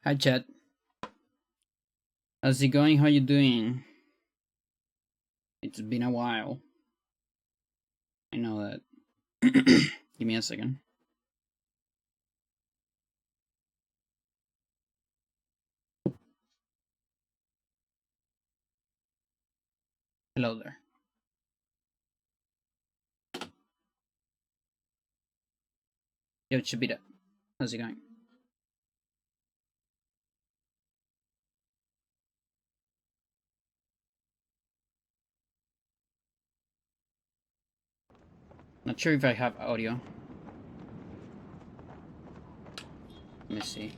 Hi, chat. How's it going? How you doing? It's been a while. I know that. Give me a second. Hello there. Yo, Chabita. How's it going? Not sure if I have audio. Let me see.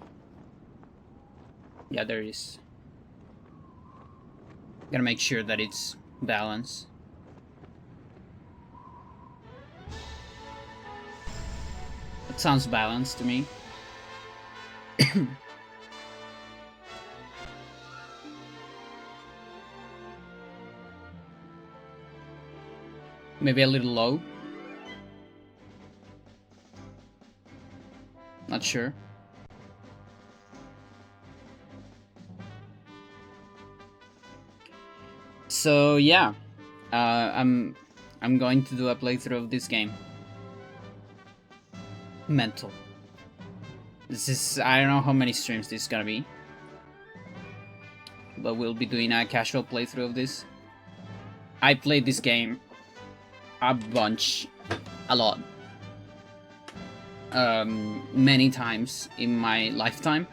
Yeah, there is. Gotta make sure that it's balanced. It sounds balanced to me. Maybe a little low. Not sure. So yeah, I'm going to do a playthrough of this game. Mental. This is, I don't know how many streams this is gonna be, but we'll be doing a casual playthrough of this. I played this game a bunch, a lot, many times in my lifetime.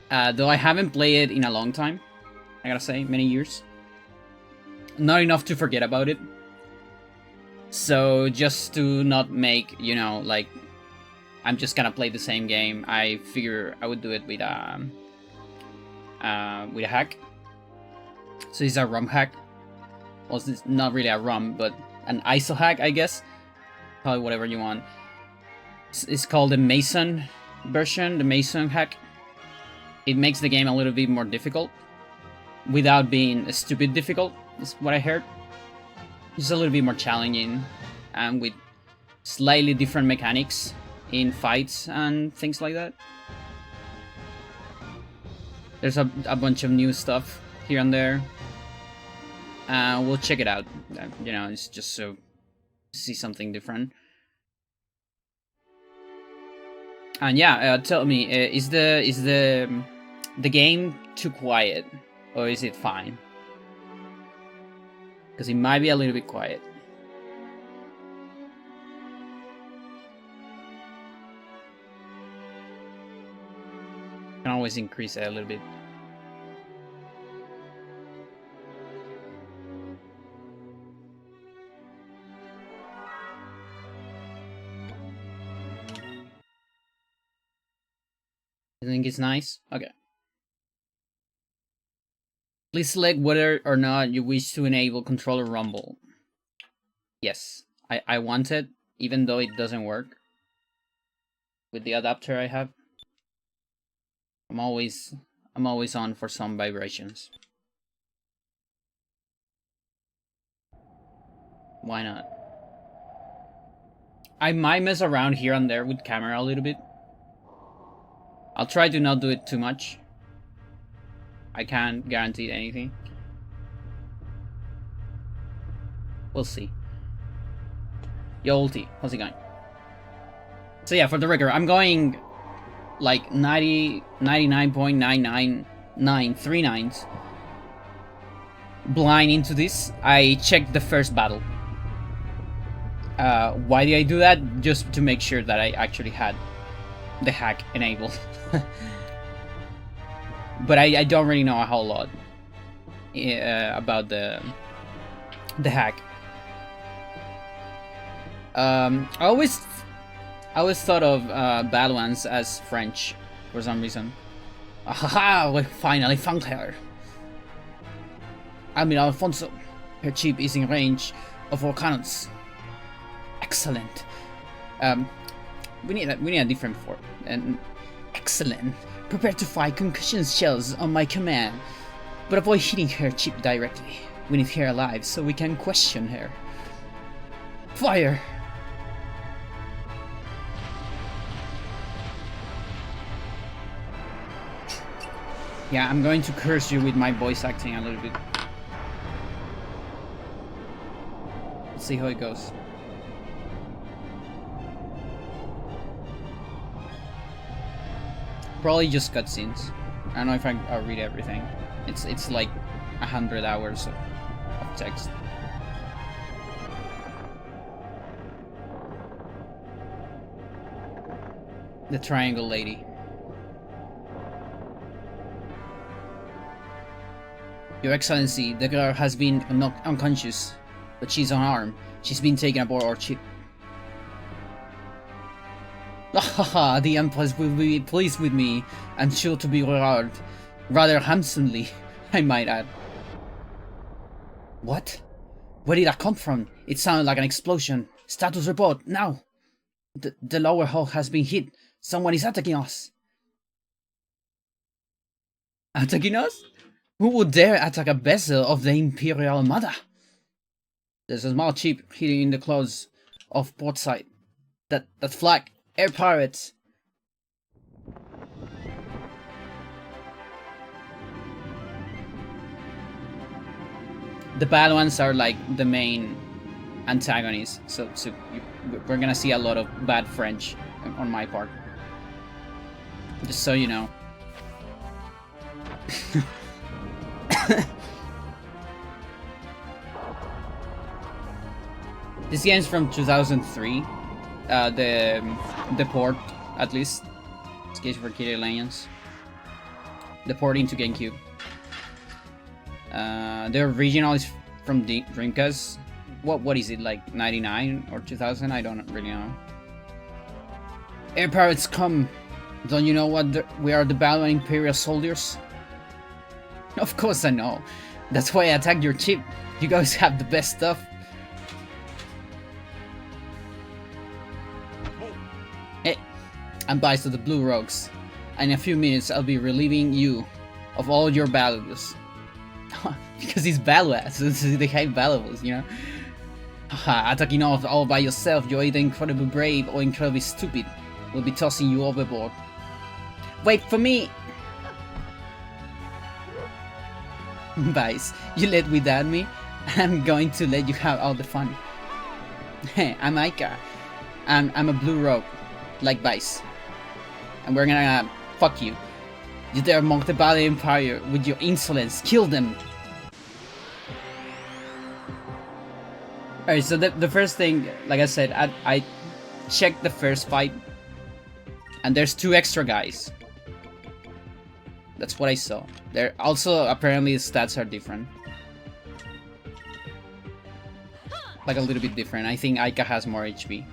Though I haven't played it in a long time, I gotta say, many years. Not enough to forget about it. So just to not make, you know, like, I'm just gonna play the same game, I figure I would do it with a hack. So it's a ROM hack. Well, it's not really a ROM, but an ISO hack, I guess. Call it whatever you want. It's called the Maeson version, the Maeson hack. It makes the game a little bit more difficult, without being stupid difficult, is what I heard. It's a little bit more challenging, and with slightly different mechanics in fights and things like that. There's a bunch of new stuff here and there. We'll check it out. You know, it's just so see something different. And yeah, tell me, is the game too quiet, or is it fine? Because it might be a little bit quiet. Can always increase it a little bit. You think it's nice? Okay. Please select whether or not you wish to enable controller rumble. Yes, I want it, even though it doesn't work with the adapter I have. I'm always on for some vibrations. Why not? I might mess around here and there with camera a little bit. I'll try to not do it too much. I can't guarantee anything. We'll see. Yo, Ulti, how's it going? So yeah, for the record, I'm going like 99.99939s blind into this. I checked the first battle. Why did I do that? Just to make sure that I actually had the hack enabled. But I don't really know a whole lot about the hack. I always thought of Badlands as French for some reason. Aha! We finally found her. Admiral Alfonso. Her chip is in range of our cannons. Excellent. We need a different form. And excellent. Prepare to fire concussion shells on my command, but avoid hitting her chip directly. We need her alive so we can question her. Fire! Yeah, I'm going to curse you with my voice acting a little bit. Let's see how it goes. Probably just cutscenes. I don't know if I'll read everything. It's like 100 hours of text. The triangle lady. Your Excellency, the girl has been knocked unconscious, but she's unarmed. She's been taken aboard our ship. Haha, the Empress will be pleased with me, and sure to be rewarded, rather handsomely, I might add. What? Where did that come from? It sounded like an explosion. Status report, now! The lower hull has been hit. Someone is attacking us. Attacking us? Who would dare attack a vessel of the Imperial Armada? There's a small ship hidden in the clouds of portside. That flag, air pirates. The bad ones are like the main antagonists, so we're gonna see a lot of bad French on my part. Just so you know. This game's from 2003. The port, at least. This case for Arcadia Alliance. The port into GameCube. The original is from Dreamcast. What is it, like 99 or 2000? I don't really know. Air pirates come. Don't you know what we are, the Battle Imperial soldiers? Of course I know. That's why I attacked your ship. You guys have the best stuff. Hey, I'm Vice of the Blue Rogues. In a few minutes I'll be relieving you of all your valuables. Because he's valuables, they hate valuables, you know? Attacking all by yourself, you're either incredibly brave or incredibly stupid. We'll be tossing you overboard. Wait for me! Vice, you let without me, I'm going to let you have all the fun. Hey, I'm Aika. I'm a blue rogue, like Vice. And we're gonna fuck you. You dare mock the Battle Empire with your insolence. Kill them! Alright, so the first thing, like I said, I checked the first fight. And there's 2 extra guys. That's what I saw. There also, apparently, the stats are different. Like a little bit different. I think Aika has more HP.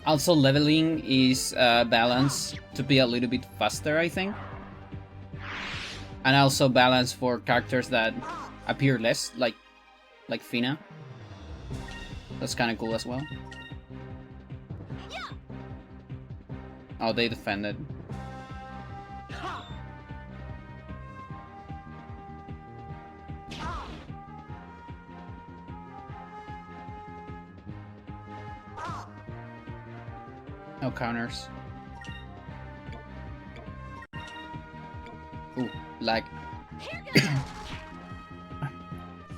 Also, leveling is balanced to be a little bit faster, I think. And also balanced for characters that appear less, like Fina. That's kind of cool as well. Oh, they defended. No counters. Ooh, lag.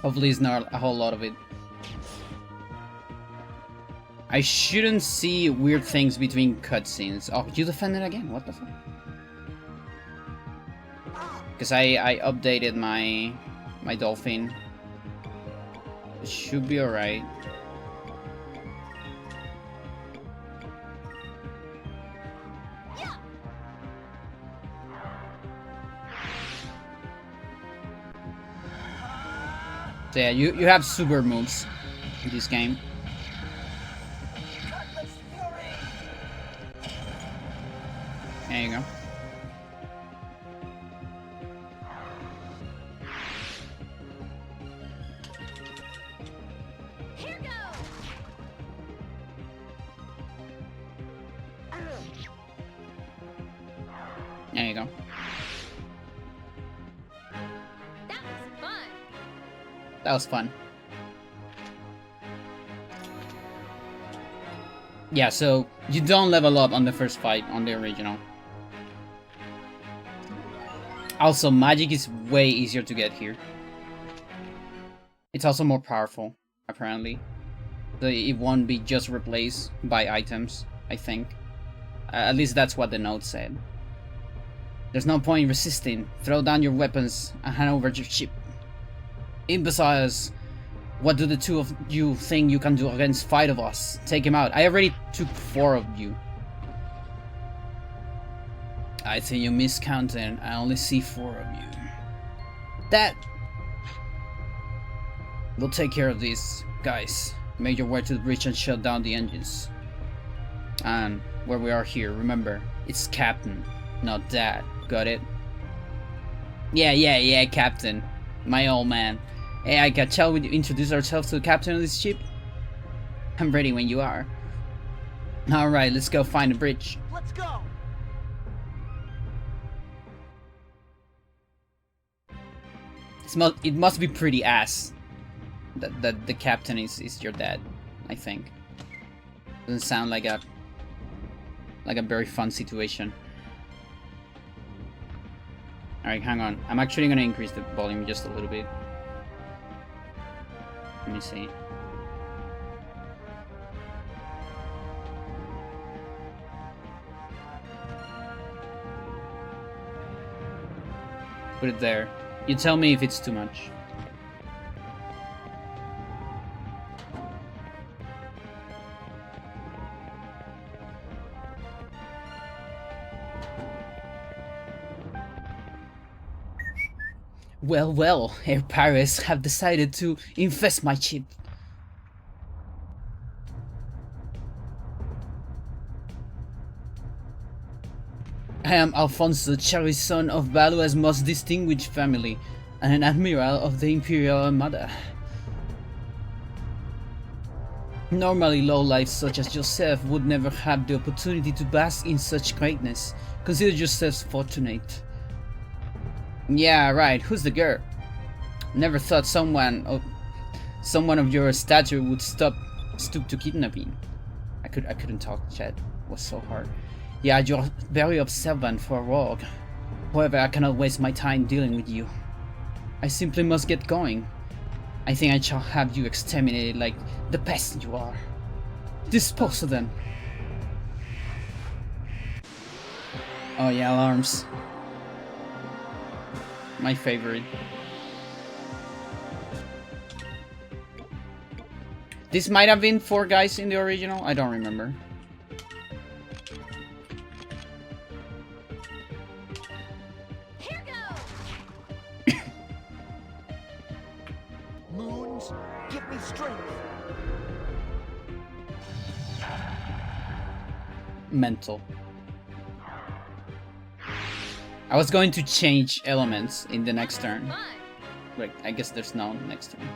Hopefully it's not a whole lot of it. I shouldn't see weird things between cutscenes. Oh, you defended again? What the fuck? Because I updated my dolphin. It should be alright. So yeah, you have super moves in this game. There you go. Here goes. There you go. That was fun. That was fun. Yeah, so you don't level up on the first fight on the original. Also, magic is way easier to get here. It's also more powerful, apparently. So it won't be just replaced by items, I think. At least that's what the note said. There's no point in resisting. Throw down your weapons and hand over your ship. Imbeciles! What do the two of you think you can do against 5 of us? Take him out. I already took 4 of you. I think you miscounted. I only see 4 of you. That... We'll take care of this. Guys, make your way to the bridge and shut down the engines. And where we are here, remember, it's Captain, not Dad. Got it? Yeah, Captain. My old man. Hey, shall we introduce ourselves to the captain of this ship? I'm ready when you are. Alright, let's go find the bridge. Let's go! It must be pretty ass that the captain is your dad, I think. Doesn't sound like a very fun situation. Alright, hang on. I'm actually gonna increase the volume just a little bit. Let me see. Put it there. You tell me if it's too much. Well, Air Pirates have decided to infest my ship. I am Alfonso, cherished son of Valua's most distinguished family, and an admiral of the Imperial Armada. Normally, lowlifes such as yourself would never have the opportunity to bask in such greatness. Consider yourselves fortunate. Yeah, right. Who's the girl? Never thought someone of your stature would stoop to kidnapping. I couldn't talk. Chat was so hard. Yeah, you're very observant for a rogue. However, I cannot waste my time dealing with you. I simply must get going. I think I shall have you exterminated like the pest you are. Dispose of them. Oh yeah, alarms. My favorite. This might have been 4 guys in the original, I don't remember. Here goes. Moons, give me strength. Mental. I was going to change elements in the next turn. Fun. Wait, I guess there's no next turn.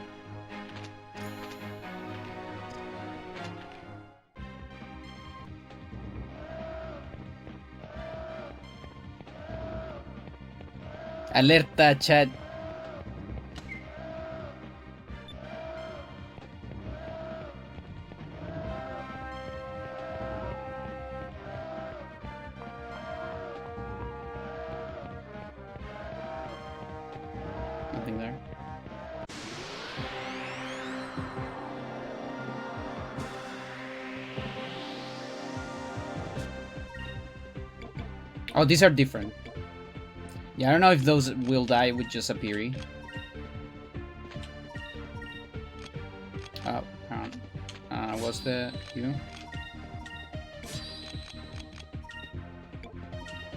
Alerta, chat. Nothing there. Oh, these are different. Yeah, I don't know if those will die with just a Piri. Oh, what's the you?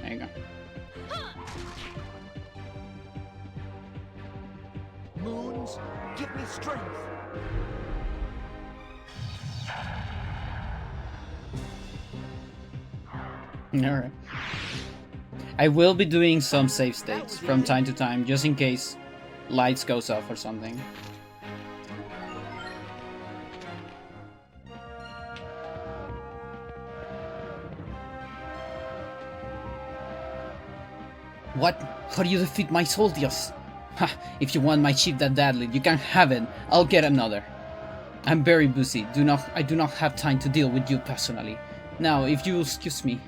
There you go. Moons, give me strength. Alright. I will be doing some save states from time to time, just in case lights goes off or something. What? How do you defeat my soldiers? Ha! If you want my ship that badly, you can have it. I'll get another. I'm very busy. I do not have time to deal with you personally. Now, if you will excuse me.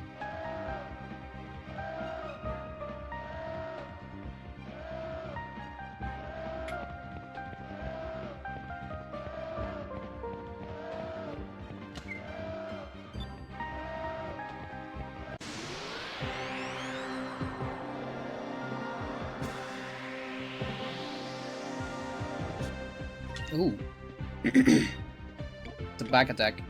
Ooh. It's a back attack.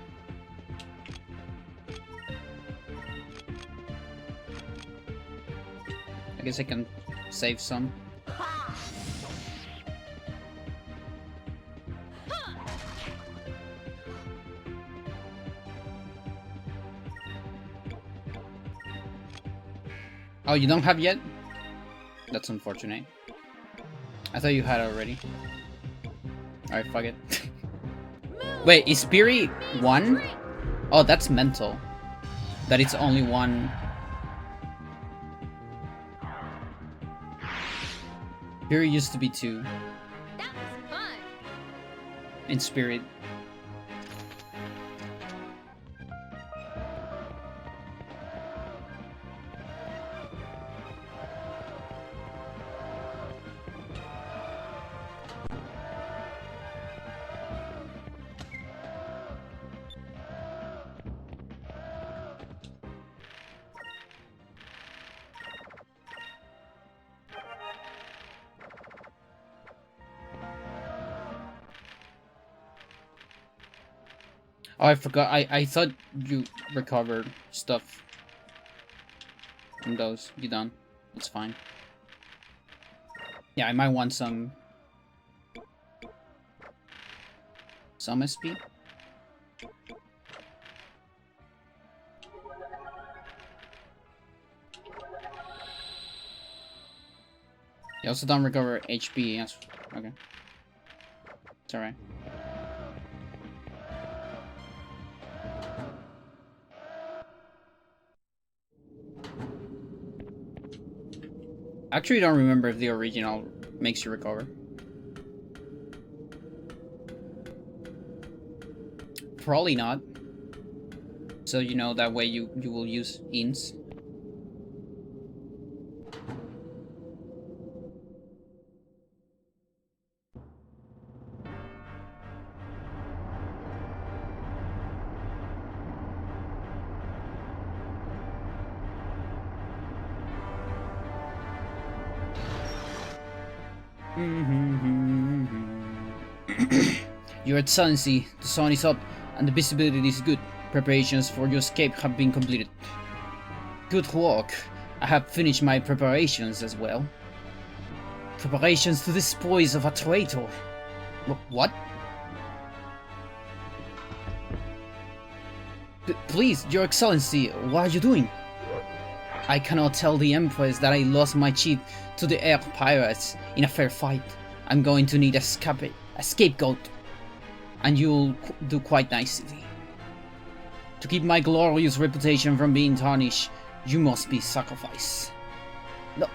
I guess I can save some. Oh, you don't have yet? That's unfortunate. I thought you had already. Alright, fuck it. Wait, is Spirit 1? Oh, that's mental. That it's only one. Spirit used to be 2. That was fun. In Spirit. Oh, I forgot. I thought you recovered stuff from those. You done. It's fine. Yeah, I might want some SP. You also don't recover HP. Yes. Okay. It's alright. Actually, don't remember if the original makes you recover. Probably not. So you know that way you will use ins. Your Excellency, the sun is up and the visibility is good. Preparations for your escape have been completed. Good work. I have finished my preparations as well. Preparations to dispose of a traitor. What? Please, Your Excellency, what are you doing? I cannot tell the Empress that I lost my chief to the air pirates in a fair fight. I'm going to need a scapegoat. And you'll do quite nicely. To keep my glorious reputation from being tarnished, you must be sacrificed.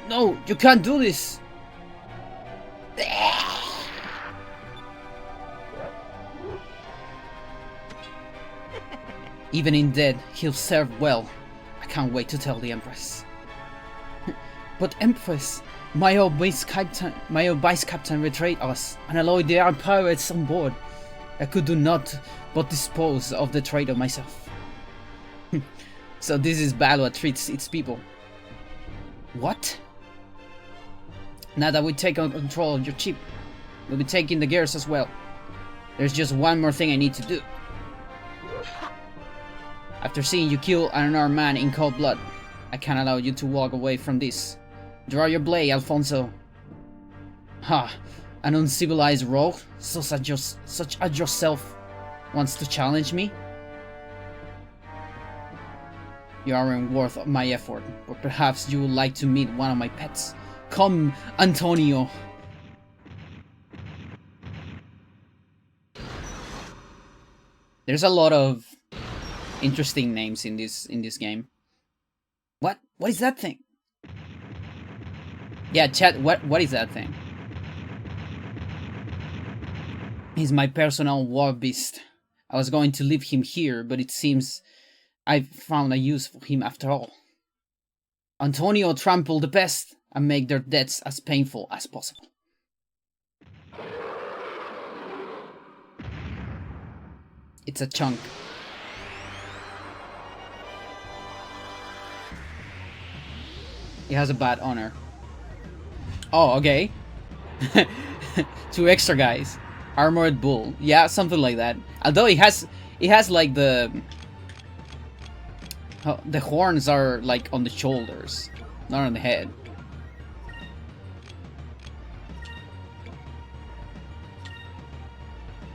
No, you can't do this! Even in dead, he'll serve well. I can't wait to tell the Empress. But Empress, my old vice captain betrayed us and allowed the armed pirates on board. I could do not but dispose of the traitor myself. So this is Balua treats its people. What? Now that we take on control of your ship, we'll be taking the gears as well. There's just one more thing I need to do. After seeing you kill an unarmed man in cold blood, I can't allow you to walk away from this. Draw your blade, Alfonso. Ha! An uncivilized rogue, such as yourself, wants to challenge me? You aren't worth my effort, but perhaps you would like to meet one of my pets. Come, Antonio! There's a lot of interesting names in this game. What is that thing? Yeah, chat, what is that thing? He's my personal war beast. I was going to leave him here, but it seems I've found a use for him after all. Antonio trample the pest and make their deaths as painful as possible. It's a chunk. He has a bad honor. Oh, okay. 2 extra guys. Armored bull. Yeah, something like that. Although it has like the horns are like on the shoulders, not on the head.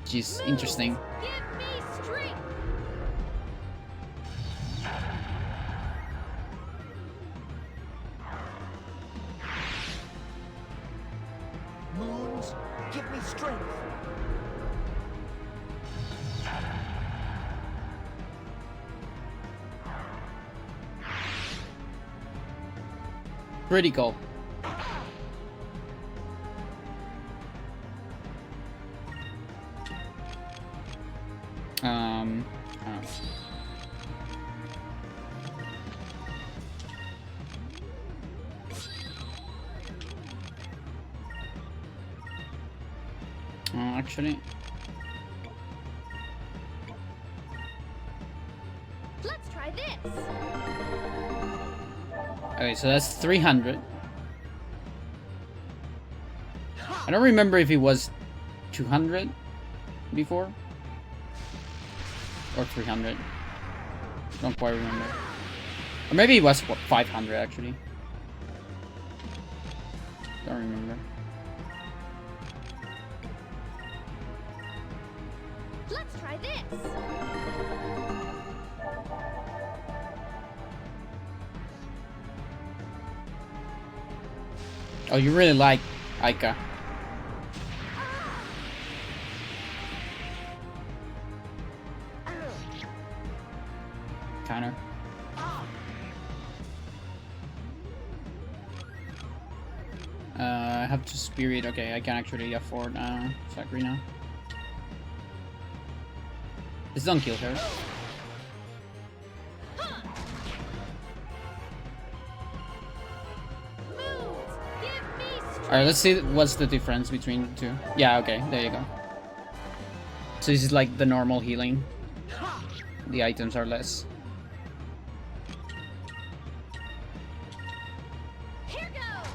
Which is interesting. Give me strength. Moons, give me strength. Critical. Oh. Actually, Let's try this. okay, so that's 300. I don't remember if it was 200 before or 300. Don't quite remember. Or maybe it was what, 500 actually. Don't remember. Let's try this. Oh, you really like Aika. Counter. I have to spirit. Okay, I can actually afford Sakri now. Just don't kill her. Moons, give me strength. Alright, let's see what's the difference between the two. Yeah, okay, there you go. So this is like the normal healing. The items are less. Here goes.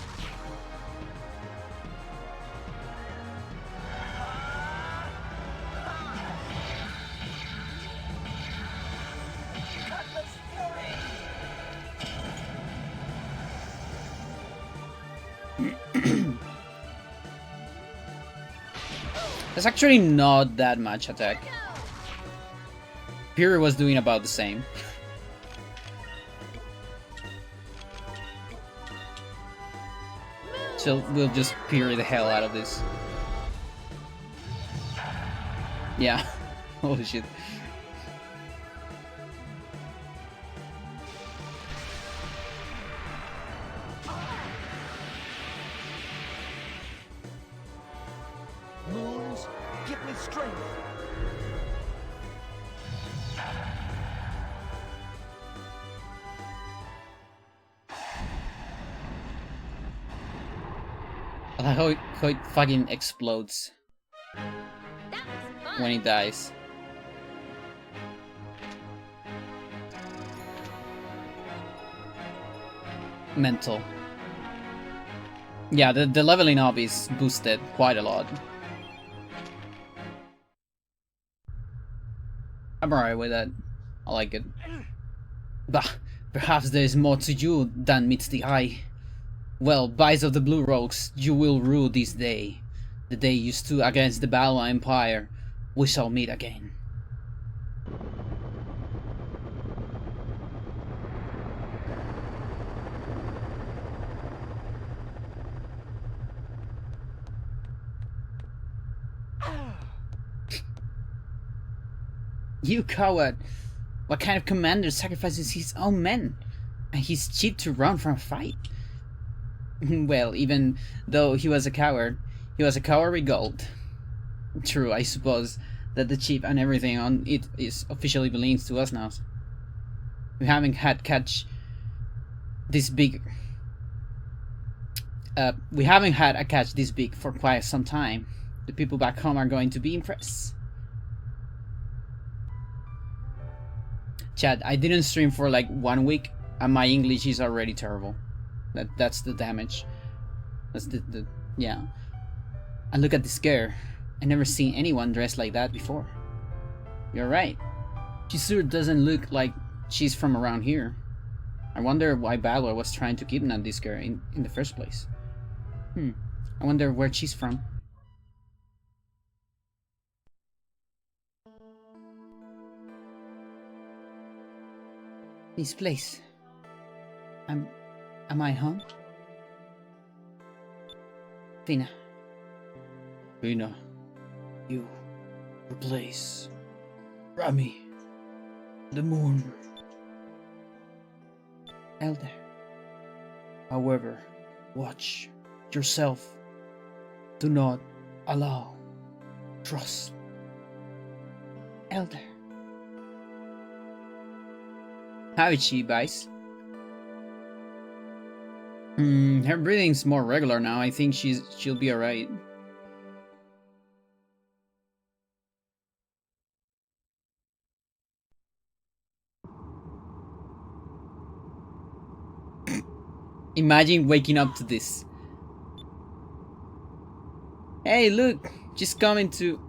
It's actually not that much attack. Pyrrh was doing about the same. So we'll just Pyrrh the hell out of this. Yeah. Holy shit. Moons, give me strength. I like how it fucking explodes That was fun. when it dies. Mental. Yeah, the leveling up is boosted quite a lot. I'm alright with that. I like it. Bah, perhaps there is more to you than meets the eye. Well, Bites of the Blue Rogues, you will rue this day. The day you stood against the Battle Empire. We shall meet again. You coward! What kind of commander sacrifices his own men? And he's cheap to run from a fight? Well, even though he was a coward with gold. True, I suppose that the chip and everything on it is officially belongs to us now. We haven't had a catch this big for quite some time. The people back home are going to be impressed. Chad, I didn't stream for like 1 week and my English is already terrible. That's the damage. That's the yeah. And look at this girl. I never seen anyone dressed like that before. You're right. She sure doesn't look like she's from around here. I wonder why Balor was trying to kidnap this girl in the first place. I wonder where she's from. This place. Am I home? Fina. Fina. You. Your place. Rami. The moon. Elder. However, watch yourself. Do not allow. Trust. Elder. How is she, Vice? Her breathing's more regular now. I think she'll be alright. Imagine waking up to this. Hey, look! She's coming to...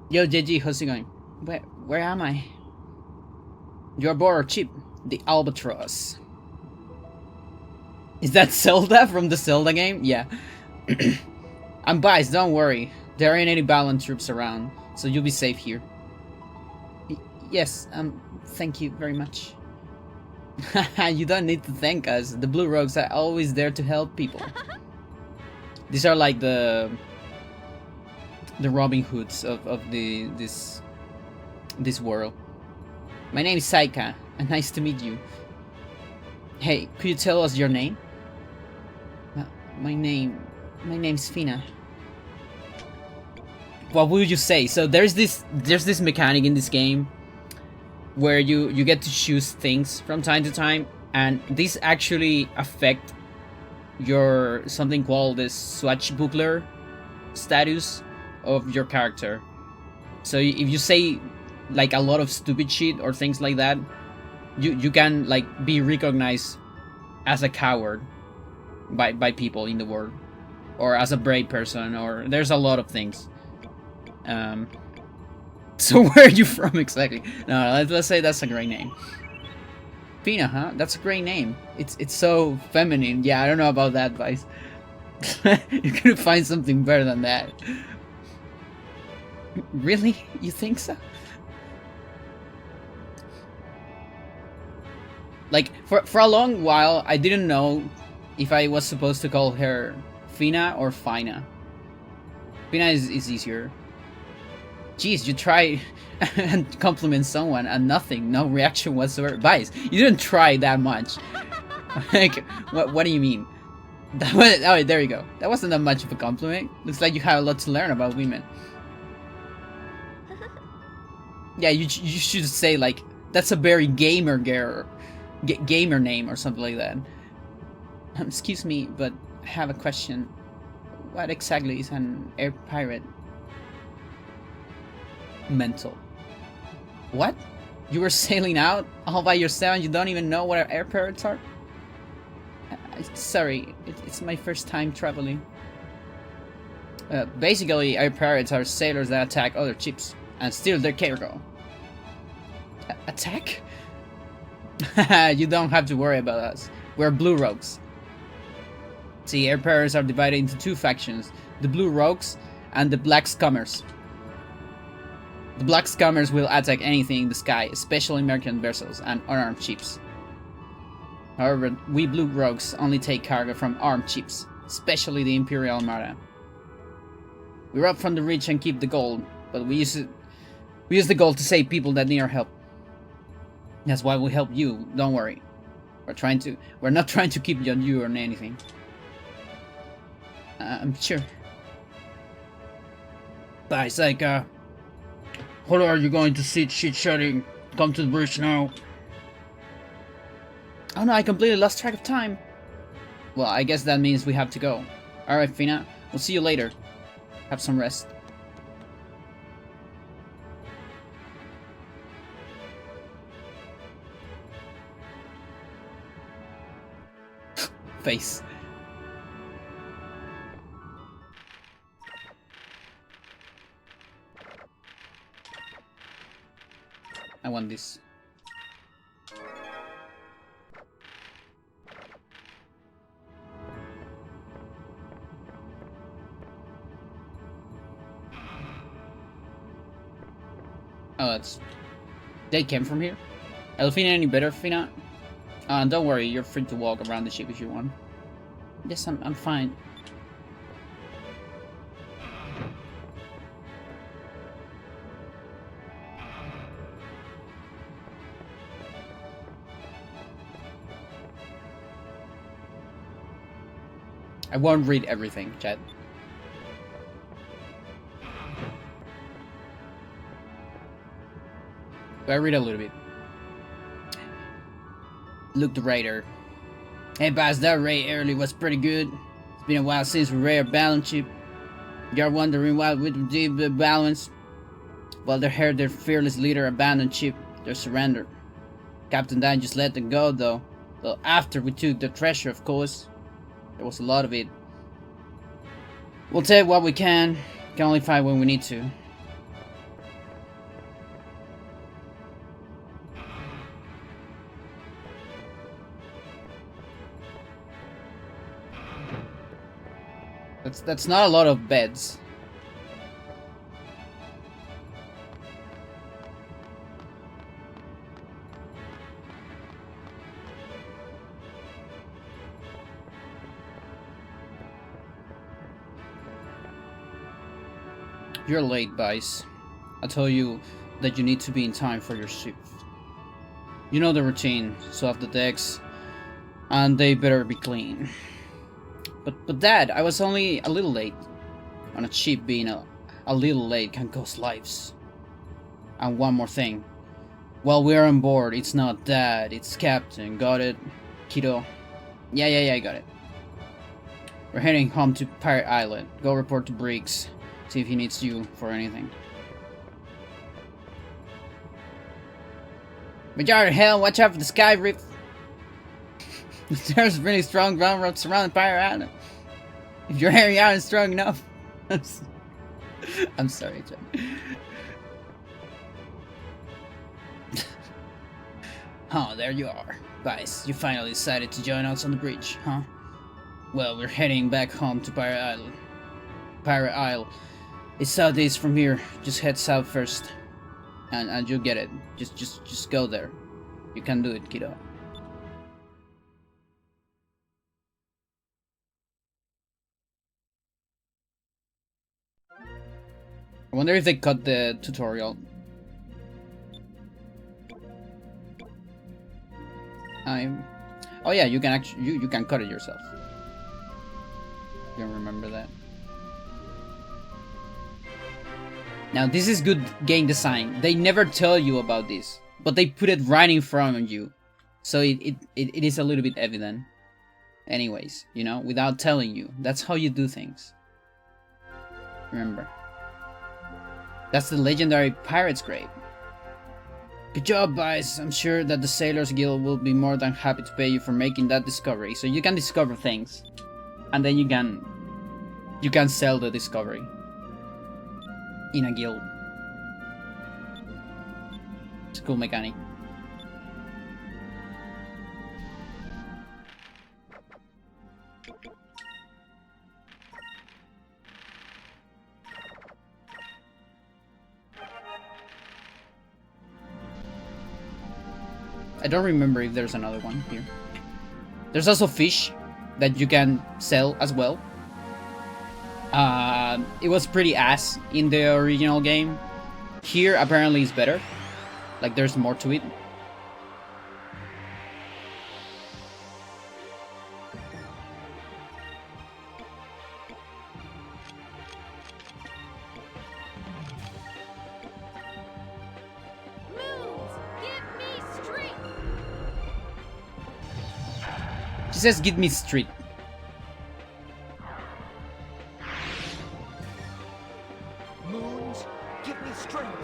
Yo, JG, how's it going? Where am I? You're aboard our ship, the Albatross. Is that Zelda from the Zelda game? Yeah. I'm biased, don't worry. There ain't any Balan troops around, so you'll be safe here. Yes, thank you very much. You don't need to thank us. The Blue Rogues are always there to help people. These are like the Robin Hoods of this world. My name is Saika, and nice to meet you. Hey, could you tell us your name? My name's Fina. What would you say? So there's this mechanic in this game where you get to choose things from time to time, and these actually affect your something called the swashbuckler status of your character. So if you say like a lot of stupid shit or things like that, you can like be recognized as a coward by people in the world, or as a brave person, or there's a lot of things. So where are you from exactly? No, let's say that's a great name. Fina, huh? That's a great name. It's so feminine. Yeah, I don't know about that, Vice. You could find something better than that. Really? You think so? Like, for a long while, I didn't know if I was supposed to call her Fina or Fina. Fina is easier. Jeez, you try and compliment someone and nothing, no reaction whatsoever. Vice, you didn't try that much. Like, what do you mean? That was, oh, there you go. That wasn't that much of a compliment. Looks like you have a lot to learn about women. Yeah, you should say like, that's a very gamer girl, gamer name or something like that. Excuse me, but I have a question. What exactly is an air pirate? Mental. What? You were sailing out all by yourself and you don't even know what air pirates are? Sorry, it's my first time traveling. Basically, air pirates are sailors that attack other ships and steal their cargo. Attack? You don't have to worry about us. We're Blue Rogues. See, air pirates are divided into two factions, the Blue Rogues and the Black Scummers. The Black Scummers will attack anything in the sky, especially merchant vessels and unarmed ships. However, we Blue Rogues only take cargo from armed ships, especially the Imperial Armada. We rob from the rich and keep the gold, but we use the gold to save people that need our help. That's why we help you, don't worry. We're not trying to keep you or anything. I'm sure. Bye, it's like, how are you going to sit shit-shutting? Come to the bridge now. Oh no, I completely lost track of time. Well, I guess that means we have to go. Alright, Fina, we'll see you later. Have some rest. face. I want this. Oh, that's... They came from here? Elfina any better, Fina? Don't worry, you're free to walk around the ship if you want. Yes, I'm fine. I won't read everything, chat. But I read a little bit. Luke the Raider. Hey boss, that raid early was pretty good. It's been a while since we raided a balance ship. You're wondering why we did the balance? Well, they heard their fearless leader abandoned ship. They surrendered. Captain Dan just let them go though. Well, after we took the treasure, of course. There was a lot of it. We'll take what we can only fight when we need to. That's not a lot of beds. You're late, Vice. I told you that you need to be in time for your shift. You know the routine, so off the decks, and they better be clean. But Dad, I was only a little late. On a ship, being a little late can cost lives. And one more thing. While we're on board, it's not Dad, it's Captain. Got it? Kiddo? Yeah, I got it. We're heading home to Pirate Island. Go report to Briggs. See if he needs you for anything. Majority hell, watch out for the sky rift. There's really strong ground ropes surrounding Pirate Island. If your area isn't strong enough. I'm sorry, John. Oh, there you are. Vice, you finally decided to join us on the bridge, huh? Well, we're heading back home to Pirate Island. Pirate Isle. It's southeast from here. Just head south first. And you'll get it. Just go there. You can do it, kiddo. I wonder if they cut the tutorial. Oh yeah, you can actually you can cut it yourself. You can remember that. Now this is good game design. They never tell you about this, but they put it right in front of you, so it is a little bit evident. Anyways, you know, without telling you. That's how you do things. Remember. That's the legendary pirate's grave. Good job, guys. I'm sure that the Sailors Guild will be more than happy to pay you for making that discovery. So you can discover things, and then you can sell the discovery in a guild. It's a cool mechanic. I don't remember if there's another one here. There's also fish that you can sell as well. It was pretty ass in the original game. Here apparently it's better. Like there's more to it. She says, "Give me street." Moons, give me strength.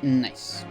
Nice.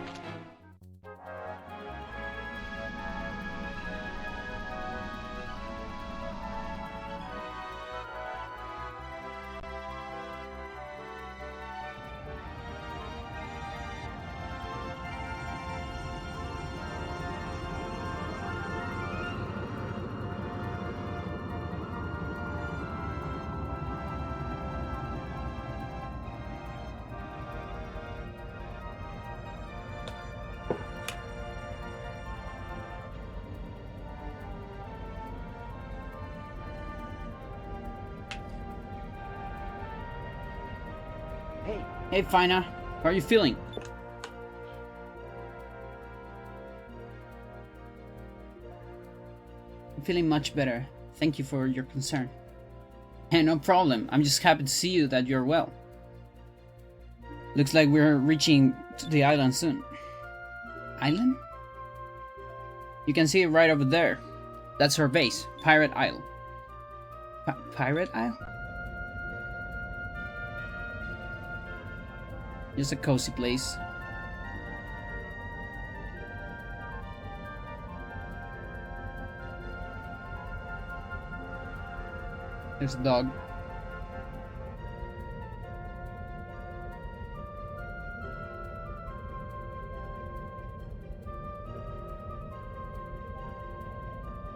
Hey, Hey, Fina. How are you feeling? I'm feeling much better. Thank you for your concern. Hey, no problem. I'm just happy to see you that you're well. Looks like we're reaching to the island soon. Island? You can see it right over there. That's our base, Pirate Isle. Pirate Isle? Just a cozy place. There's a dog.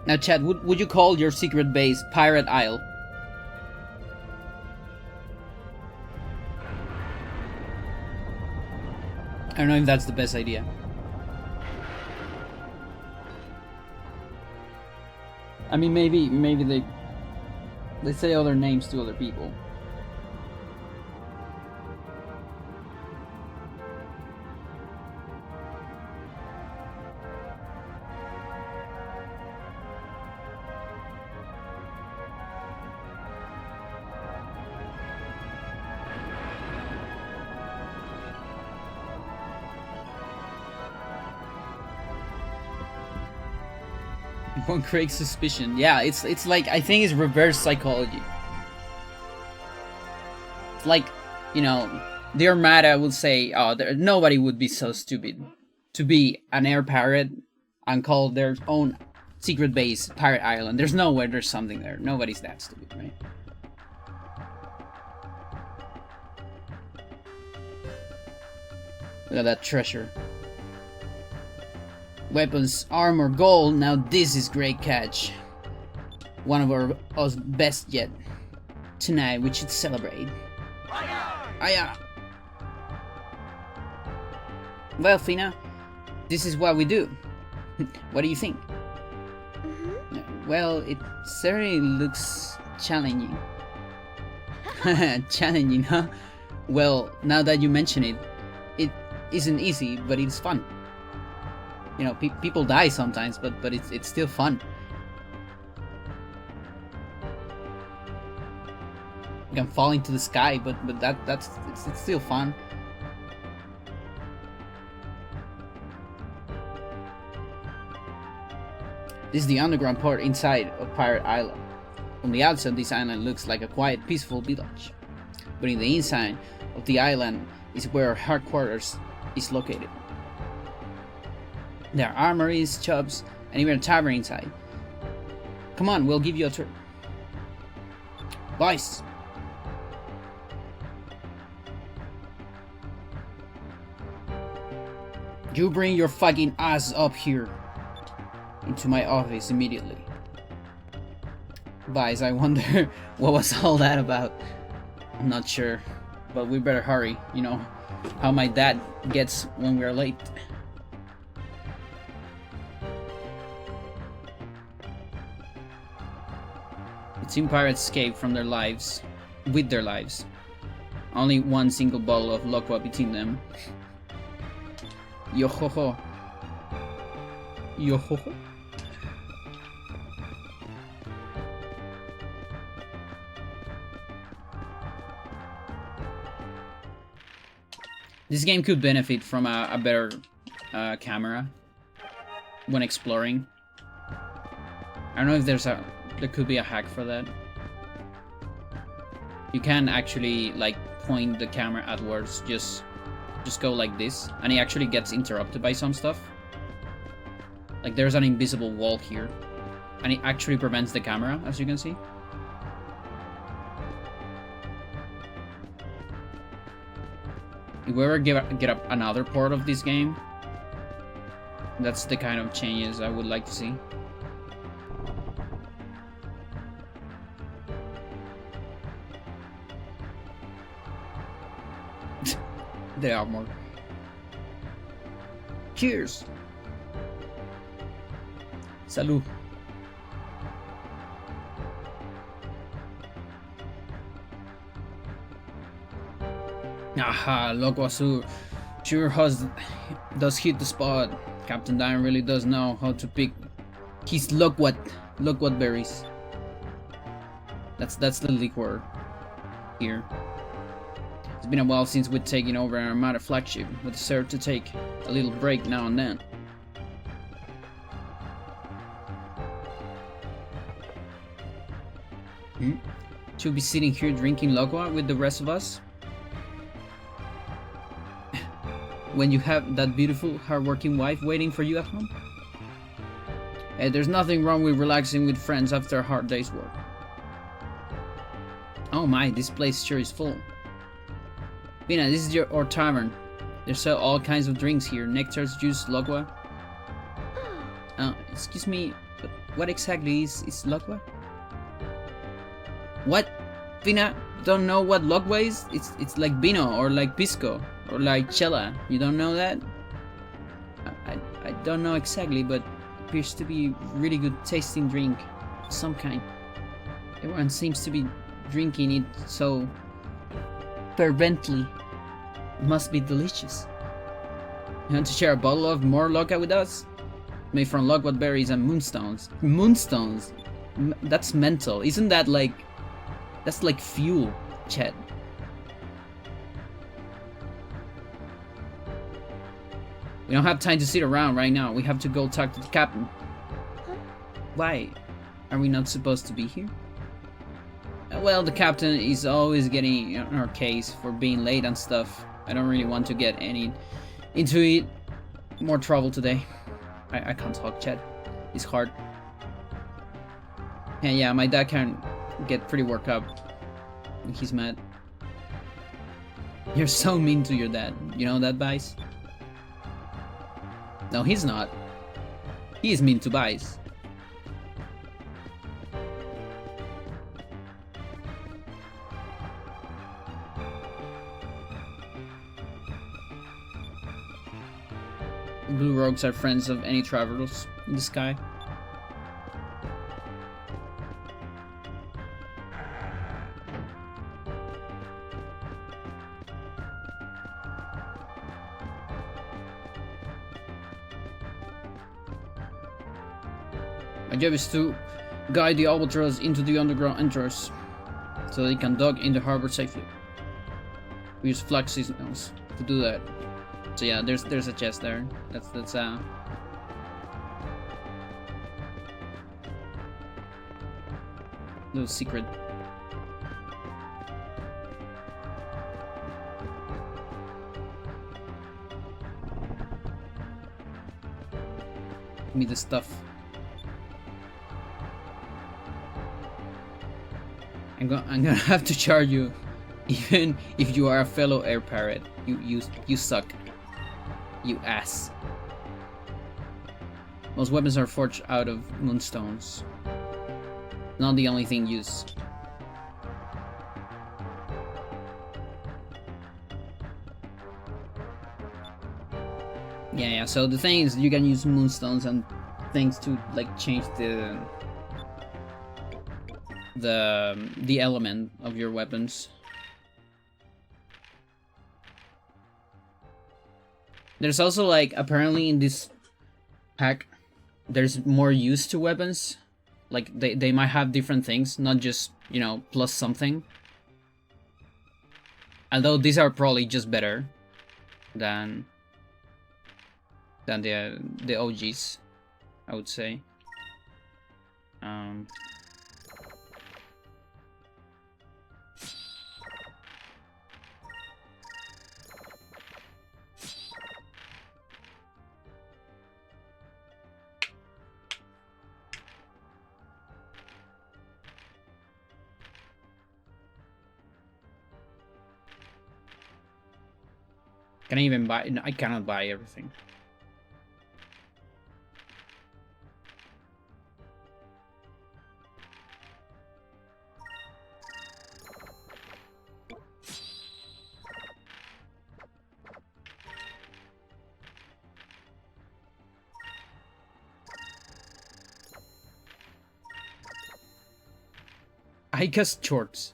Now, Chad, would you call your secret base Pirate Isle? I don't know if that's the best idea. I mean, maybe they say other names to other people. One creates suspicion. Yeah, it's like, I think it's reverse psychology. It's like, you know, the Armada would say, oh, nobody would be so stupid to be an air pirate and call their own secret base Pirate Island. There's no way there's something there. Nobody's that stupid, right? Look at that treasure. Weapons, armor, gold. Now this is great catch. One of us best yet. Tonight we should celebrate. Aya! Well, Fina, this is what we do. What do you think? Well, it certainly looks challenging. Challenging, huh? Well, now that you mention it, it isn't easy, but it's fun. You know, people die sometimes, but it's still fun. You can fall into the sky, but it's still fun. This is the underground part inside of Pirate Island. From the outside, this island looks like a quiet, peaceful village, but in the inside of the island is where our headquarters is located. There are armories, shops, and even a tavern inside. Come on, we'll give you a tour. Boys! You bring your fucking ass up here into my office immediately. Boys, I wonder what was all that about. I'm not sure, but we better hurry. You know how my dad gets when we're late. It seems pirates escape from their lives, with their lives. Only one single bottle of Loqua between them. Yo ho ho. Yo ho ho. This game could benefit from a better camera when exploring. I don't know if there could be a hack for that. You can actually like point the camera outwards just just go like this, and it actually gets interrupted by some stuff. Like there's an invisible wall here, and it actually prevents the camera, as you can see. If we ever get up another part of this game, that's the kind of changes I would like to see. There are more. Cheers! Salud! Aha, Loquasu sure does hit the spot. Captain Diane really does know how to pick his loquat berries. That's the liquor here. It's been a while since we've taken over an Armada flagship. We deserve to take a little break now and then. Should we be sitting here drinking Logua with the rest of us? When you have that beautiful, hardworking wife waiting for you at home? Hey, there's nothing wrong with relaxing with friends after a hard day's work. Oh my, this place sure is full. Pina, this is our tavern. They sell all kinds of drinks here. Nectars, juice, Logua. Excuse me, but what exactly is Logua? What? Pina, don't know what Logua is? It's like vino, or like pisco, or like chela. You don't know that? I don't know exactly, but appears to be really good tasting drink of some kind. Everyone seems to be drinking it so fervently. It must be delicious. You want to share a bottle of more Loca with us? Made from Logwood berries and moonstones. Moonstones? That's mental. Isn't that like... That's like fuel, Chet. We don't have time to sit around right now. We have to go talk to the captain. Why? Are we not supposed to be here? Well, the captain is always getting in our case for being late and stuff. I don't really want to get into it. More trouble today. I can't talk, Chet. It's hard. And yeah, my dad can get pretty worked up when he's mad. You're so mean to your dad. You know that, Vice? No, he's not. He is mean to Vice. Blue rogues are friends of any travelers in the sky. My job is to guide the albatross into the underground entrance so they can dock in the harbor safely. We use flag signals to do that. So yeah, there's a chest there. That's little secret. Give me the stuff. I'm gonna have to charge you, even if you are a fellow air pirate. You suck. You ass. Most weapons are forged out of moonstones. Not the only thing used. Yeah, so the thing is, you can use moonstones and things to like change the element of your weapons. There's also like, apparently in this pack, there's more use to weapons. Like they might have different things, not just, you know, plus something. Although these are probably just better than the OGs, I would say. Can I even buy? No, I cannot buy everything. I guess shorts.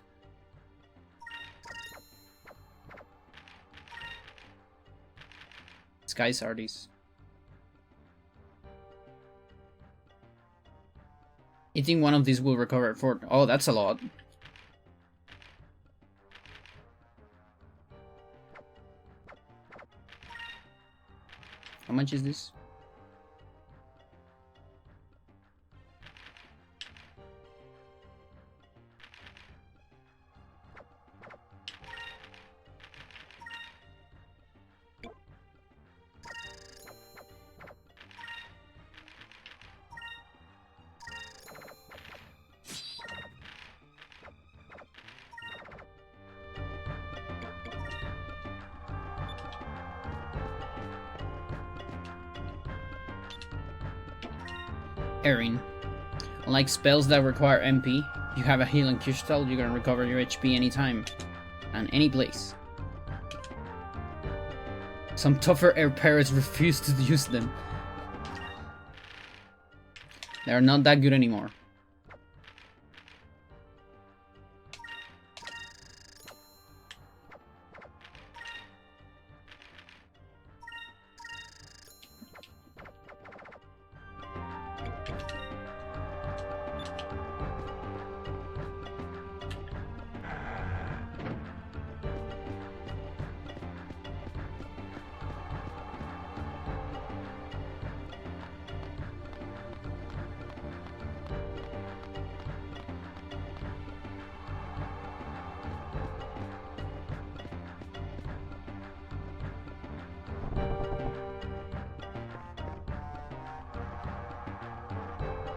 Skies are these. Eating one of these will recover for. Oh, that's a lot. How much is this? Erin. Unlike spells that require MP, if you have a healing crystal, you can recover your HP anytime and any place. Some tougher heir parrots refuse to use them. They're not that good anymore.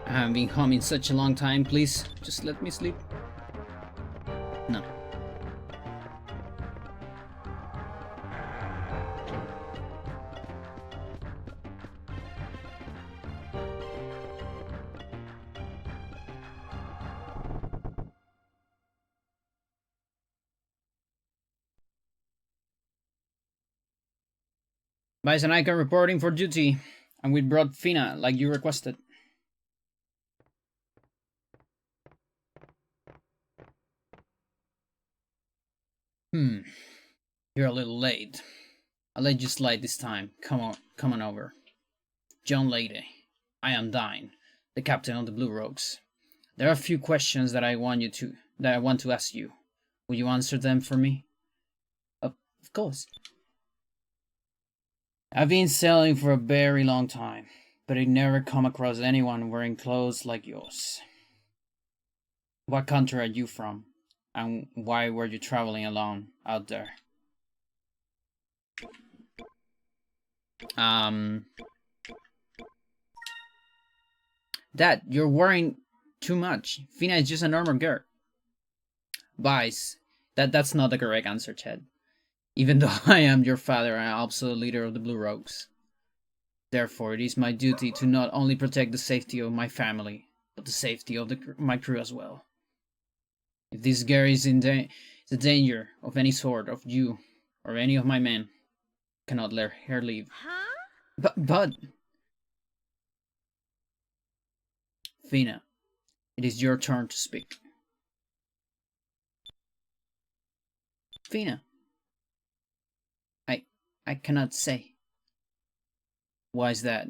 I haven't been home in such a long time, please. Just let me sleep. No. Maeson Icon reporting for duty. And we brought Fina, like you requested. You're a little late. I'll let you slide this time. Come on over. John Lady, I am Dine, the captain of the Blue Rogues. There are a few questions that I want to ask you. Will you answer them for me? Of course. I've been sailing for a very long time, but I never come across anyone wearing clothes like yours. What country are you from? And why were you traveling alone out there? Dad, you're worrying too much. Fina is just a normal girl. Vice, that's not the correct answer, Ted. Even though I am your father and absolute leader of the Blue Rogues. Therefore, it is my duty to not only protect the safety of my family, but the safety of my crew as well. If this girl is in the danger of any sort of you or any of my men, I cannot let her leave. Huh? But Fina, it is your turn to speak. Fina, I cannot say. Why is that?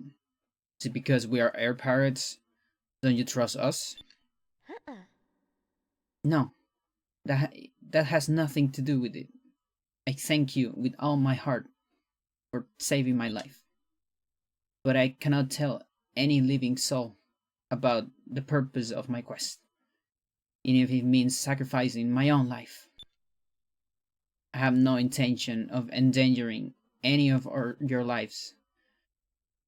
Is it because we are air pirates? Don't you trust us? No, that has nothing to do with it. I thank you with all my heart for saving my life. But I cannot tell any living soul about the purpose of my quest, even if it means sacrificing my own life. I have no intention of endangering any of your lives.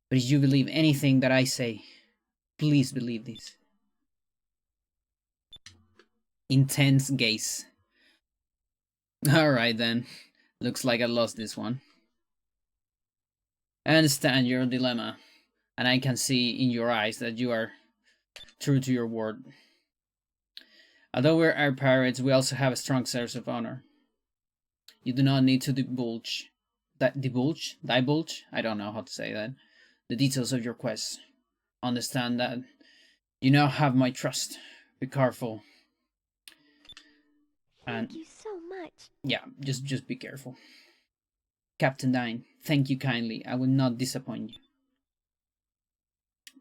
But if you believe anything that I say, please believe this. Intense gaze. Alright then. Looks like I lost this one. I understand your dilemma, and I can see in your eyes that you are true to your word. Although we are pirates, we also have a strong sense of honor. You do not need to divulge, I don't know how to say that, the details of your quest. Understand that you now have my trust. Be careful. And Thank you so much. yeah, just be careful. Captain Dine, thank you kindly. I will not disappoint you.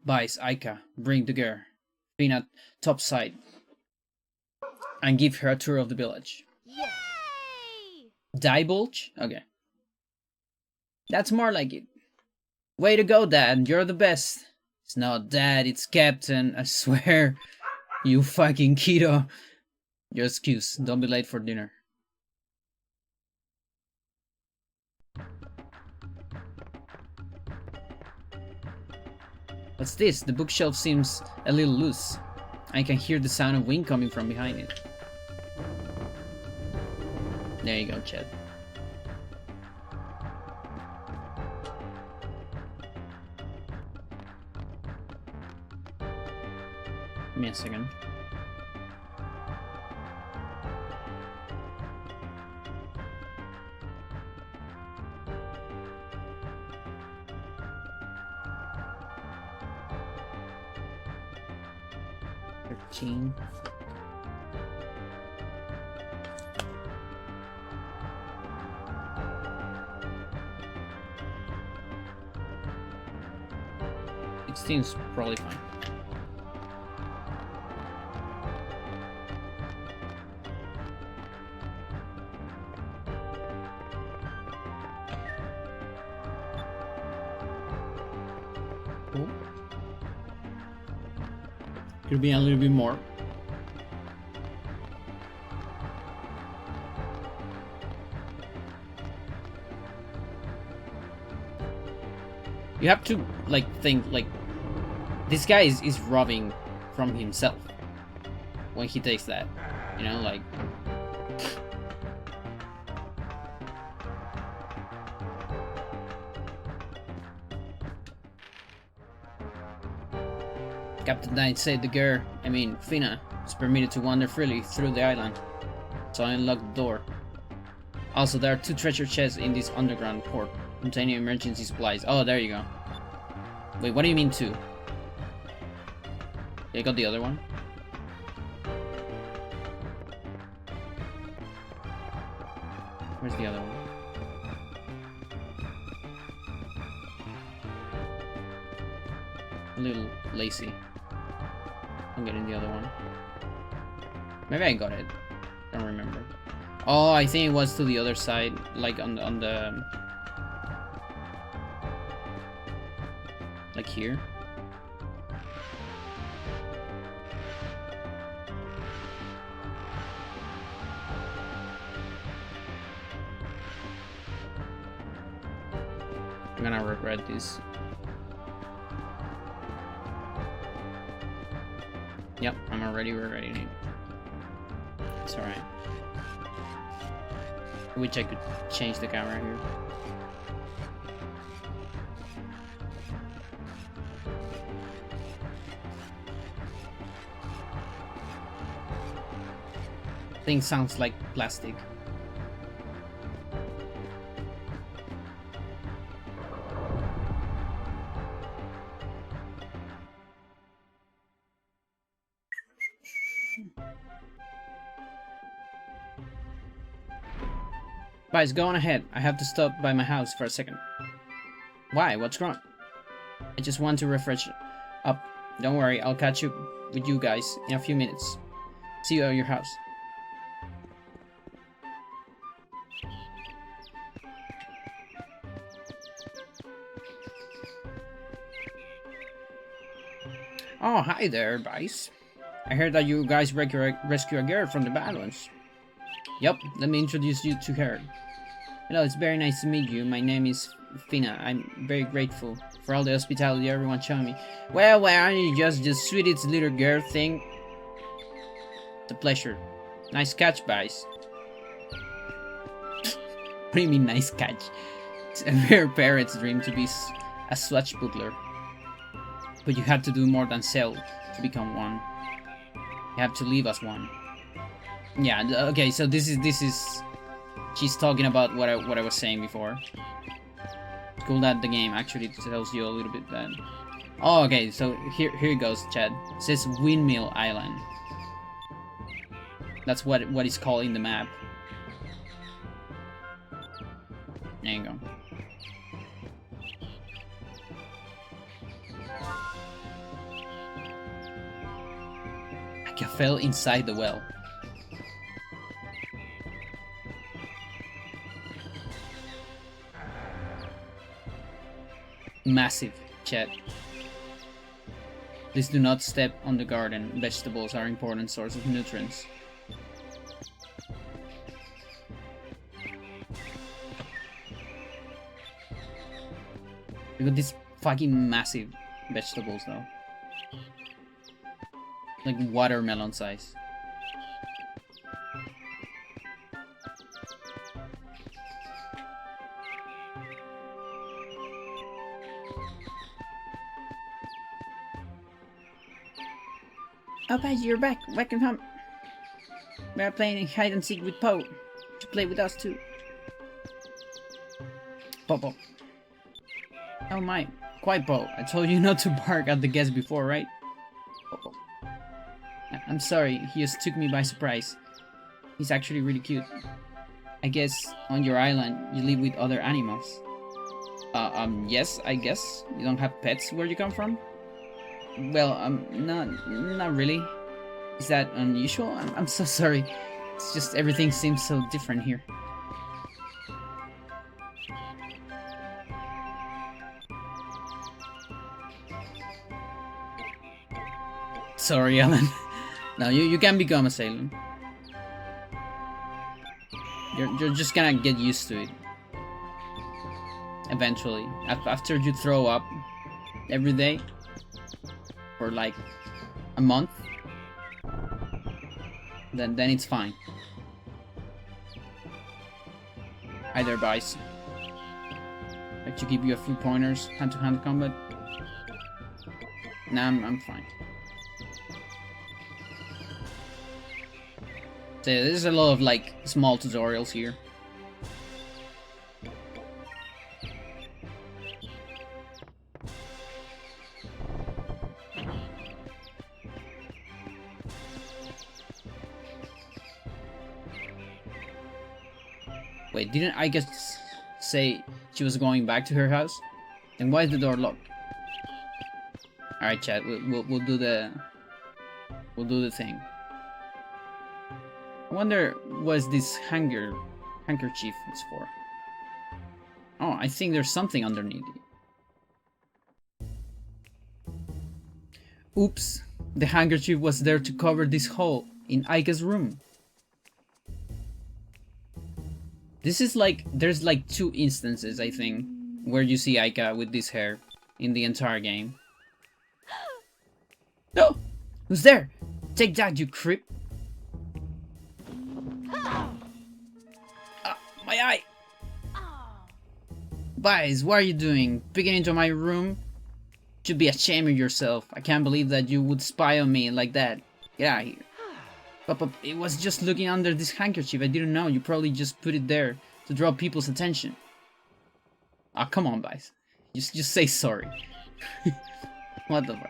Vice, Aika, bring the girl. Fina topside. And give her a tour of the village. Yay! Divulge? Okay. That's more like it. Way to go, Dad. You're the best. It's not Dad, it's Captain. I swear. You fucking kiddo. Your excuse. Don't be late for dinner. What's this? The bookshelf seems a little loose. I can hear the sound of wind coming from behind it. There you go, Chad. Give me a second. $13. $16's probably fine. Cool. Could be a little bit more. You have to think this guy is robbing from himself when he takes that, you know, like. Captain Knight said the girl, Fina, is permitted to wander freely through the island, so I unlocked the door. Also, there are 2 treasure chests in this underground port, containing emergency supplies. Oh, there you go. Wait, what do you mean 2? You got the other one? Where's the other one? A little lazy. I'm getting the other one. Maybe I got it. Don't remember. Oh, I think it was to the other side, like on the like here. I'm gonna regret this. Yep, I'm already regretting it. It's alright. I wish I could change the camera here. Thing sounds like plastic. Guys, go on ahead. I have to stop by my house for a second. Why? What's wrong? I just want to refresh up. Don't worry, I'll catch up with you guys in a few minutes. See you at your house. Oh, hi there, Vice. I heard that you guys rescue a girl from the Badlands. Yup, let me introduce you to her. Hello, it's very nice to meet you. My name is Fina. I'm very grateful for all the hospitality everyone showed me. Well, aren't you just the sweetest little girl thing? It's a pleasure. Nice catch, Vice. What do you mean, nice catch? It's every parent's dream to be a swashbuckler. But you had to do more than sell to become one. You have to live as one. Yeah, okay, so this is she's talking about what I was saying before. It's cool that the game actually tells you a little bit that. Oh, okay, so here it goes, Chad. It says Windmill Island. That's what it's called in the map. There you go. I fell inside the well. Massive, Chet. Please do not step on the garden. Vegetables are an important source of nutrients. Look at these fucking massive vegetables though. Like watermelon size. Oh, Paige, you're back. Welcome home. We are playing hide and seek with Poe. To play with us too. Pop. Oh my, quite Poe. I told you not to bark at the guest before, right? Pop. I'm sorry, he just took me by surprise. He's actually really cute. I guess on your island you live with other animals. Yes, I guess. You don't have pets where you come from? Well, not really. Is that unusual? I'm so sorry. It's just everything seems so different here. Sorry, Alan. No, you can become a sailor. You're just gonna get used to it. Eventually. After you throw up every day for like a month, then it's fine. Either buys. Like to give you a few pointers, hand-to-hand combat. Nah, I'm fine. So there's a lot of like small tutorials here. Wait, didn't I just say she was going back to her house? Then why is the door locked? All right, chat. We'll do the thing. I wonder what this handkerchief is for. Oh, I think there's something underneath it. Oops, the handkerchief was there to cover this hole in Aika's room. This is like, there's like 2 instances, I think, where you see Aika with this hair in the entire game. No! Who's there? Take that, you creep! My eye! Guys, what are you doing? Peeking into my room? Should be ashamed of yourself. I can't believe that you would spy on me like that. Get out of here. Papa, it was just looking under this handkerchief. I didn't know. You probably just put it there to draw people's attention. Ah, come on, guys. Just say sorry. What the fuck?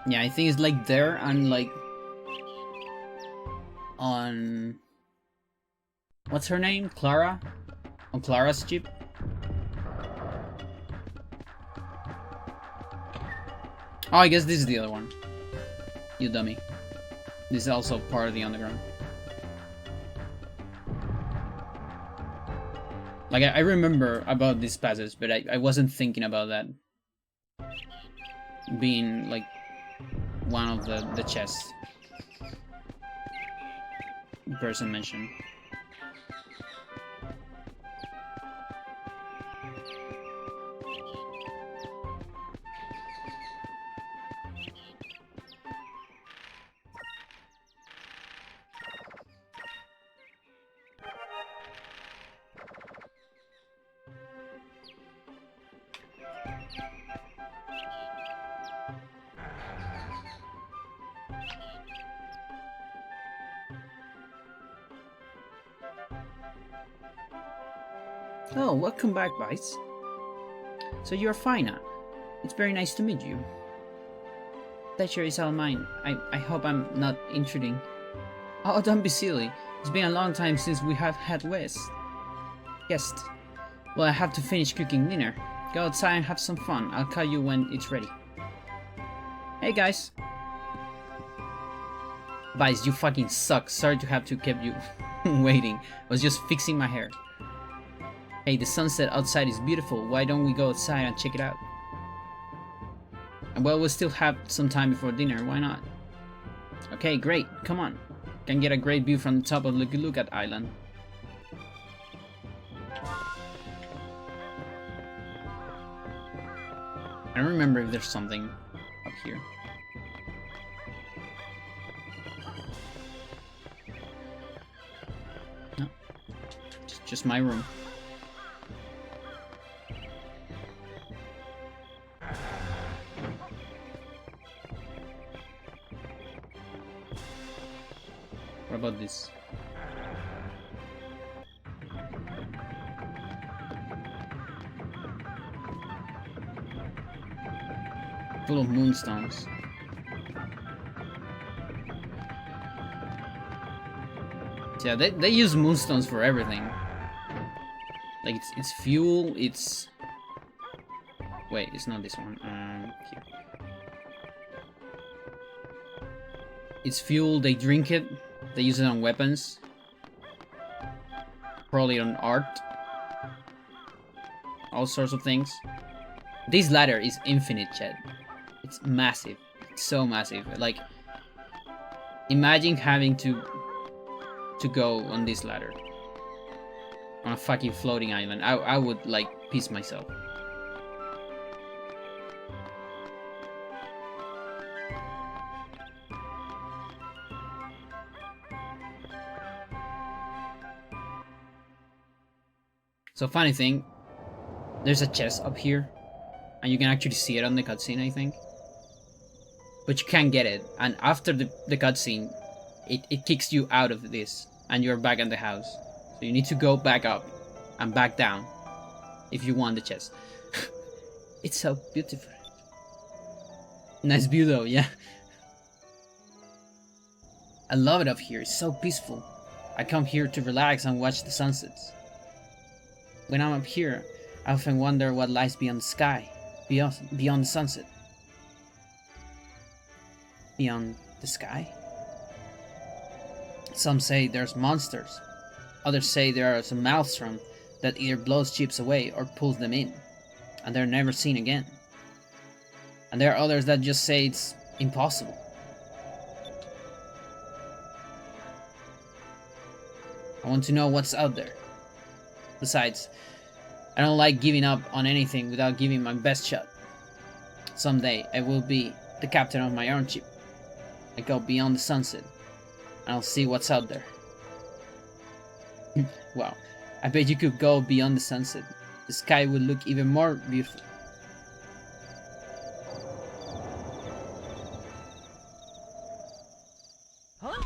Yeah, I think it's like there and like on what's her name? Clara? On Clara's ship? Oh, I guess this is the other one. You dummy. This is also part of the underground. Like, I remember about this passage, but I wasn't thinking about that being, like, one of the chests the person mentioned. Oh, welcome back, Vice. So you're Fina. It's very nice to meet you. Pleasure is all mine. I hope I'm not intruding. Oh, don't be silly. It's been a long time since we have had guest. Well, I have to finish cooking dinner. Go outside and have some fun. I'll call you when it's ready. Hey guys. Vice, you fucking suck. Sorry to have to keep you waiting. I was just fixing my hair. Hey, the sunset outside is beautiful. Why don't we go outside and check it out? And well, we'll still have some time before dinner. Why not? Okay, great. Come on. Can get a great view from the top of Looky Lookout Island. I don't remember if there's something up here. No. Just my room. What about this? Full of moonstones. Yeah, they use moonstones for everything. Like it's fuel. It's wait, it's not this one. Here. It's fuel. They drink it. They use it on weapons. Probably on art. All sorts of things. This ladder is infinite, Chet. It's massive. It's so massive. Like, imagine having to go on this ladder. On a fucking floating island. I would, like, piss myself. So funny thing, there's a chest up here, and you can actually see it on the cutscene, I think. But you can't get it, and after the cutscene, it kicks you out of this, and you're back in the house. So you need to go back up, and back down, if you want the chest. It's so beautiful. Nice view though, yeah. I love it up here, it's so peaceful. I come here to relax and watch the sunsets. When I'm up here, I often wonder what lies beyond the sky, beyond the sunset. Beyond the sky? Some say there's monsters. Others say there are some maelstrom that either blows ships away or pulls them in, and they're never seen again. And there are others that just say it's impossible. I want to know what's out there. Besides, I don't like giving up on anything without giving my best shot. Someday, I will be the captain of my own ship. I go beyond the sunset, and I'll see what's out there. Wow, I bet you could go beyond the sunset. The sky would look even more beautiful. Huh?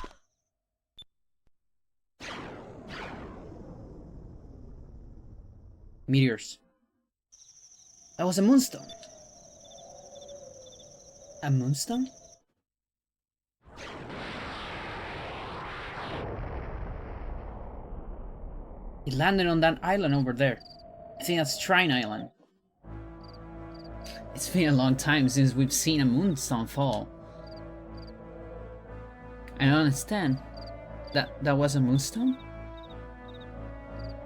Meteors. That was a moonstone. A moonstone? It landed on that island over there. I think that's Shrine Island. It's been a long time since we've seen a moonstone fall. I don't understand. That was a moonstone?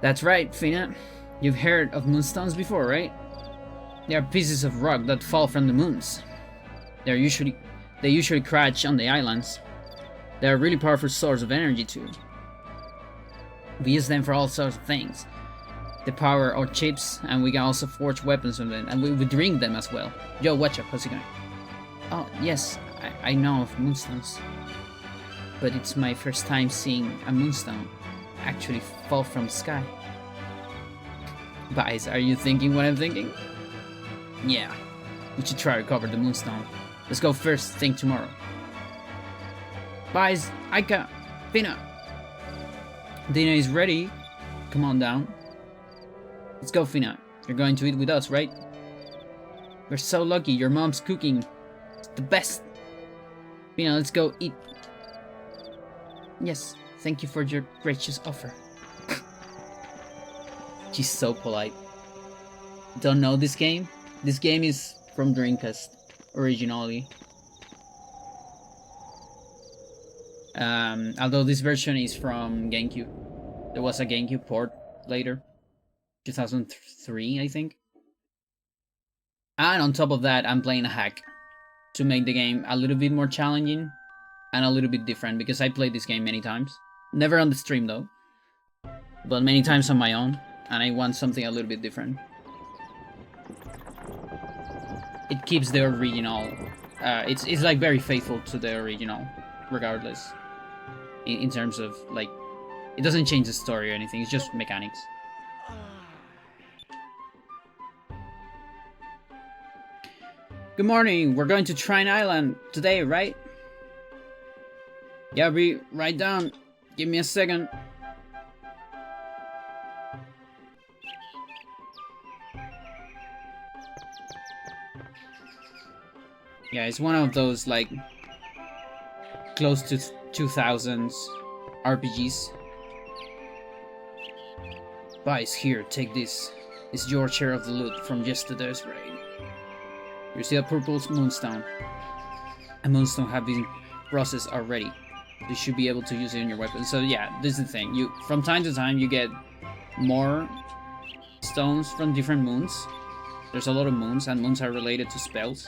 That's right, Fina. You've heard of moonstones before, right? They are pieces of rock that fall from the moons. They usually crash on the islands. They are a really powerful source of energy too. We use them for all sorts of things. They power our chips, and we can also forge weapons from them, and we drink them as well. Yo, watch up, how's it going? Oh, yes, I know of moonstones. But it's my first time seeing a moonstone actually fall from the sky. Guys, are you thinking what I'm thinking? Yeah, we should try to recover the moonstone. Let's go first thing tomorrow. Guys, Aika, Fina. Dinner is ready. Come on down. Let's go, Fina. You're going to eat with us, right? We're so lucky. Your mom's cooking. It's the best. Fina, let's go eat. Yes, thank you for your gracious offer. She's so polite. Don't know this game? This game is from Dreamcast originally. Although this version is from GameCube. There was a GameCube port later. 2003, I think. And on top of that, I'm playing a hack to make the game a little bit more challenging and a little bit different, because I played this game many times. Never on the stream though, but many times on my own, and I want something a little bit different. It keeps the original, it's like very faithful to the original, regardless. In terms of, like, it doesn't change the story or anything, it's just mechanics. Good morning, we're going to Trine Island today, right? Yeah, be right down. Give me a second. Yeah, it's one of those, like, close to 2000s RPGs. Vice, here, take this. It's your share of the loot from yesterday's raid. You see a purple moonstone. A moonstone have been processed already. You should be able to use it in your weapon. So yeah, this is the thing. You, from time to time, you get more stones from different moons. There's a lot of moons, and moons are related to spells.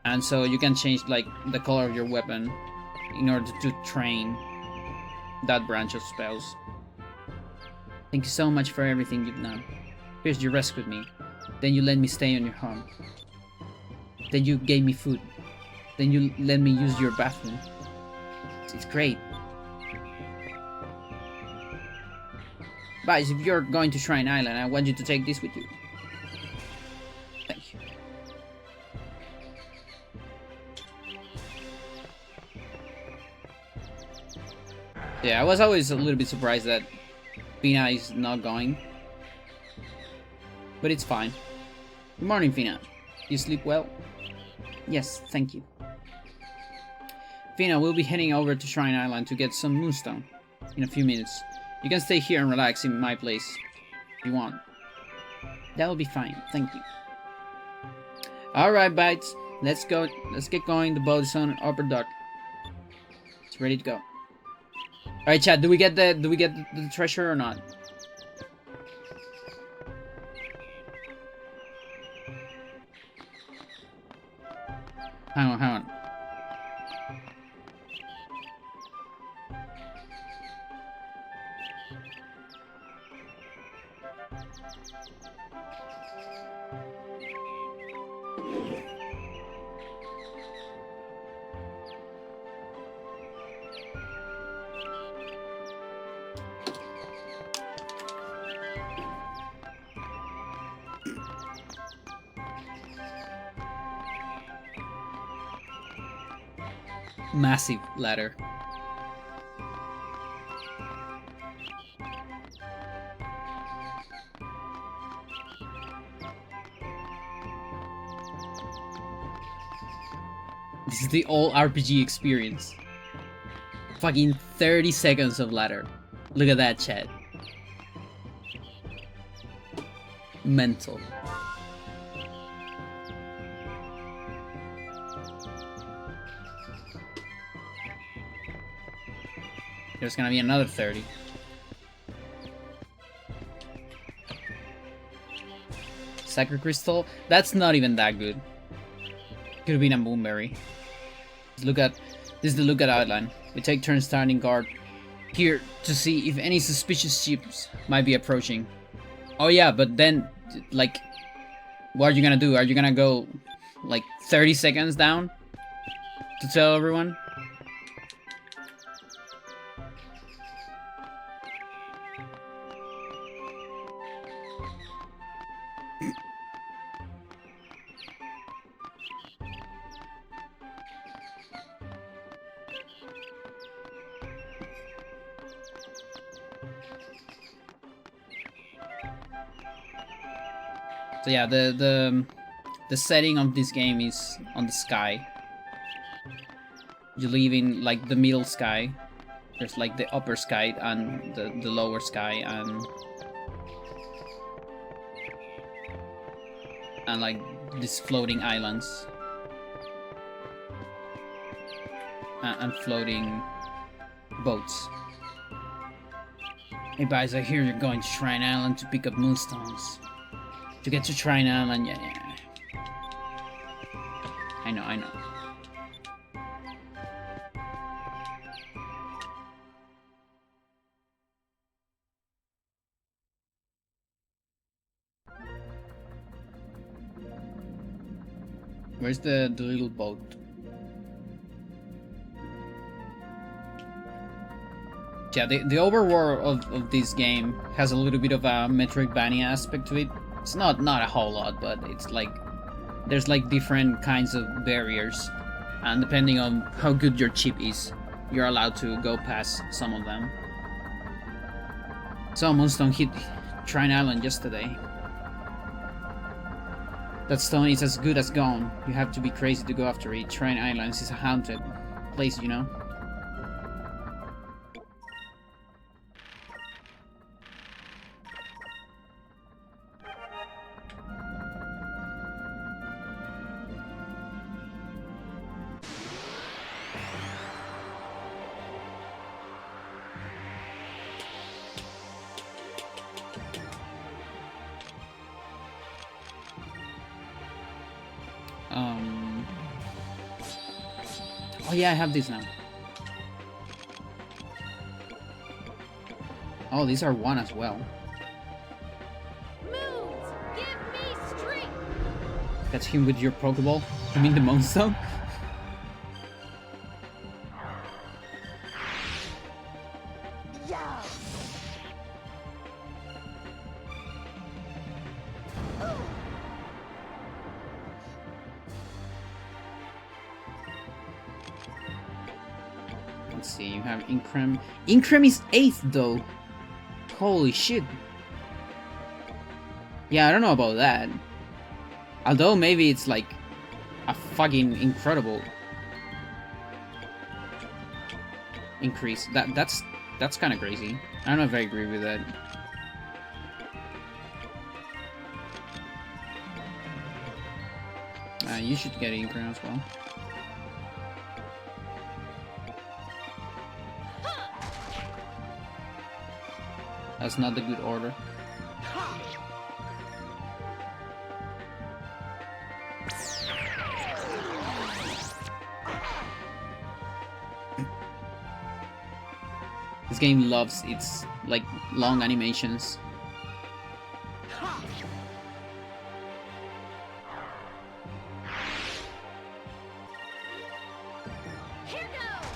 And so you can change, like, the color of your weapon in order to train that branch of spells. Thank you so much for everything you've done. First you rescued me, then you let me stay on your home. Then you gave me food. Then you let me use your bathroom. It's great. But if you're going to Shrine Island, I want you to take this with you. Thank you. Yeah, I was always a little bit surprised that Fina is not going. But it's fine. Good morning, Fina. You sleep well? Yes, thank you. Fina, we'll be heading over to Shrine Island to get some moonstone in a few minutes. You can stay here and relax in my place if you want. That'll be fine, thank you. Alright, Bites. Let's go. Let's get going. The boat is on upper dock. It's ready to go. Alright, chat, do we get the treasure or not? Hang on. Massive ladder. This is the old RPG experience. Fucking 30 seconds of ladder. Look at that, chat. Mental. There's gonna be another 30. Sacred Crystal? That's not even that good. Could have been a Moonberry. This is the lookout outline. We take turns standing guard here to see if any suspicious ships might be approaching. Oh yeah, but then, like, what are you gonna do? Are you gonna go, like, 30 seconds down to tell everyone? So yeah, the setting of this game is on the sky. You live in like the middle sky. There's like the upper sky and the lower sky and like these floating islands and floating boats. Hey guys, I hear you're going to Shrine Island to pick up moonstones. To get to Shrine Island, yeah. I know. Where's the little boat? Yeah, the overworld of this game has a little bit of a Metroidvania aspect to it. It's not a whole lot, but it's like there's like different kinds of barriers, and depending on how good your chip is, you're allowed to go past some of them. So Moonstone hit Shrine Island yesterday. That stone is as good as gone. You have to be crazy to go after it. Shrine Islands is a haunted place, you know. Oh yeah, I have these now. Oh, these are one as well. Moons, give me strength. That's him with your Pokeball? You mean the Moonstone? Yeah. Let's see, you have Increm. Increm is 8th though. Holy shit. Yeah, I don't know about that. Although maybe it's like a fucking incredible increase. That's kind of crazy. I don't know if I agree with that. You should get Increm as well. That's not the good order. This game loves its like long animations. Here goes.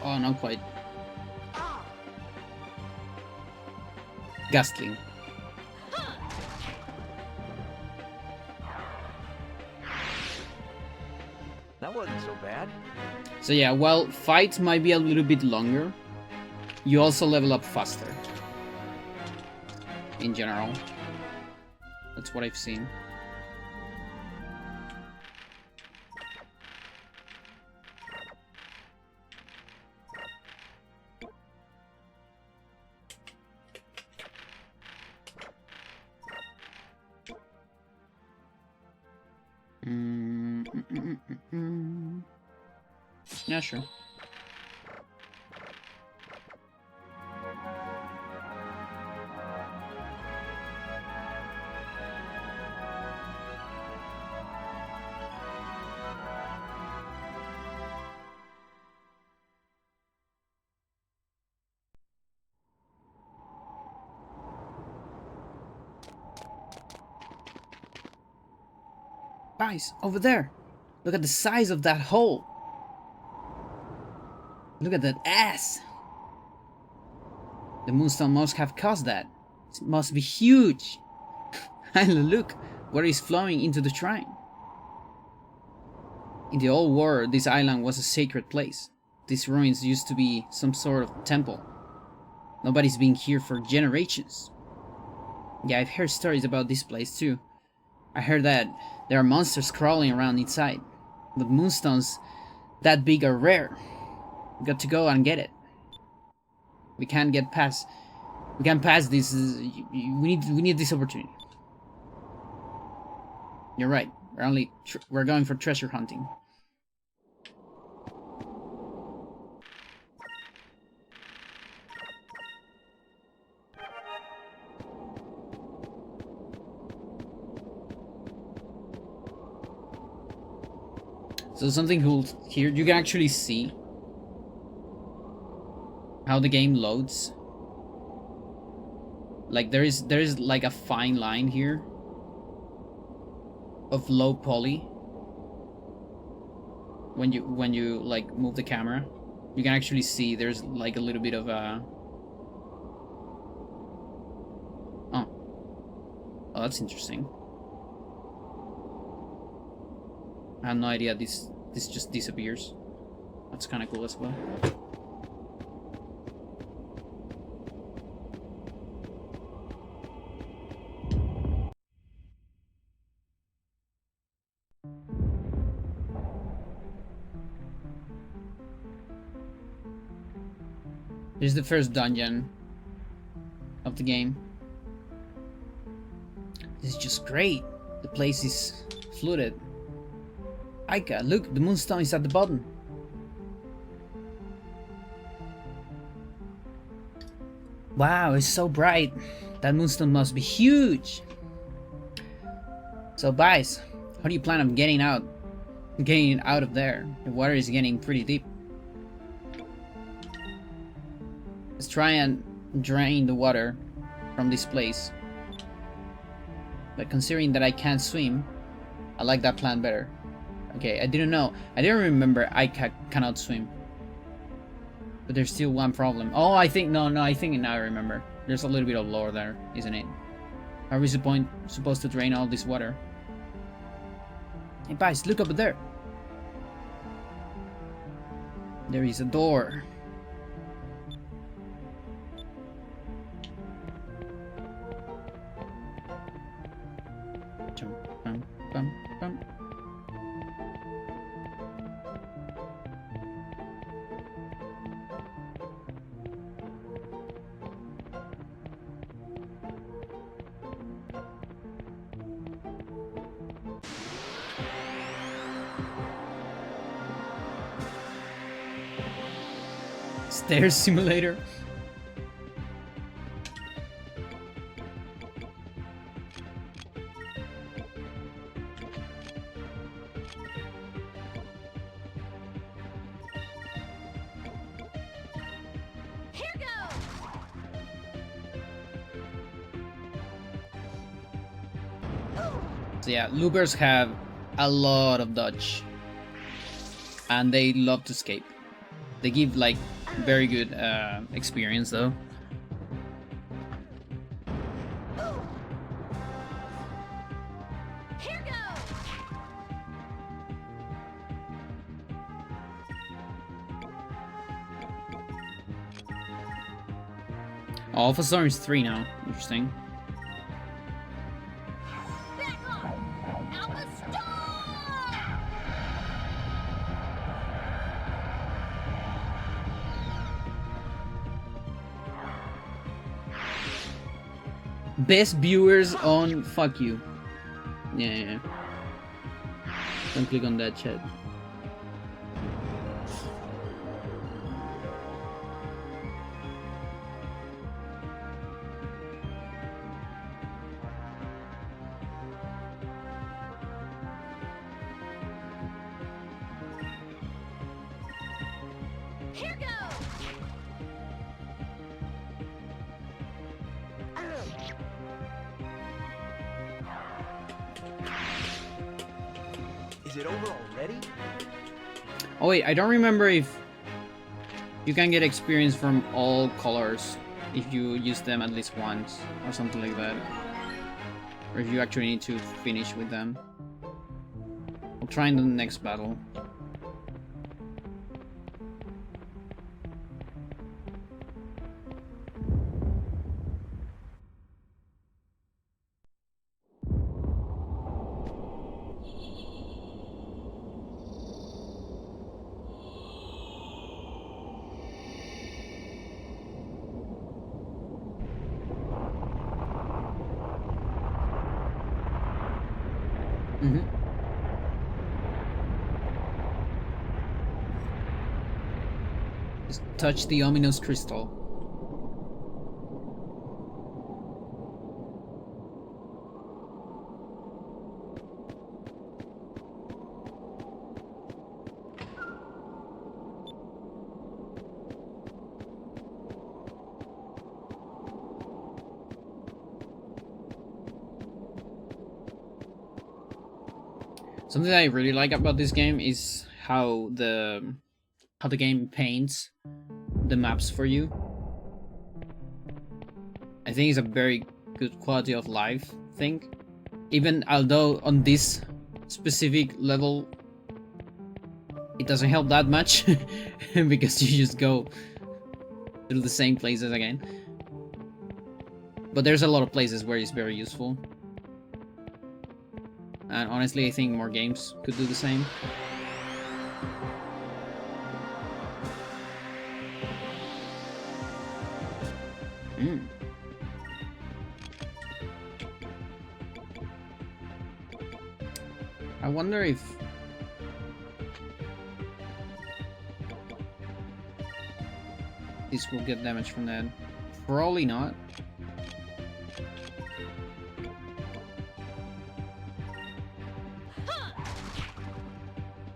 Oh, not quite. Gastling. That wasn't so bad. So yeah, while fights might be a little bit longer, you also level up faster. In general. That's what I've seen. Yeah, sure. Guys, over there! Look at the size of that hole! Look at that ass! The Moonstone must have caused that. It must be huge! And look, where it's flowing into the shrine. In the old world, this island was a sacred place. These ruins used to be some sort of temple. Nobody's been here for generations. Yeah, I've heard stories about this place too. I heard that there are monsters crawling around inside. But moonstones that big are rare. We got to go and get it. We can't get past. We can't pass this. We need this opportunity. You're right. We're going for treasure hunting. So something cool here, you can actually see how the game loads. Like there is like a fine line here of low poly. When you like move the camera, you can actually see there's like a little bit of a oh, that's interesting. I have no idea this just disappears. That's kind of cool as well. This is the first dungeon of the game. This is just great. The place is flooded. Aika, look, the moonstone is at the bottom. Wow, it's so bright. That moonstone must be huge. So, Bice, how do you plan on getting out of there? The water is getting pretty deep. Let's try and drain the water from this place. But considering that I can't swim, I like that plan better. Okay, I didn't remember I cannot swim. But there's still one problem. Oh, I think now I remember. There's a little bit of lore there, isn't it? How are we supposed to drain all this water? Hey, guys, look up there. There is a door. Bum, bum, bum. Stair simulator. Here goes. So yeah, loopers have a lot of dodge, and they love to escape. They give like very good experience though. Here goes. Alpha Storm is 3 now. Interesting. Back on. Alpha Storm. Best viewers on fuck you. Yeah. Don't click on that chat. Here goes. Is it over already? Oh wait, I don't remember if you can get experience from all colors if you use them at least once or something like that. Or if you actually need to finish with them. I'll try in the next battle. Mm-hmm. Just touch the ominous crystal. Something that I really like about this game is how the game paints the maps for you. I think it's a very good quality of life thing. Even although on this specific level it doesn't help that much because you just go through the same places again. But there's a lot of places where it's very useful. And honestly, I think more games could do the same. I wonder if this will get damage from that. Probably not.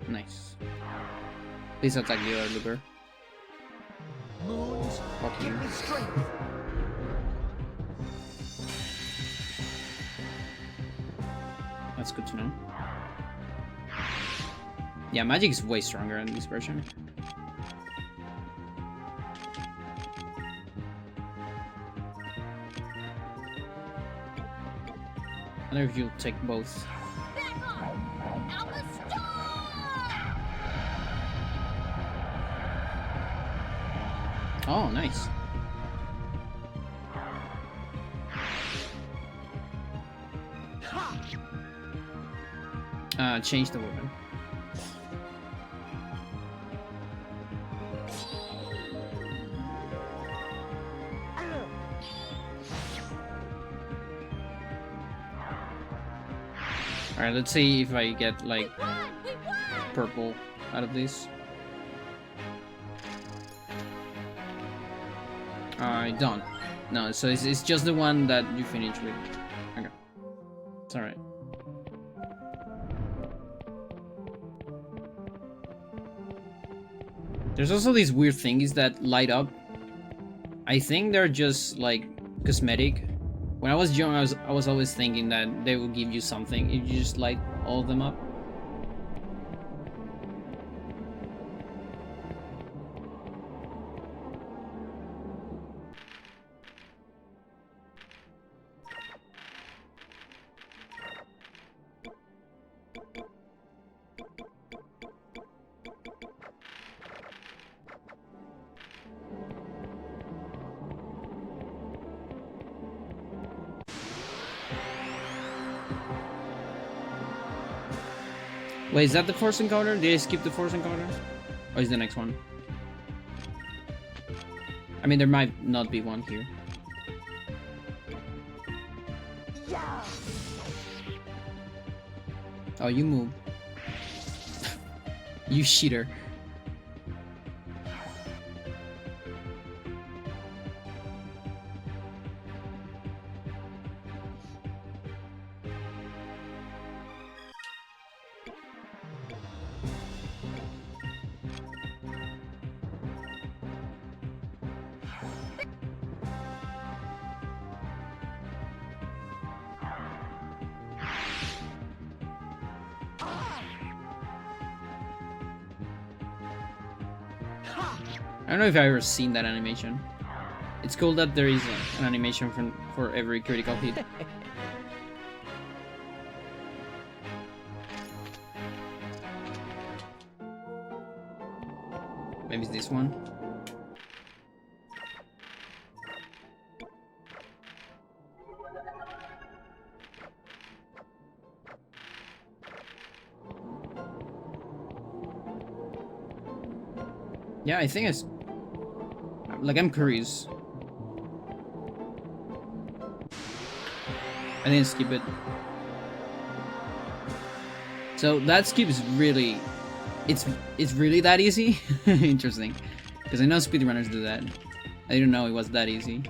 Nice. Please attack the other looper. Fuck you. That's good to know. Yeah, magic is way stronger in this version. I wonder if you'll take both. Back off! Alpha Star! Oh, nice. Change the weapon. Alright, let's see if I get like We won! purple out of this. I don't. No, so it's just the one that you finish with. Okay. It's alright. There's also these weird things that light up. I think they're just like cosmetic. When I was young, I was always thinking that they would give you something if you just light all of them up. Wait, is that the force encounter? Did I skip the force encounter? Or is the next one? I mean, there might not be one here. Yeah. Oh, you move. You cheater. I don't know if I've ever seen that animation. It's cool that there is an animation for every critical hit. Maybe it's this one. Yeah, I think it's... Like, I'm curious. I didn't skip it. So that skip is really, it's really that easy. Interesting, because I know speedrunners do that. I didn't know it was that easy.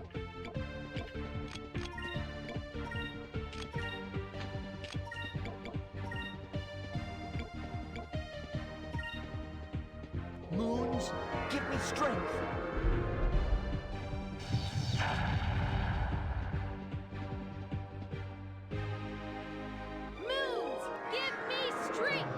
Moons, give me strength. Moons, give me strength.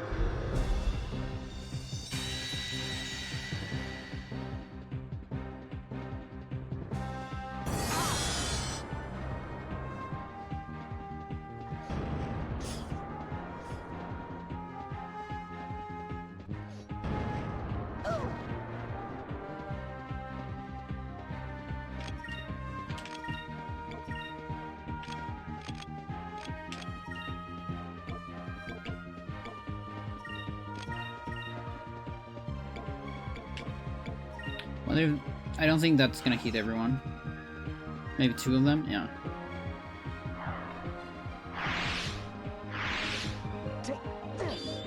Well, I don't think that's gonna hit everyone. Maybe 2 of them, yeah. Take this.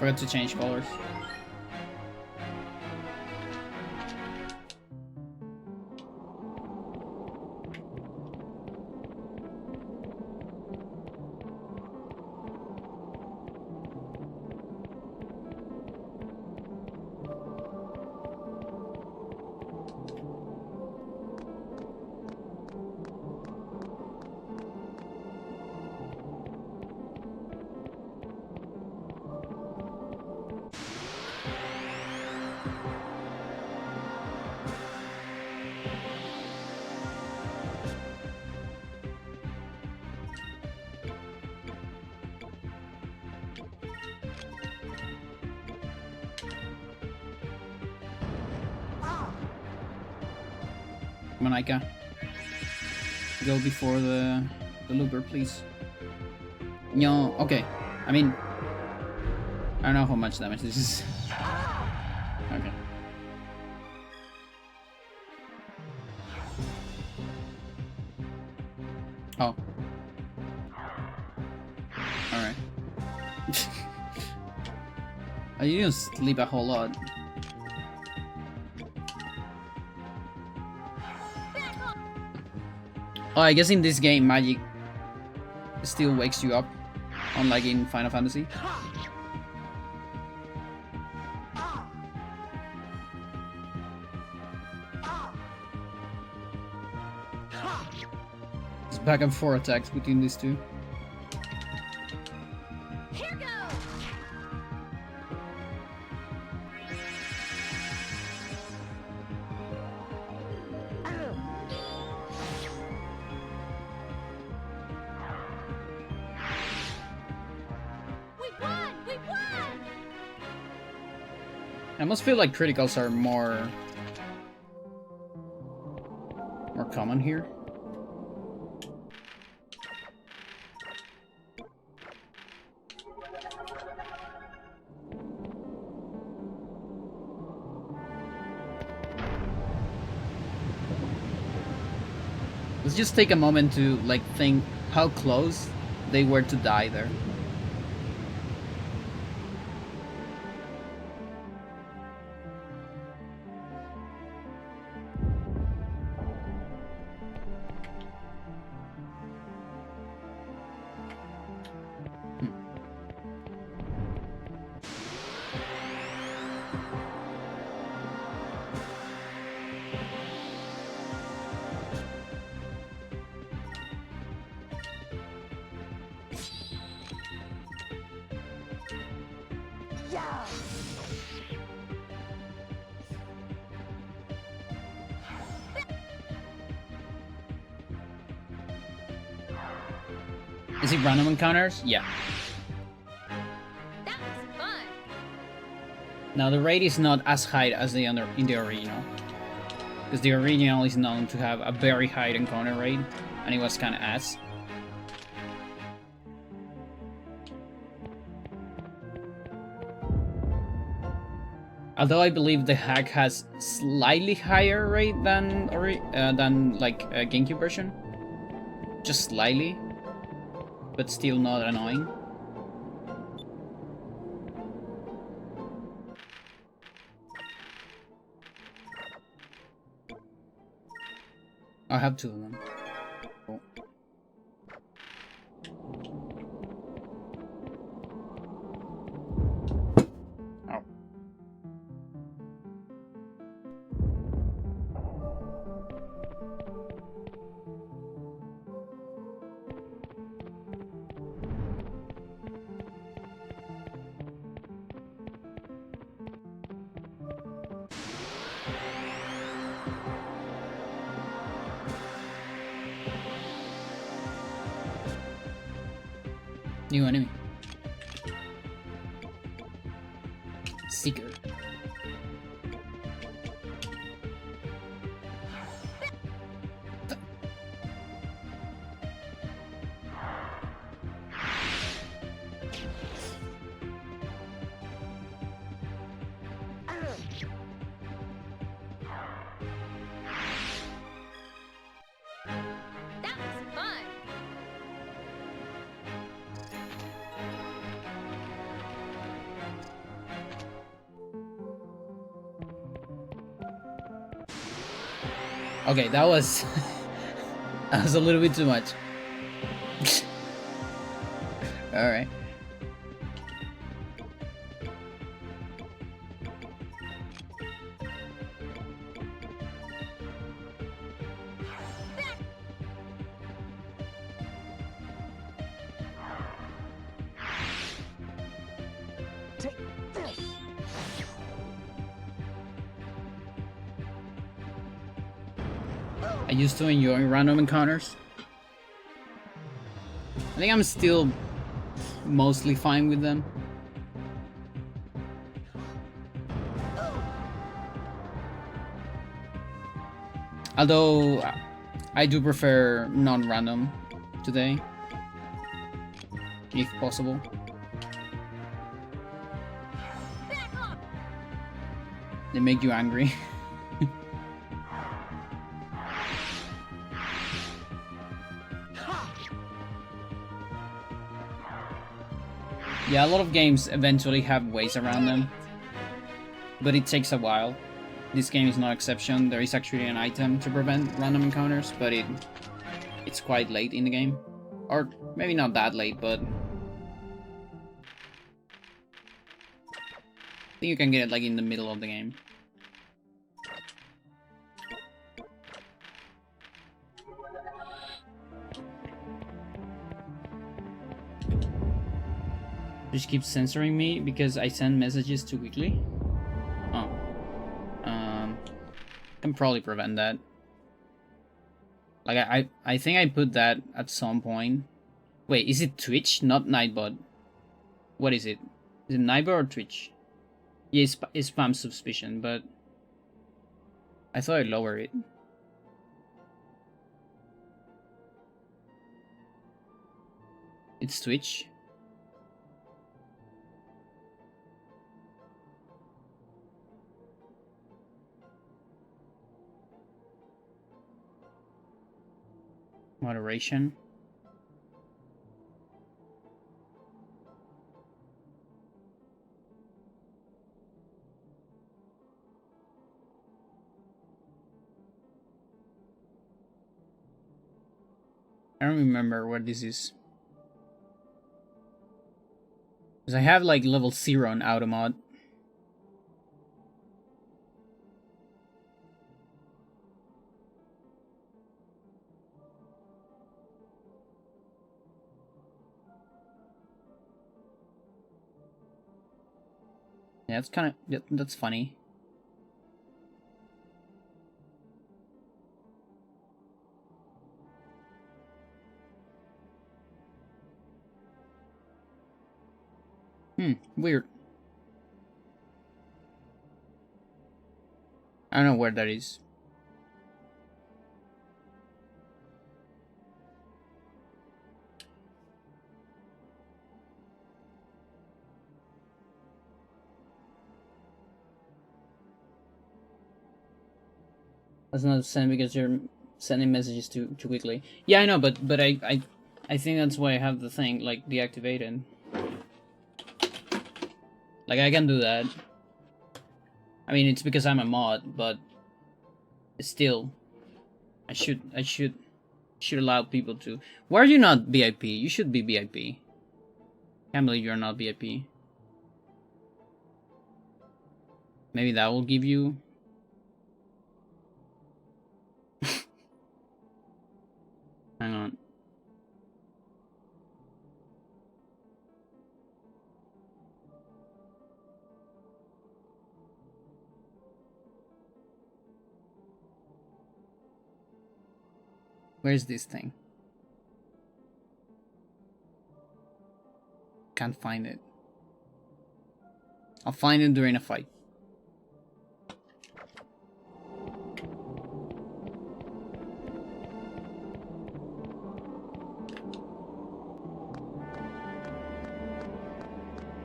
Forgot to change colors. Come on, Aika. Go before the looper, please. No, okay. I mean, I don't know how much damage this is. Okay. Oh. Alright. I didn't sleep a whole lot. Oh, I guess in this game, magic still wakes you up, unlike in Final Fantasy. It's back and forth attacks between these two. Here goes. We won! We won! I almost feel like criticals are more common here. Let's just take a moment to like think how close they were to die there. Yeah. Is it random encounters? Yeah. That was fun. Now the rate is not as high as in the original, because the original is known to have a very high encounter rate, and it was kind of ass. Although I believe the hack has slightly higher rate than like a GameCube version, just slightly, but still not annoying. I have two of them. Cool. Oh. New enemy. Seeker. That was fun. Okay, that was that was a little bit too much. All right. Take this. I used to enjoy random encounters. I think I'm still mostly fine with them. Although I do prefer non-random today, if possible. Back off. They make you angry. Yeah, a lot of games eventually have ways around them, but it takes a while. This game is no exception. There is actually an item to prevent random encounters, but it's quite late in the game. Or maybe not that late, but I think you can get it like in the middle of the game. Just keeps censoring me because I send messages too quickly. Oh. Can probably prevent that. Like I think I put that at some point. Wait, is it Twitch, not Nightbot? What is it? Is it Nightbot or Twitch? Yeah, it's spam suspicion, but I thought I'd lower it. It's Twitch. Moderation. I don't remember what this is. Because I have like level 0 on automod. Yeah, it's kind of, that's funny. Weird. I don't know where that is. That's not the same because you're sending messages too quickly. Yeah, I know, but I think that's why I have the thing like deactivated. Like I can do that. I mean, it's because I'm a mod, but still, I should allow people to. Why are you not VIP? You should be VIP. Can't believe you're not VIP. Maybe that will give you. Hang on. Where's this thing? Can't find it. I'll find it during a fight.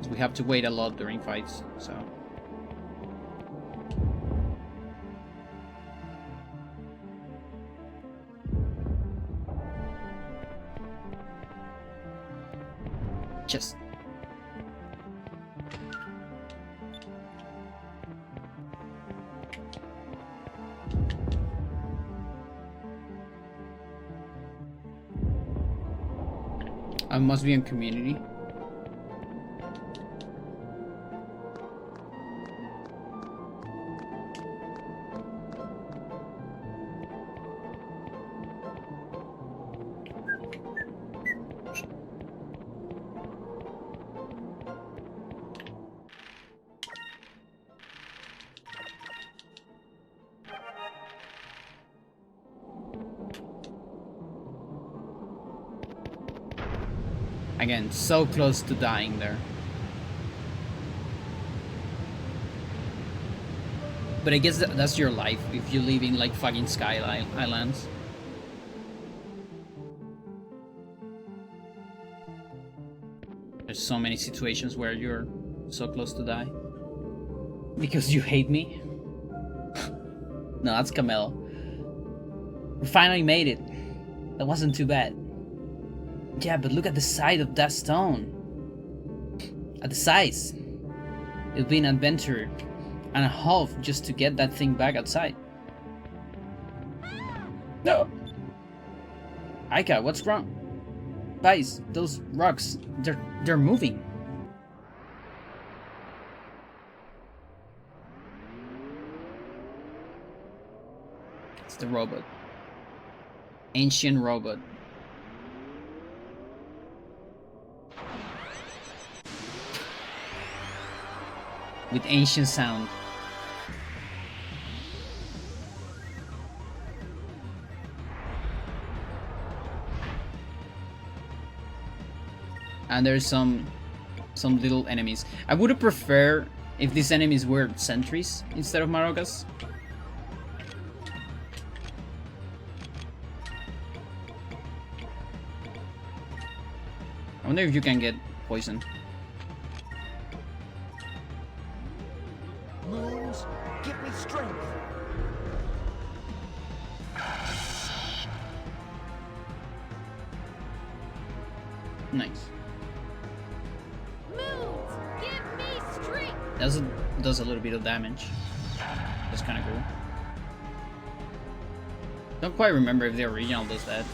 We have to wait a lot during fights, so. Just. I must be in community. Again, so close to dying there. But I guess that's your life if you live in like fucking Sky Islands. There's so many situations where you're so close to die. Because you hate me? No, that's Camille. We finally made it. That wasn't too bad. Yeah, but look at the size of that stone. At the size. It'll be an adventure and a half just to get that thing back outside. No! Aika, what's wrong? Guys, those rocks, they're moving. It's the robot. Ancient robot. With ancient sound. And there's some little enemies. I would have preferred if these enemies were sentries instead of Marokas. I wonder if you can get poisoned. Moons, give me strength. Nice. Moons, give me strength. Does a little bit of damage. That's kind of cool. Don't quite remember if the original does that.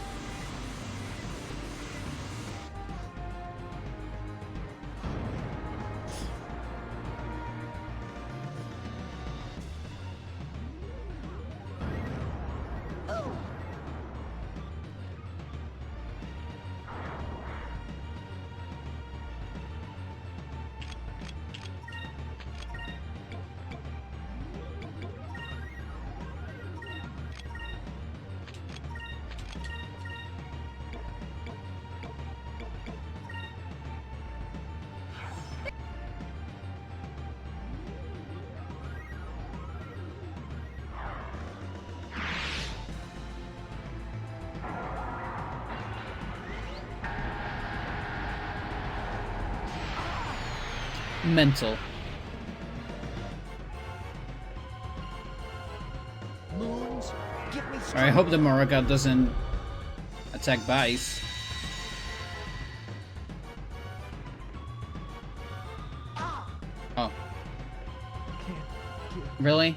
Mental. Moons, I hope the Moroka doesn't attack Vice. Oh. Really?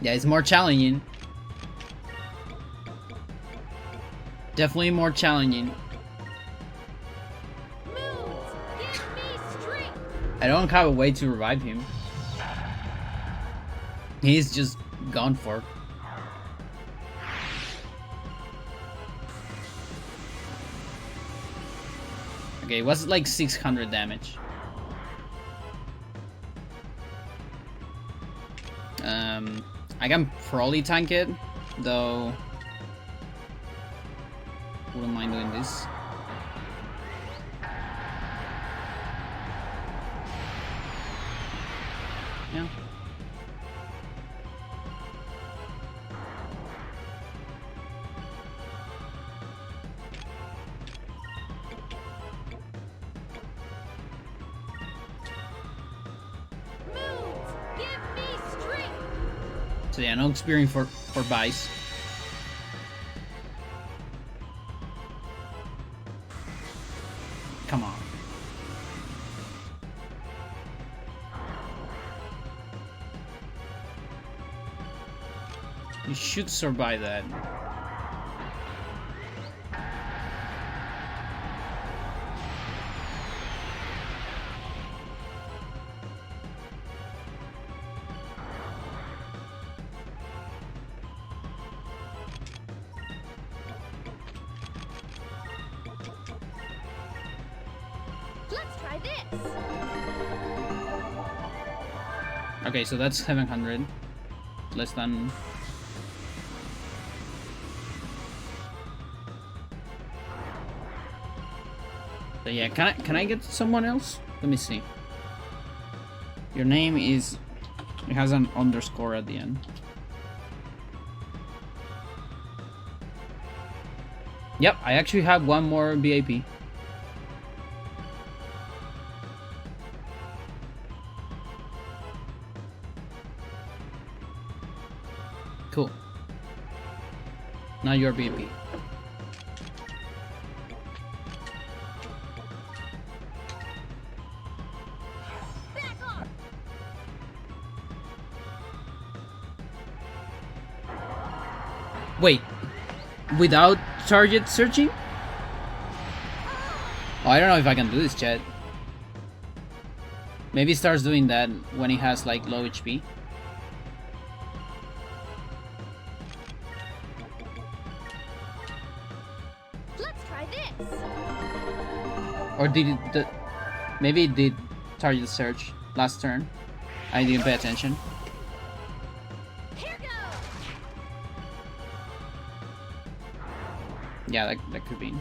Yeah, it's more challenging. Definitely more challenging. Moons, give me strength. I don't have a way to revive him. He's just gone for. Okay, it was like 600 damage. I can probably tank it, though. Wouldn't mind doing this. Yeah. Moons, give me strength. So yeah, no experience for Vice. Come on. You should survive that. Let's try this. Okay, so that's 700. Less than. So yeah, can I get someone else? Let me see. Your name is. It has an underscore at the end. Yep, I actually have one more VIP. Cool. Now you're VIP. Back off. Wait, without target searching? Oh, I don't know if I can do this, chat. Maybe it starts doing that when he has like low HP. Let's try this. Or did it... maybe it did target search last turn. I didn't pay attention. Here goes. Yeah, that could be.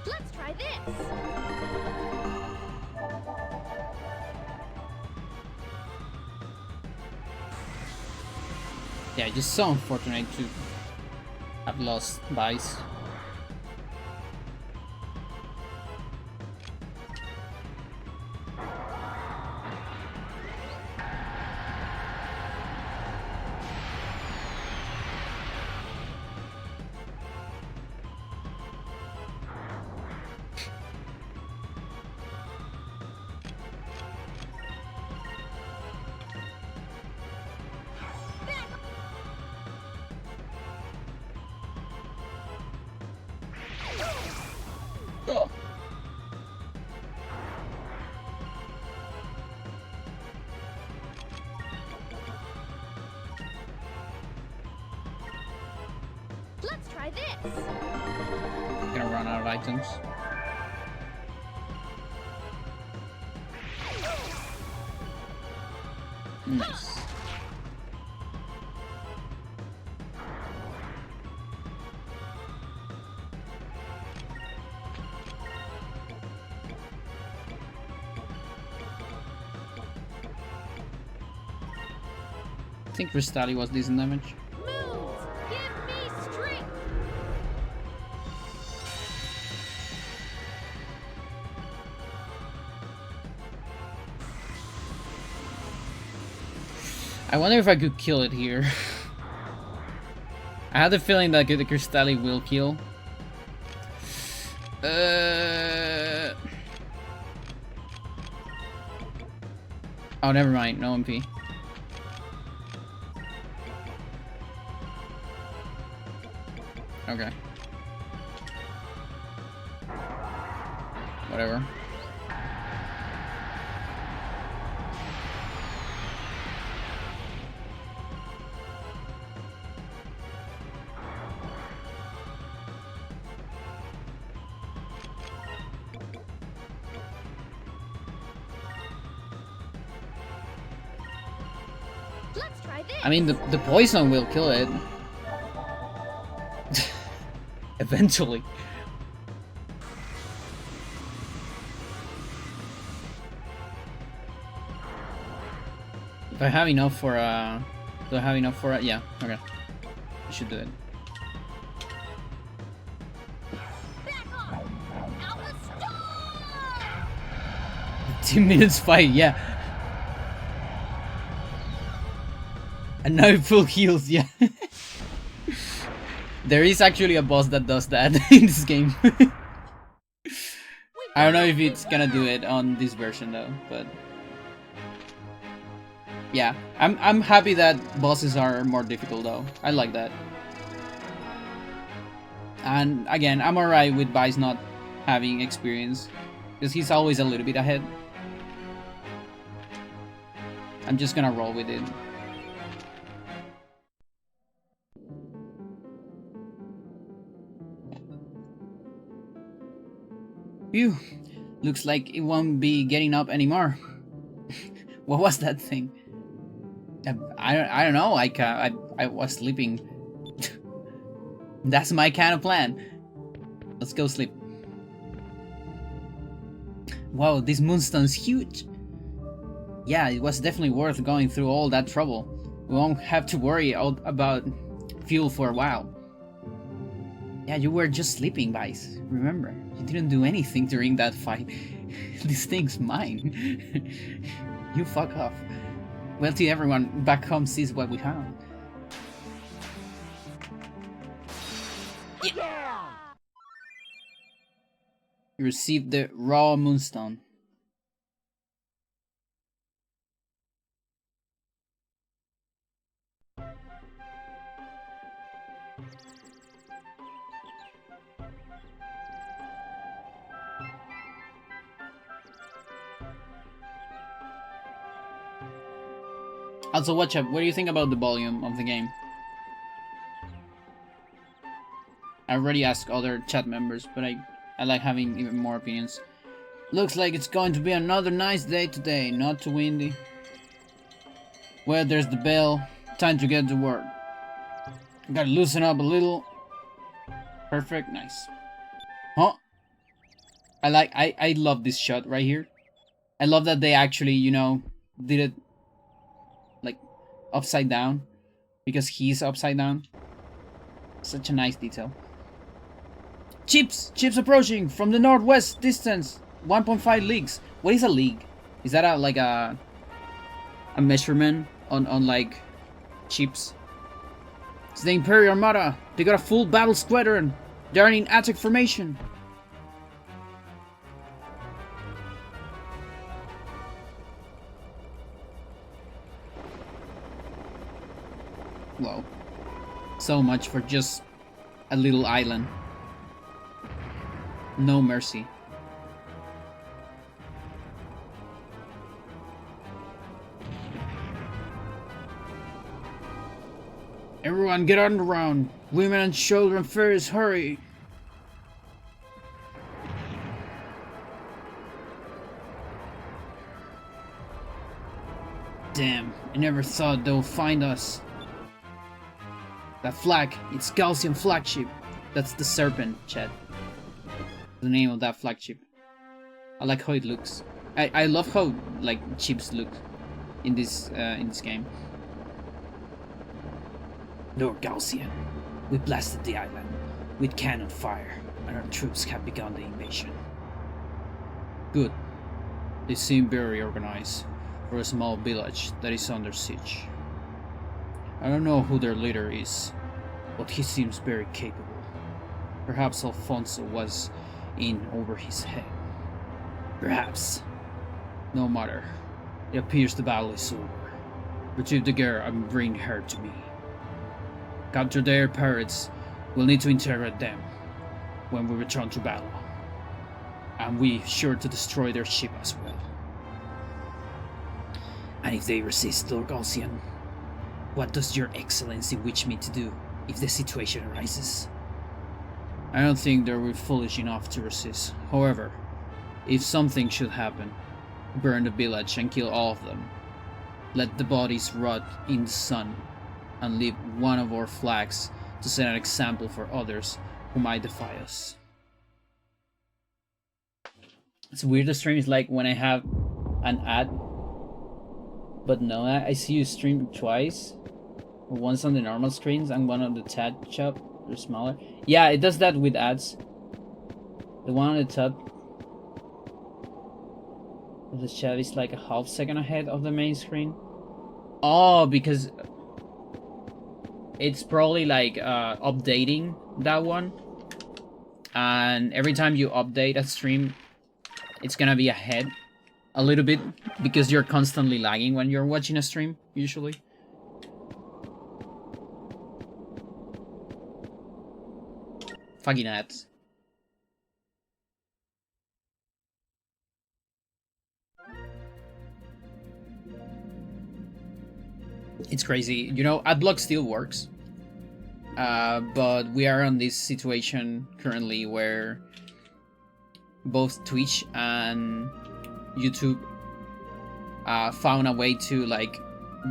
Let's try this. Yeah, just so unfortunate to have lost Vice. Oh. Let's try this. Gonna run out of items. Nice. I think Crystalli was decent damage. Moons, give me strength. I wonder if I could kill it here. I had the feeling that the Crystalli will kill. Oh, never mind. No MP. Okay. Whatever. Let's try this. I mean, the poison will kill it. Eventually. If I have enough for do I have enough for yeah, okay. I should do it. Back off. Out the storm. 2 minutes fight, yeah. And now full heals, yeah. There is actually a boss that does that in this game. I don't know if it's gonna do it on this version though, but yeah, I'm happy that bosses are more difficult though. I like that. And again, I'm alright with Vice not having experience, because he's always a little bit ahead. I'm just gonna roll with it. Phew, looks like it won't be getting up anymore. What was that thing? I don't know. I was sleeping. That's my kind of plan. Let's go sleep. Wow, this moonstone's huge. Yeah, it was definitely worth going through all that trouble. We won't have to worry about fuel for a while. Yeah, you were just sleeping, Vice. Remember, you didn't do anything during that fight. This thing's mine. You fuck off. Well, till everyone back home sees what we have. Yeah! You received the raw moonstone. Also, watch up. What do you think about the volume of the game? I already asked other chat members, but I like having even more opinions. Looks like it's going to be another nice day today, not too windy. Well, there's the bell. Time to get to work. Gotta loosen up a little. Perfect, nice. Huh? I love this shot right here. I love that they actually, you know, did it like upside down, because he's upside down. Such a nice detail. Chips approaching from the northwest distance, 1.5 leagues. What is a league? Is that like a measurement on like chips? It's the Imperial Armada. They got a full battle squadron. They're in attack formation. Whoa. So much for just a little island. No mercy. Everyone get on the ground. Women and children first, hurry. Damn, I never thought they'll find us. That flag, it's Gaussian flagship. That's the Serpent, Chad. The name of that flagship. I like how it looks. I love how like ships look in this game. Lord Gaussian, we blasted the island with cannon fire, and our troops have begun the invasion. Good. They seem very organized for a small village that is under siege. I don't know who their leader is, but he seems very capable. Perhaps Alfonso was in over his head. Perhaps. No matter. It appears the battle is over. Retrieve the girl and bring her to me. Capture their pirates. We'll need to interrogate them when we return to battle. And we sure to destroy their ship as well. And if they resist, Lord Gaussian, what does your excellency wish me to do if the situation arises? I don't think they were foolish enough to resist. However, if something should happen, burn the village and kill all of them. Let the bodies rot in the sun and leave one of our flags to set an example for others who might defy us. It's weird, the stream is like when I have an ad, but no, I see you stream twice. Once on the normal screens and one on the chat shop. They're smaller. Yeah, it does that with ads. The one on the top of the chat is like a half second ahead of the main screen. Oh, because it's probably like updating that one. And every time you update a stream, it's gonna be ahead a little bit because you're constantly lagging when you're watching a stream, usually. Fucking ads. It's crazy. You know, adblock still works. But we are on this situation currently where both Twitch and YouTube found a way to, like,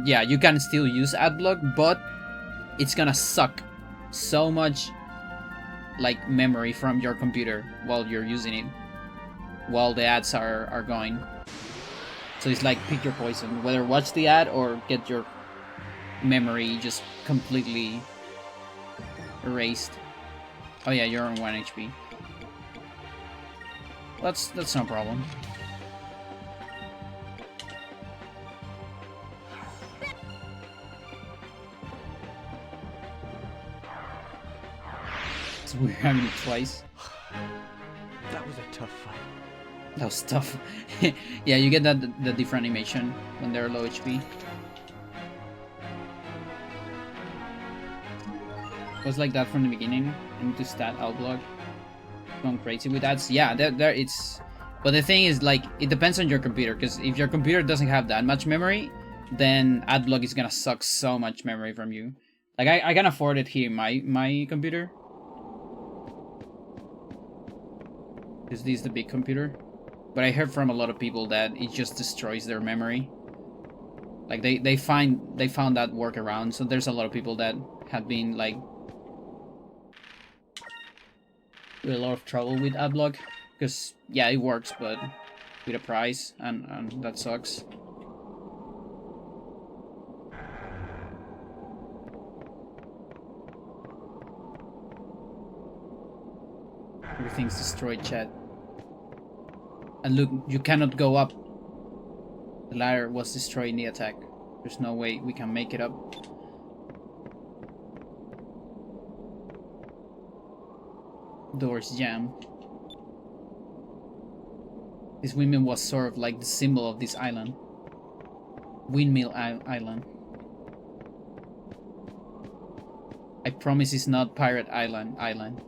yeah, you can still use adblock, but it's gonna suck so much like memory from your computer while you're using it, while the ads are going. So it's like pick your poison, whether watch the ad or get your memory just completely erased. Oh yeah, you're on 1 HP. That's no problem. We're having it twice. That was a tough fight. That was tough. Yeah, you get that the different animation when they're low HP. It was like that from the beginning. Into stat outblock. Going crazy with ads. Yeah, there it's. But the thing is, like, it depends on your computer. Because if your computer doesn't have that much memory, then adblock is gonna suck so much memory from you. Like I can afford it here in my computer. Because this is the big computer. But I heard from a lot of people that it just destroys their memory. Like they found that workaround. So there's a lot of people that have been like with a lot of trouble with adblock. Because yeah, it works, but with a price, and that sucks. Everything's destroyed, chat. And look, you cannot go up. The ladder was destroyed in the attack. There's no way we can make it up. Doors jammed. This windmill was sort of like the symbol of this island. Windmill Island. I promise it's not Pirate Island.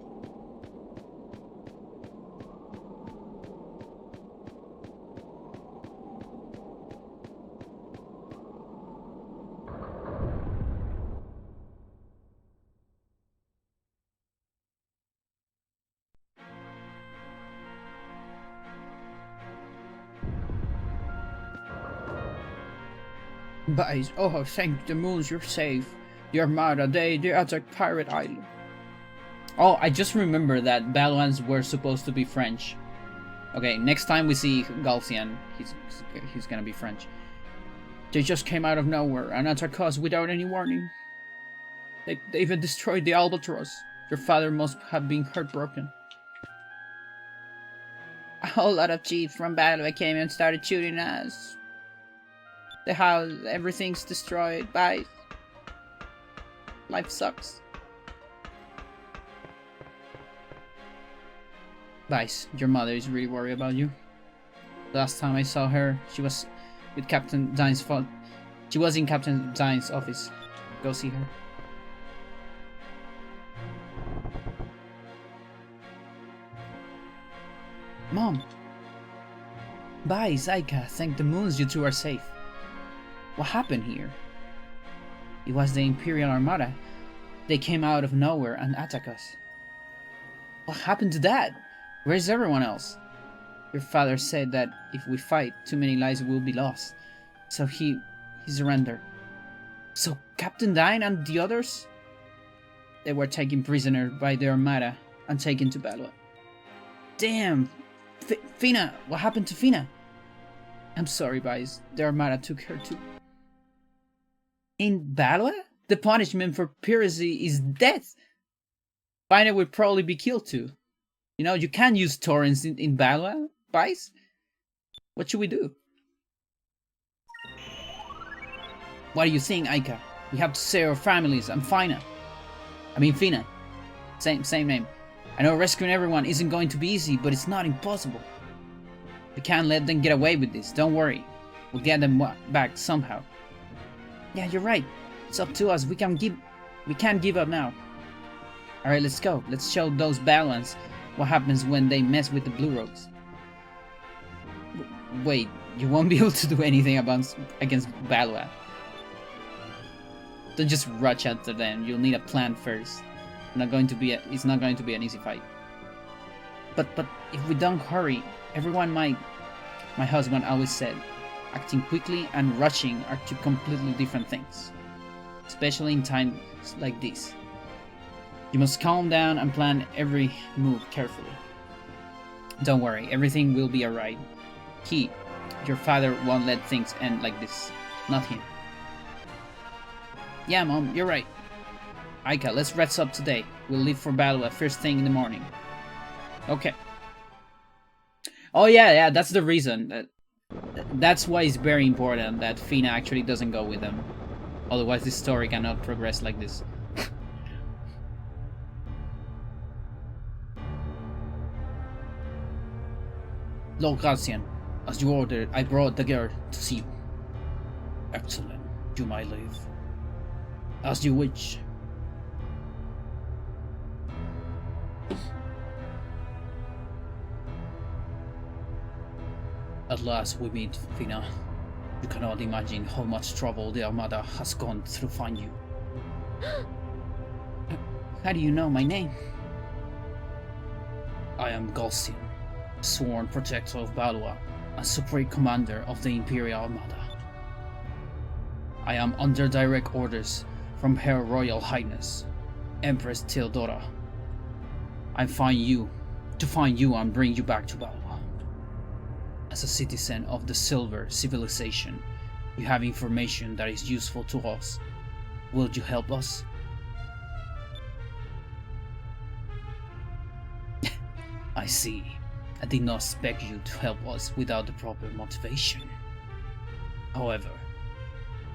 Guys, oh thank the moons you're safe. The Armada, they attacked Pirate Island. Oh, I just remember that Balwans were supposed to be French. Okay, next time we see Galcian, he's gonna be French. They just came out of nowhere and attacked us without any warning. They even destroyed the albatross. Your father must have been heartbroken. A whole lot of chiefs from Pandora came and started shooting us. The house, everything's destroyed. Bye. Life sucks. Vice, your mother is really worried about you. Last time I saw her, she was with Captain Dine's She was in Captain Dine's office. Go see her. Mom! Bye, Zaika. Thank the moons you two are safe. What happened here? It was the Imperial Armada. They came out of nowhere and attacked us. What happened to Dad? Where's everyone else? Your father said that if we fight, too many lives will be lost. So he surrendered. So Captain Dine and the others? They were taken prisoner by the Armada and taken to Balua. Damn! Fina! What happened to Fina? I'm sorry, guys. The Armada took her too. In Balua? The punishment for piracy is death! Fina would probably be killed too. You know, you can't use torrents in Balua, guys. What should we do? What do you think, Aika? We have to save our families and Fina. Same name. I know rescuing everyone isn't going to be easy, but it's not impossible. We can't let them get away with this, don't worry. We'll get them back somehow. Yeah, you're right. It's up to us, we can't give up now. Alright, let's go. Let's show those Baluans what happens when they mess with the Blue Rogues. Wait, you won't be able to do anything against Balua. Don't just rush after them, you'll need a plan first. It's not going to be an easy fight. But if we don't hurry, everyone might. My husband always said, acting quickly and rushing are two completely different things. Especially in times like this. You must calm down and plan every move carefully. Don't worry, everything will be alright. Your father won't let things end like this. Not him. Yeah, Mom, you're right. Aika, let's rest up today. We'll leave for Balua first thing in the morning. Okay. Oh yeah, that's the reason. That's why it's very important that Fina actually doesn't go with them. Otherwise, this story cannot progress like this. Lord Garcian, as you ordered, I brought the girl to see you. Excellent. You might leave. As you wish. At last we meet, Fina. You cannot imagine how much trouble the Armada has gone through to find you. How do you know my name? I am Galcian, sworn protector of Balua and supreme commander of the Imperial Armada. I am under direct orders from Her Royal Highness, Empress Theodora. To find you and bring you back to Balua. As a citizen of the Silver Civilization, you have information that is useful to us. Will you help us? I see. I did not expect you to help us without the proper motivation. However,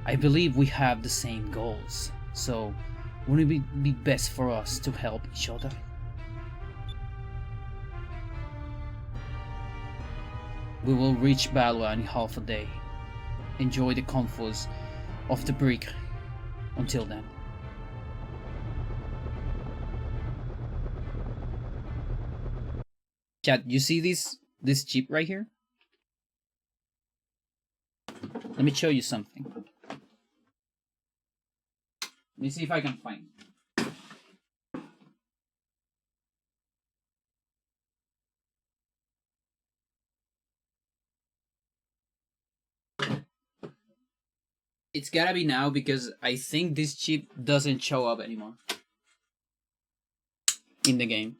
I believe we have the same goals, so wouldn't it be best for us to help each other? We will reach Balua in half a day. Enjoy the comforts of the brig. Until then. Chat, you see this jeep right here? Let me show you something. Let me see if I can find it. It's gotta be now because I think this chip doesn't show up anymore in the game.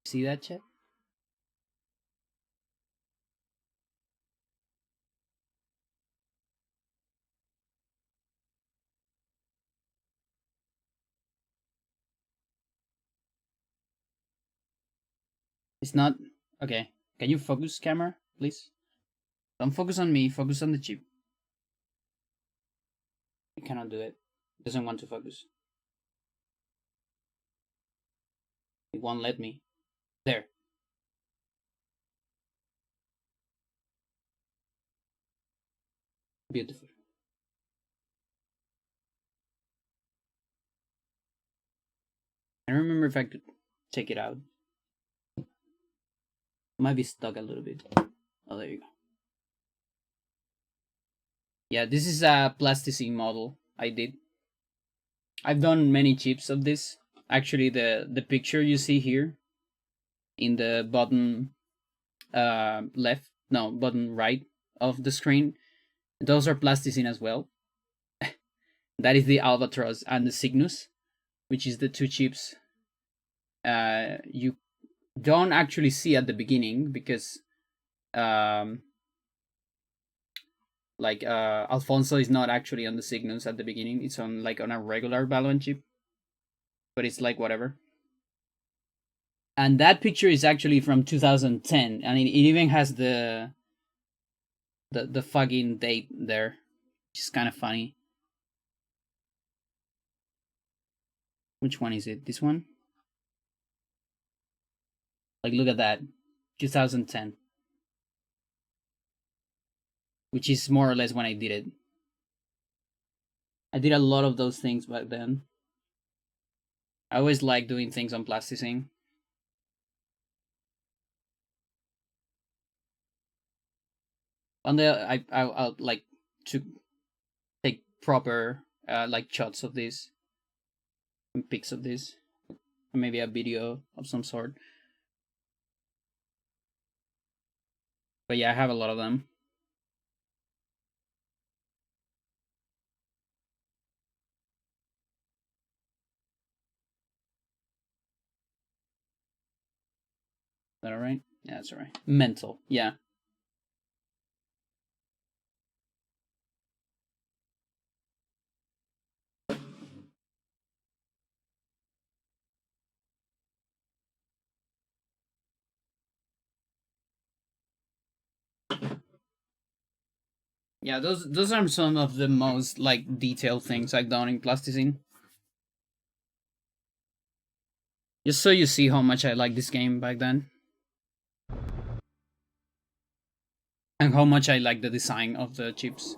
See that, chat? It's not... Okay. Can you focus, camera, please? Don't focus on me, focus on the chip. I cannot do it. It doesn't want to focus. It won't let me. There. Beautiful. I don't remember if I could take it out. Might be stuck a little bit. Oh, there you go. Yeah, this is a plasticine model I did. I've done many chips of this. Actually, the picture you see here in the bottom left, no, bottom right of the screen, those are plasticine as well. That is the Albatross and the Cygnus, which is the two chips you don't actually see at the beginning because Alfonso is not actually on the Cygnus at the beginning. It's on on a regular Valorant chip, but it's like whatever. And that picture is actually from 2010, and it even has the fucking date there, which is kind of funny. Which one is it? This one? Like, look at that. 2010. Which is more or less when I did it. I did a lot of those things back then. I always like doing things on plasticine. I'll like to take proper like shots of this and pics of this, or maybe a video of some sort. But yeah, I have a lot of them. Is that alright? Yeah, that's alright. Mental, yeah. Yeah, those are some of the most like detailed things I've done in plasticine. Just so you see how much I liked this game back then. And how much I like the design of the chips.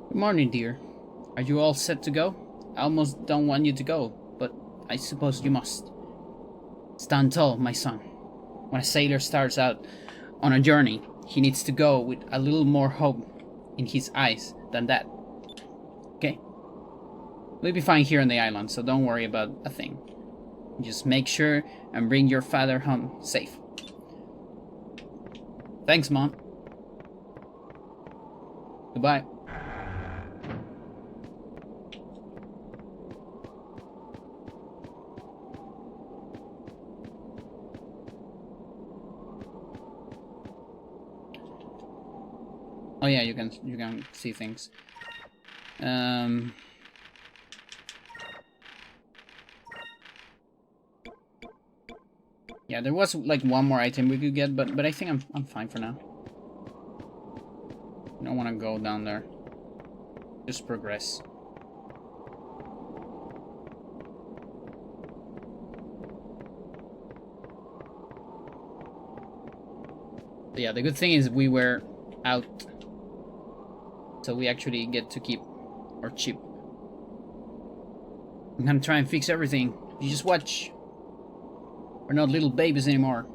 Good morning, dear. Are you all set to go? I almost don't want you to go, but I suppose you must. Stand tall, my son. When a sailor starts out on a journey, he needs to go with a little more hope in his eyes than that. Okay? We'll be fine here on the island, so don't worry about a thing. Just make sure and bring your father home safe. Thanks, Mom. Goodbye. Oh yeah, you can see things. Yeah, there was like one more item we could get, but I think I'm fine for now. I don't want to go down there. Just progress. But yeah, the good thing is we were out. So we actually get to keep our chip. I'm gonna try and fix everything. You just watch. We're not little babies anymore.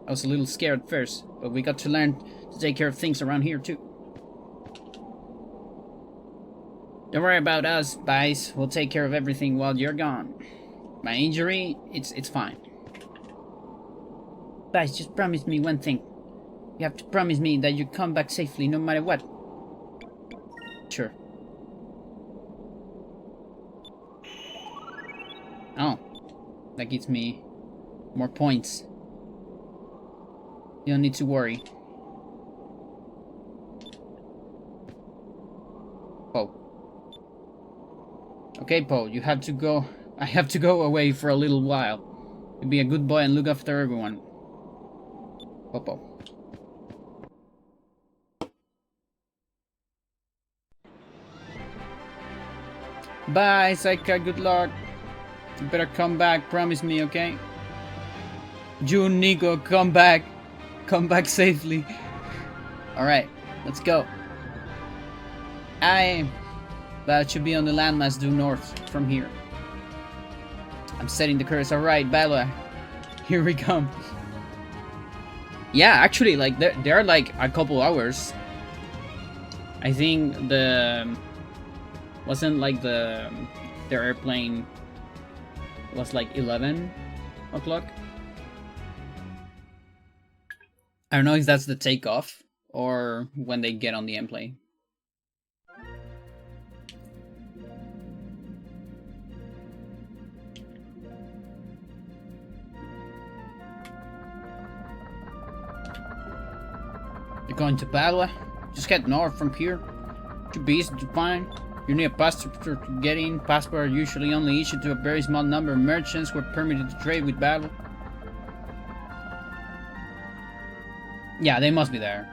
I was a little scared at first, but we got to learn to take care of things around here too. Don't worry about us, Bice. We'll take care of everything while you're gone. My injury, it's fine. Guys, just promise me one thing. You have to promise me that you come back safely no matter what. Sure. Oh. That gives me more points. You don't need to worry. Poe. Okay, Poe, you have to go. I have to go away for a little while. You be a good boy and look after everyone. Popo. Bye, Saika, good luck. You better come back, promise me, okay? June, Nico, come back. Come back safely. Alright, let's go. That should be on the landmass due north from here. I'm setting the course. Alright, Bella. Here we come. Yeah, actually, like, there are like a couple hours. I think wasn't like the airplane was like 11 o'clock. I don't know if that's the takeoff or when they get on the airplane. You're going to Padua? Just head north from here. Should be easy to find. You need a passport to get in. Passports are usually only issued to a very small number of merchants who are permitted to trade with Battle. Yeah, they must be there.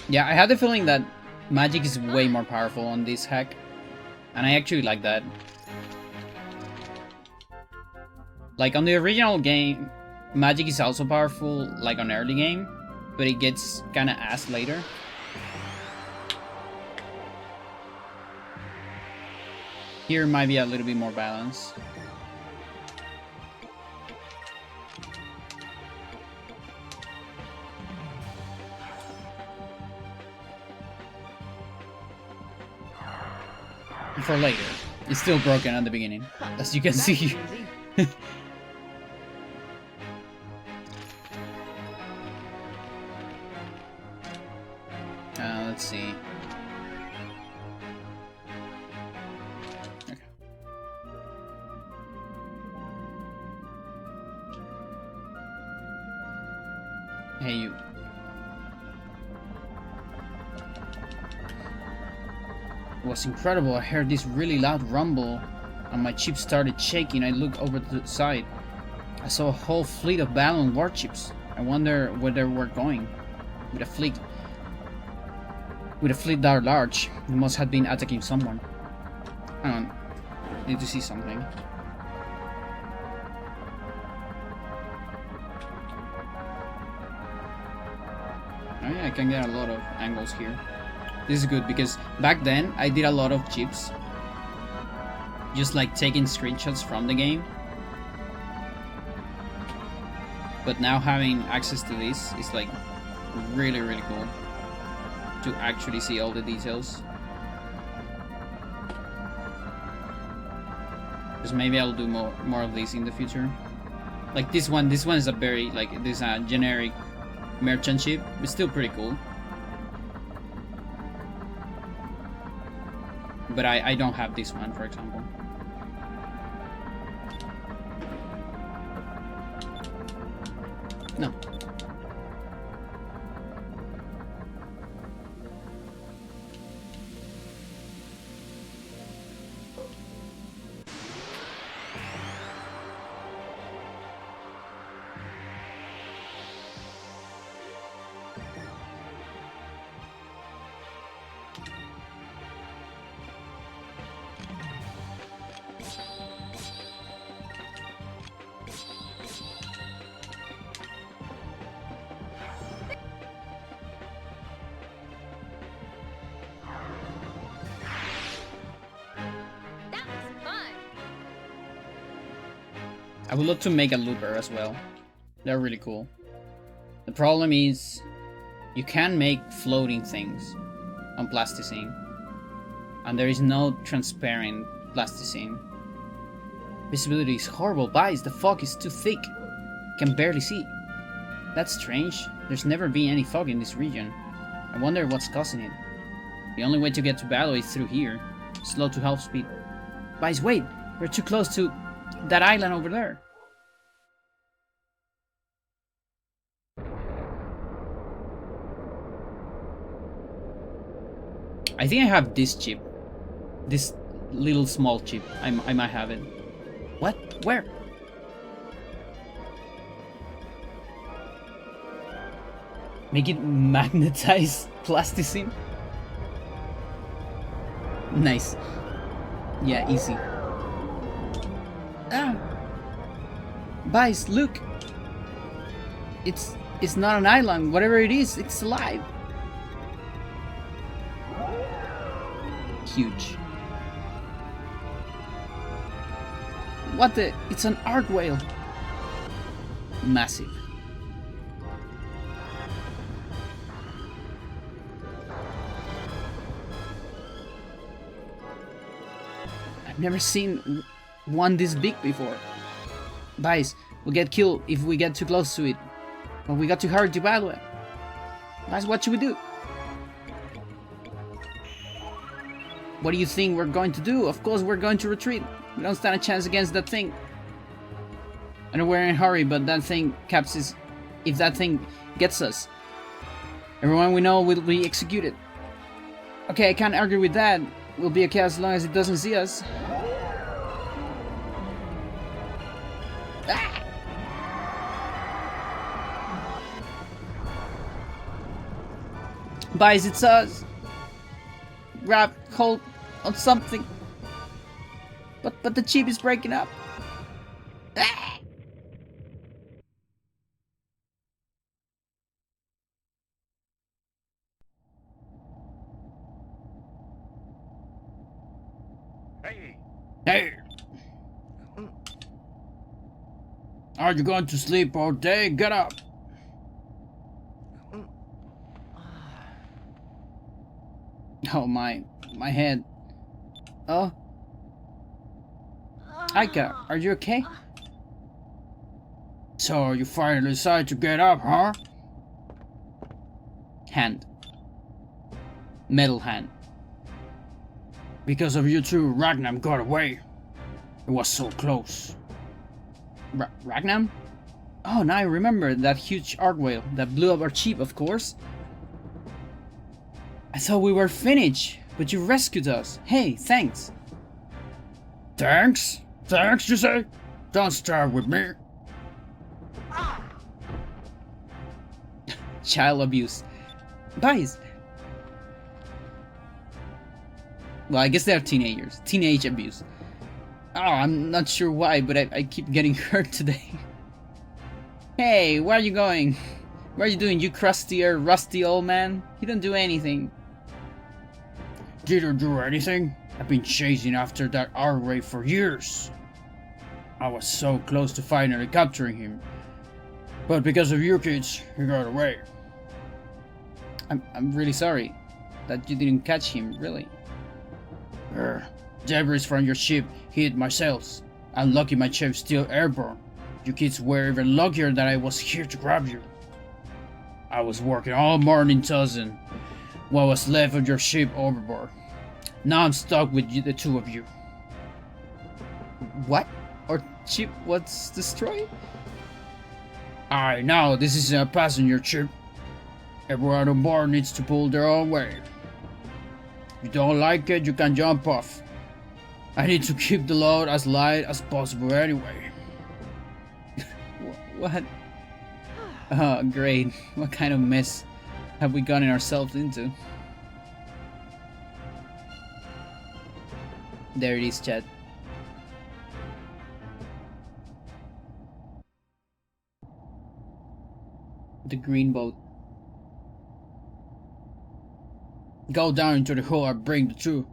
Yeah, I had the feeling that magic is way more powerful on this hack. And I actually like that. Like on the original game, magic is also powerful like on early game, but it gets kinda ass later. Here might be a little bit more balance. For later. It's still broken at the beginning, as you can see. Let's see. Okay. Hey, you. It was incredible. I heard this really loud rumble and my ship started shaking. I looked over to the side. I saw a whole fleet of Babylon warships. I wonder where they were going. With a fleet that large, they must have been attacking someone. Hang on. I need to see something. Oh yeah, I can get a lot of angles here. This is good because back then I did a lot of chips. Just like taking screenshots from the game. But now having access to this is like really, really cool. To actually see all the details. Because maybe I'll do more of these in the future. Like this one is a very, like, this is a generic merchant ship. It's still pretty cool. But I don't have this one, for example. No. I would love to make a looper as well. They're really cool. The problem is you can make floating things on plasticine. And there is no transparent plasticine. Visibility is horrible. Guys, the fog is too thick. Can barely see. That's strange. There's never been any fog in this region. I wonder what's causing it. The only way to get to battle is through here. Slow to half speed. Guys, wait! We're too close to that island over there. I think I have this chip. This little small chip. I might have it. What? Where? Make it magnetize plasticine? Nice. Yeah, easy. Ah! Guys, look! It's not an island. Whatever it is, it's alive. Huge. What the? It's an art whale. Massive. I've never seen one this big before. Guys, we'll get killed if we get too close to it. But we got to hurry to battle it. Guys, what should we do? What do you think we're going to do? Of course we're going to retreat. We don't stand a chance against that thing. I know we're in a hurry, but that thing captures. If that thing gets us, everyone we know will be executed. Okay, I can't argue with that. We'll be okay as long as it doesn't see us. Ah! Guys, it's us. Grab hold on something. But the chip is breaking up. Ah! Hey! Are you going to sleep all day? Get up! Oh my head. Oh? Aika, are you okay? So you finally decided to get up, huh? Hand. Metal hand. Because of you two, Ragnam got away. It was so close. Ragnam? Oh, now I remember that huge art whale that blew up our ship, of course. I thought we were finished, but you rescued us. Hey, thanks. Thanks? Thanks, you say? Don't start with me. Child abuse. Guys. Well, I guess they're teenagers. Teenage abuse. Oh, I'm not sure why, but I keep getting hurt today. Hey, where are you going? What are you doing, you crusty or rusty old man? You don't do anything. Didn't do anything? I've been chasing after that R-Ray for years. I was so close to finally capturing him. But because of you kids, he got away. I'm really sorry that you didn't catch him, really. Debris from your ship hit my sails. I'm lucky my ship's still airborne. You kids were even luckier that I was here to grab you. I was working all morning tossing what was left of your ship overboard. Now I'm stuck with you, the two of you. What? Our ship was destroyed? I know, this is a passenger ship. Everyone on board needs to pull their own weight. If you don't like it, you can jump off. I need to keep the load as light as possible anyway. What? Oh, great. What kind of mess have we gotten ourselves into? There it is, chat. The green boat. Go down into the hull and bring the two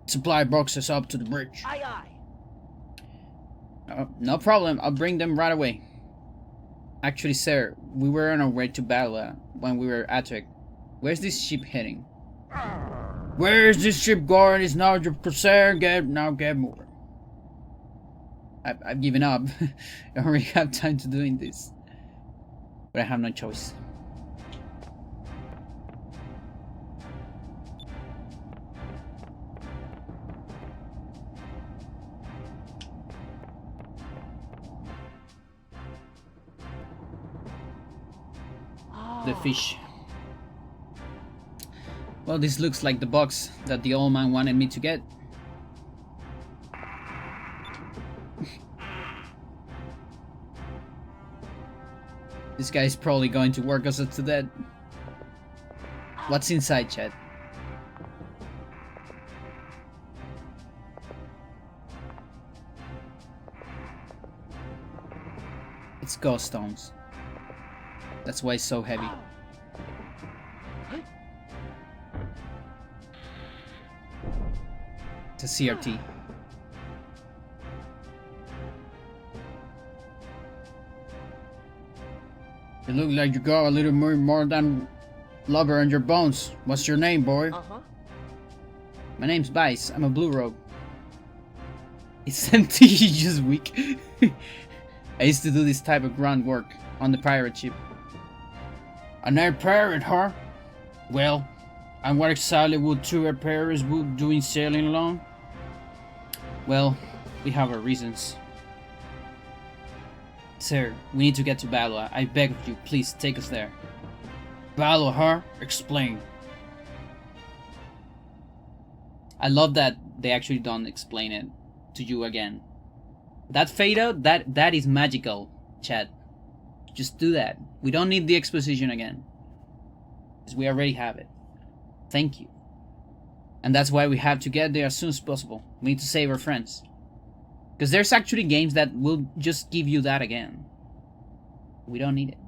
supply boxes up to the bridge. Aye, aye. Oh, no problem, I'll bring them right away. Actually, sir, we were on our way to Bala when we were at it. Where's this ship heading? Where is this ship going? It's now your corsair. Get more. I've given up. I don't really have time to doing this. But I have no choice. The fish. Well, this looks like the box that the old man wanted me to get. This guy is probably going to work us up to death. What's inside, Chad? It's ghost stones. That's why it's so heavy. It's a CRT. You look like you got a little more than blubber in your bones. What's your name, boy? My name's Vice. I'm a blue rogue. It's empty. You're just weak. I used to do this type of grunt work on the pirate ship. An air pirate, huh? Well, and what exactly would two air pirates be doing sailing along? Well, we have our reasons. Sir, we need to get to Bala. I beg of you, please take us there. Bala, huh? Explain. I love that they actually don't explain it to you again. That fade out, that is magical, Chad. Just do that. We don't need the exposition again. Because we already have it. Thank you. And that's why we have to get there as soon as possible. We need to save our friends. Because there's actually games that will just give you that again. We don't need it.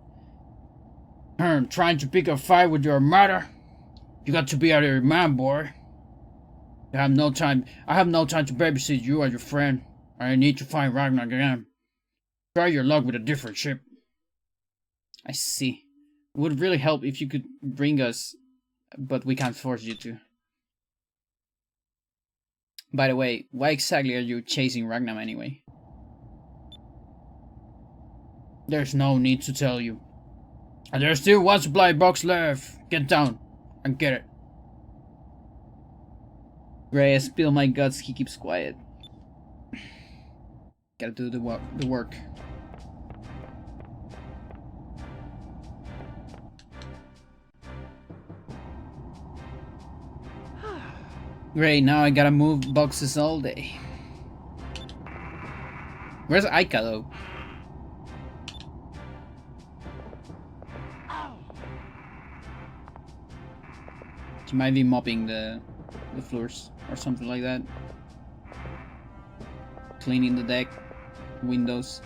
Trying to pick a fight with your armada? You got to be out of your mind, boy. I have no time to babysit you or your friend. I need to find Ragnar again. Try your luck with a different ship. I see. It would really help if you could bring us, but we can't force you to. By the way, why exactly are you chasing Ragnar anyway? There's no need to tell you. And there's still one supply box left. Get down and get it. Gray, I spill my guts, he keeps quiet. Gotta do the work. Great, now I gotta move boxes all day. Where's Aika though? She might be mopping the floors or something like that. Cleaning the deck, windows.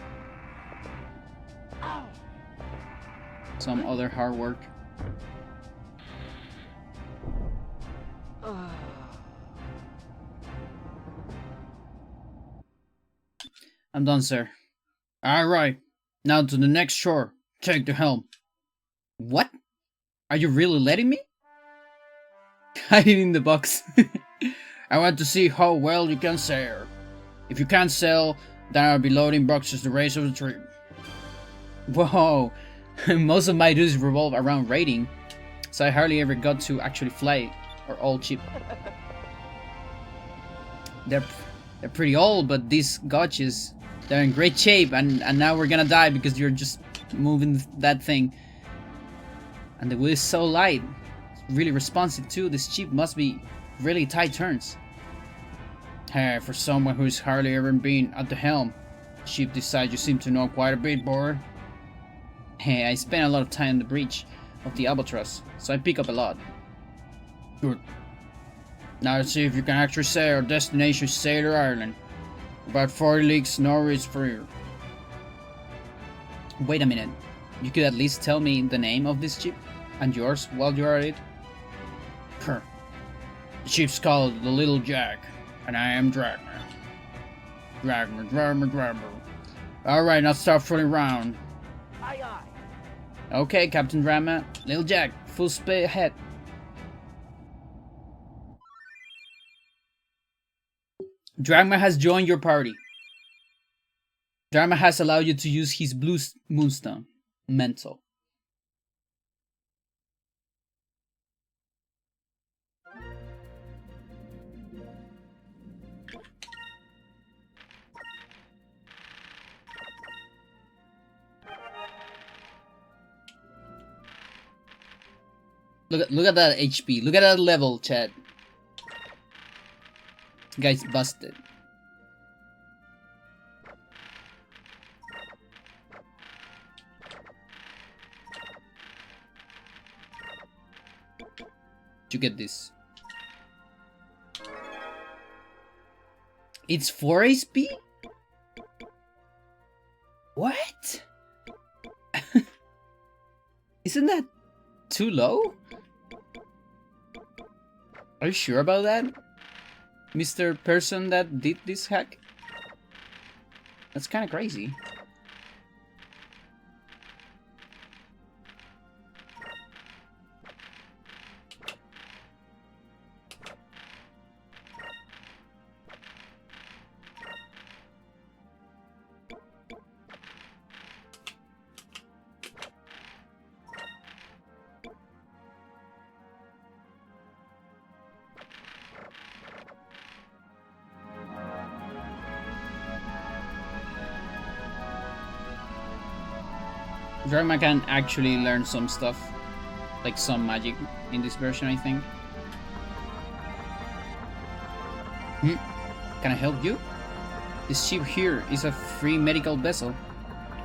Some other hard work. I'm done, sir. Alright, now to the next shore. Take the helm. What? Are you really letting me? Hide it in the box. I want to see how well you can sail. If you can't sail, then I'll be loading boxes the rest of the trip. Whoa, most of my duties revolve around raiding, so I hardly ever got to actually fly or old ship. They're pretty old, but these gotchas, they're in great shape, and now we're gonna die because you're just moving that thing. And the wheel is so light, it's really responsive too. This ship must be really tight turns. Hey, for someone who's hardly ever been at the helm, ship this size you seem to know quite a bit, boy. Hey, I spent a lot of time in the breach of the Albatross, so I pick up a lot. Good. Now let's see if you can actually say our destination is Sailor Island. About 40 leagues northeast from here. Wait a minute. You could at least tell me the name of this ship and yours while you're at it? The ship's called the Little Jack, and I am Dragman. Dragma. Alright, now start fooling around. Aye, aye. Okay, Captain Drama. Little Jack, full speed ahead. Dragma has joined your party. Dragma has allowed you to use his blue moonstone. Mental. Look at that HP. Look at that level, chat. Guy's busted. You get this. It's 4 HP? What? Isn't that too low? Are you sure about that, Mr. Person that did this hack? That's kind of crazy. Dragma can actually learn some stuff, like some magic in this version, I think. Can I help you? This ship here is a free medical vessel.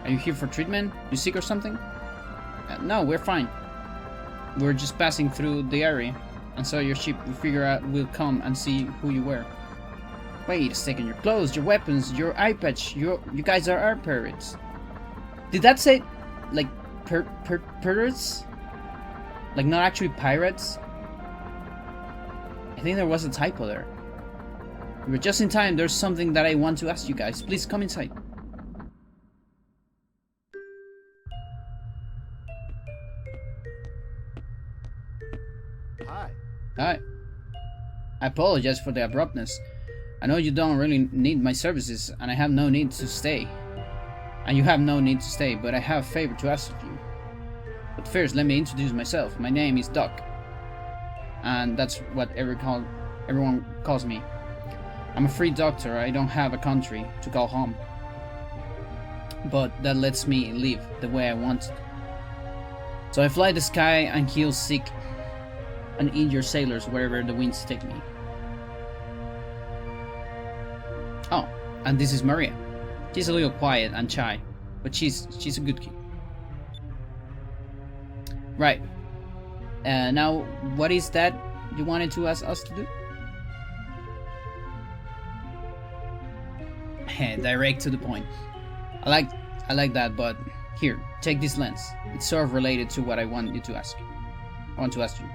Are you here for treatment? You sick or something? No, we're fine. We're just passing through the area, and so your ship we figure out will come and see who you were. Wait a second, your clothes, your weapons, your eye patch, you guys are our pirates. Did that say like pirates? Like not actually pirates? I think there was a typo there. We're just in time. There's something that I want to ask you guys. Please come inside. Hi. Hi. I apologize for the abruptness. I know you don't really need my services, and I have no need to stay. And you have no need to stay, but I have a favor to ask of you. But first, let me introduce myself. My name is Doc. And that's what everyone calls me. I'm a free doctor. I don't have a country to call home. But that lets me live the way I want. So I fly the sky and heal sick and injured sailors wherever the winds take me. Oh, and this is Maria. She's a little quiet and shy, but she's a good kid. Right. Now, what is that you wanted to ask us to do? Direct to the point. I like that, but here, take this lens. It's sort of related to what I want you to ask. I want to ask you.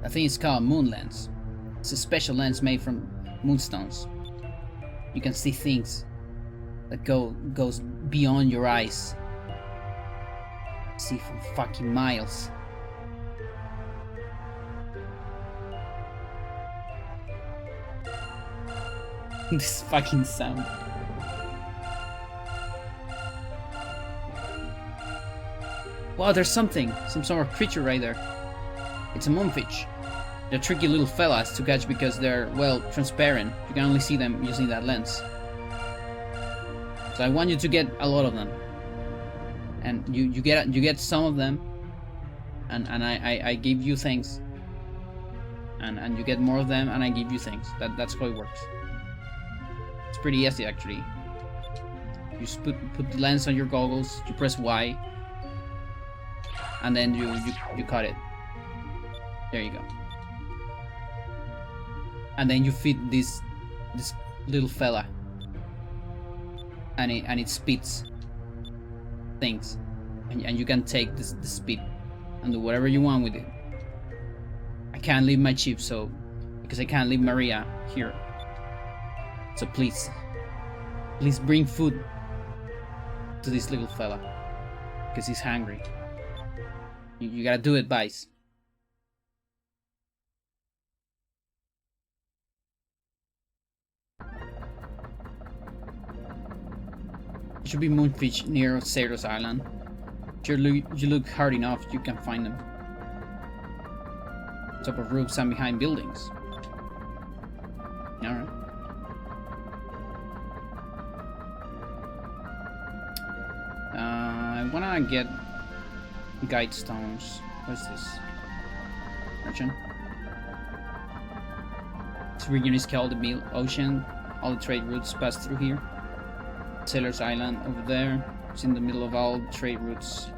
I think it's called moon lens. It's a special lens made from moonstones. You can see things that goes beyond your eyes. See from fucking miles. This fucking sound. Wow, there's some sort of creature right there. It's a moonfish. They're tricky little fellas to catch because they're, well, transparent. You can only see them using that lens. So I want you to get a lot of them. And you get some of them. And I give you things. And you get more of them and I give you things. That's how it works. It's pretty easy actually. You just put the lens on your goggles, you press Y, and then you cut it. There you go. And then you feed this little fella, and it spits things, and you can take the spit and do whatever you want with it. can't leave my ship, so because I can't leave Maria here. So please bring food to this little fella, because he's hungry. You gotta do it, Vice. Should be moonfish near Sailor's Island. If you look hard enough, you can find them. Top of roofs and behind buildings. Alright. I wanna get guide stones. What's this? Merchant. This region is called the Mill Ocean. All the trade routes pass through here. Sailor's Island over there. It's in the middle of all trade routes.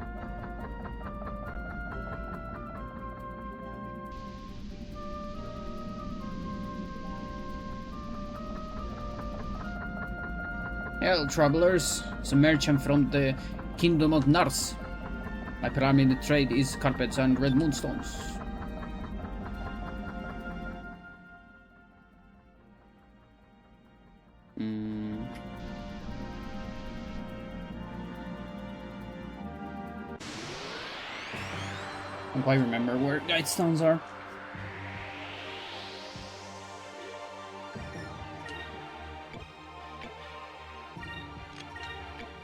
Hello, travelers. It's a merchant from the Kingdom of Nars. My primary trade is carpets and red moonstones. I don't quite remember where guide stones are.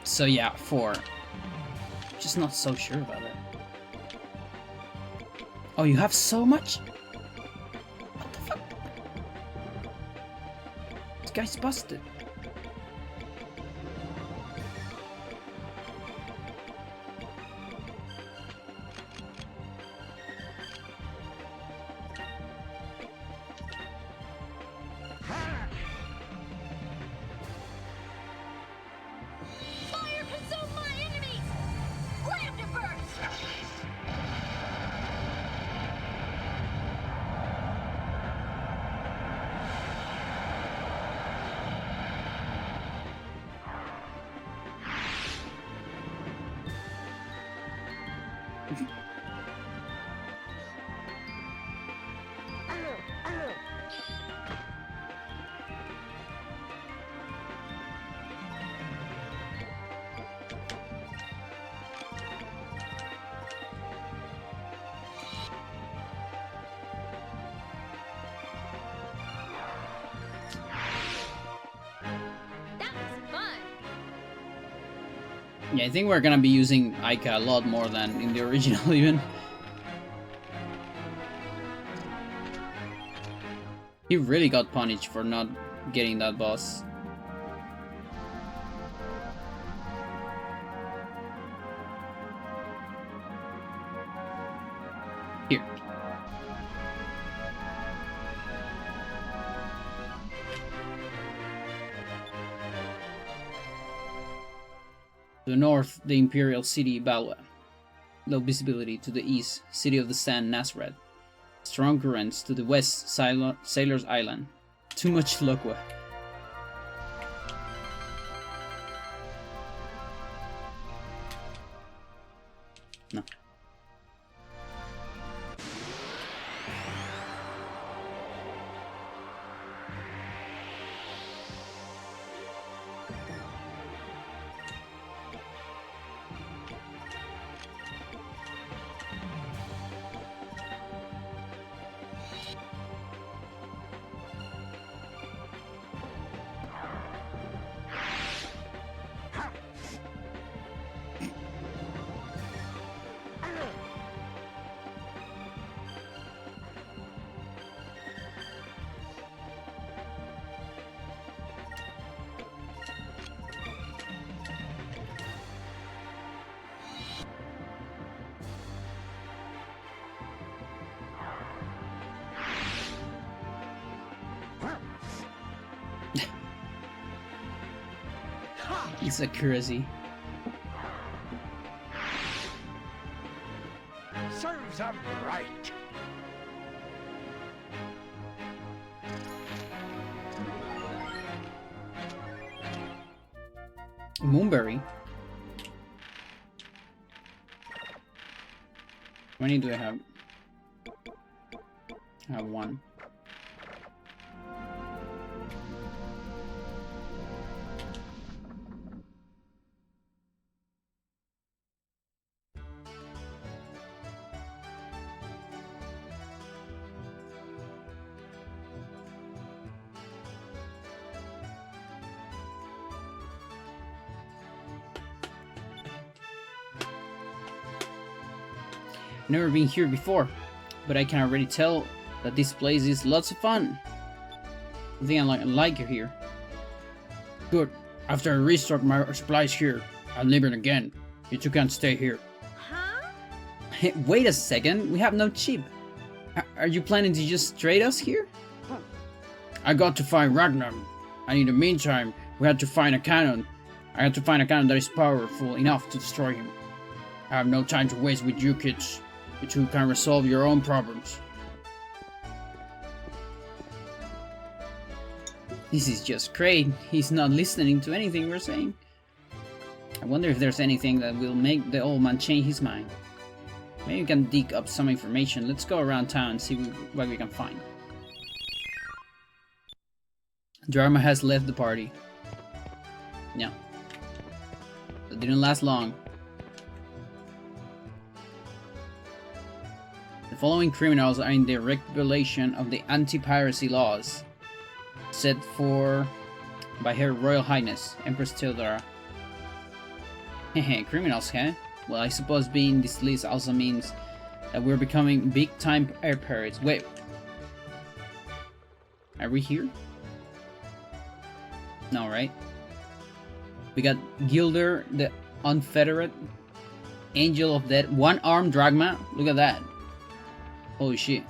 So yeah, 4. Just not so sure about it. Oh, you have so much? What the fuck? This guy's busted. Fire consume my enemies! Slam to burst! That was fun! Yeah, I think we're gonna be using Ica a lot more than in the original even. He really got punished for not getting that boss. Here. To the north, the Imperial City Balwa. Low visibility to the east, City of the Sand Nazareth. Strong currents to the west, Sailor's Island. Too much Lokwa. No. It's accuracy. Serves them right. Moonberry. How many do I have? I have one. Never been here before, but I can already tell that this place is lots of fun. I think I like it here. Good. After I restock my supplies here, I'll live it again. You two can't stay here. Huh? Hey, wait a second. We have no chip. Are you planning to just trade us here? I got to find Ragnar, and in the meantime, we had to find a cannon. I had to find a cannon that is powerful enough to destroy him. I have no time to waste with you kids. You two can resolve your own problems. This is just great. He's not listening to anything we're saying. I wonder if there's anything that will make the old man change his mind. Maybe we can dig up some information. Let's go around town and see what we can find. Dharma has left the party. Yeah. It didn't last long. The following criminals are in direct violation of the anti-piracy laws set for by Her Royal Highness, Empress Theodora. Hehe, criminals, huh? Well, I suppose being this list also means that we're becoming big-time air pirates. Wait. Are we here? No, right? We got Gilder, the Unfederate, Angel of Death, One-Armed Dragma. Look at that. Holy shit.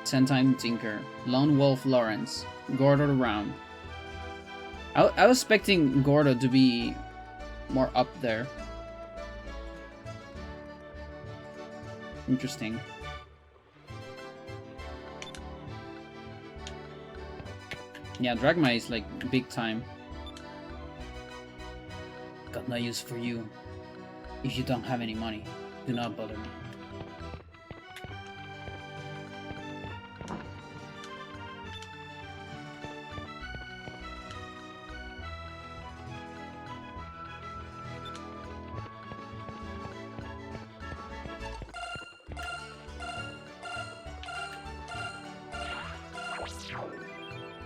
Sentime Tinker, Lone Wolf Lawrence, Gordo the Round. I was expecting Gordo to be more up there. Interesting. Yeah, Dragma is like big time. Got no use for you. If you don't have any money, do not bother me.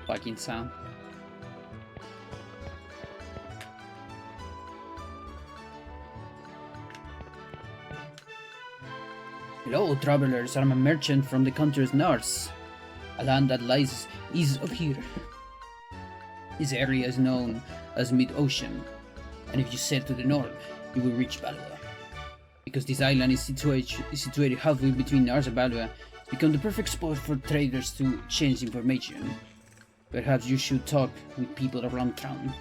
Fucking sound. Hello, travelers. I'm a merchant from the country's north, a land that lies east of here. This area is known as Mid-Ocean, and if you sail to the north, you will reach Balua. Because this island is situated halfway between Nars and Balua, it's become the perfect spot for traders to exchange information. Perhaps you should talk with people around town.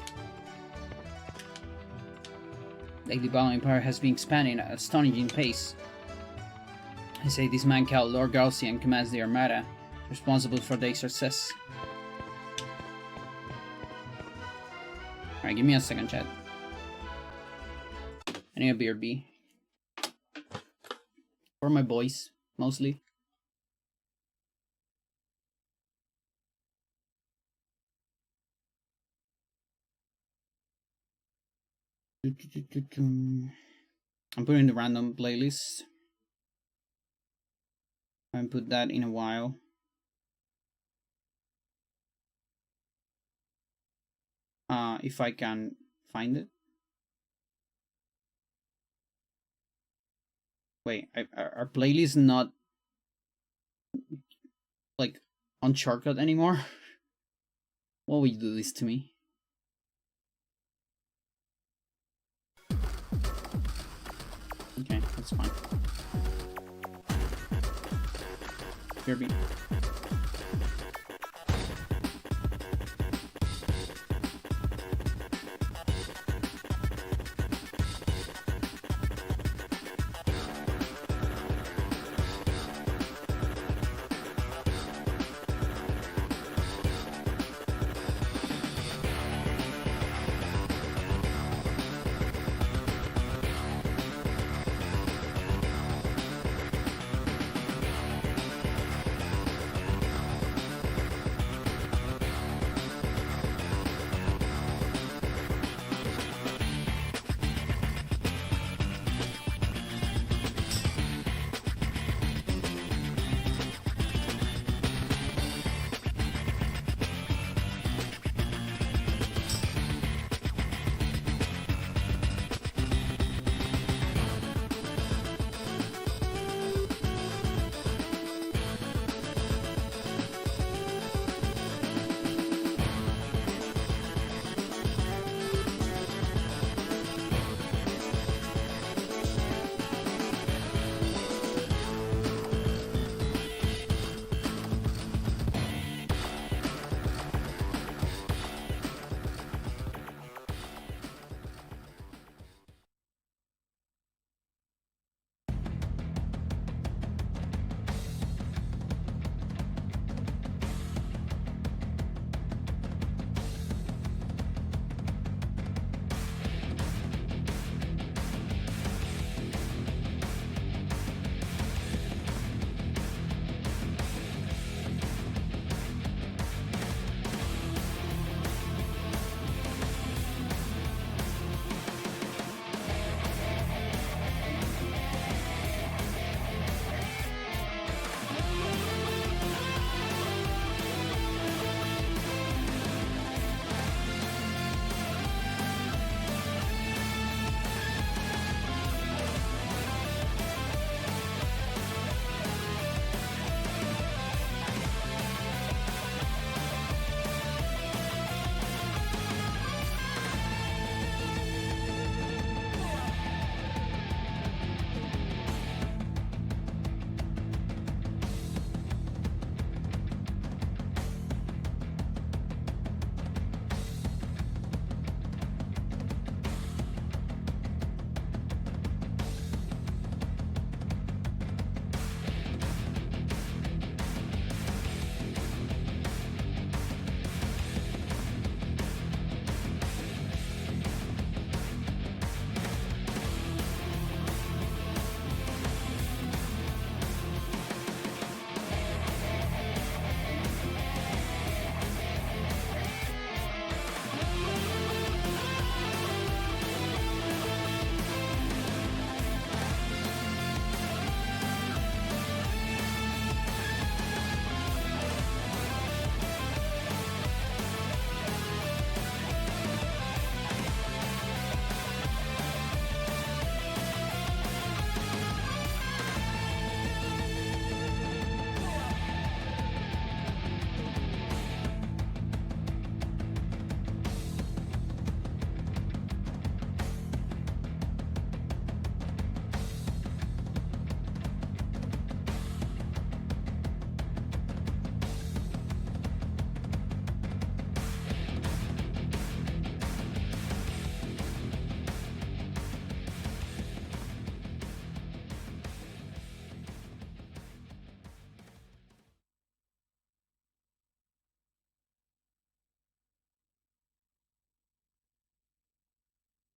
Like the Balua Empire has been expanding at an astonishing pace. I say this man called Lord Galcian commands the Armada, responsible for their success. Alright, give me a second, chat. I need a BRB. For my boys, mostly. I'm putting the random playlist. I haven't put that in a while. If I can find it. Wait, our playlist not like on shortcut anymore? Why would you do this to me? Okay, that's fine. Kirby.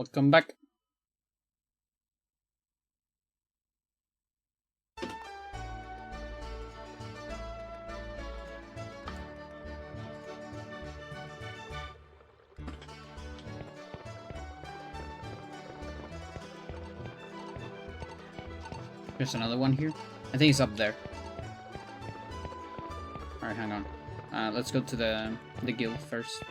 Welcome back. There's another one here. I think it's up there. Alright, hang on. Let's go to the guild first.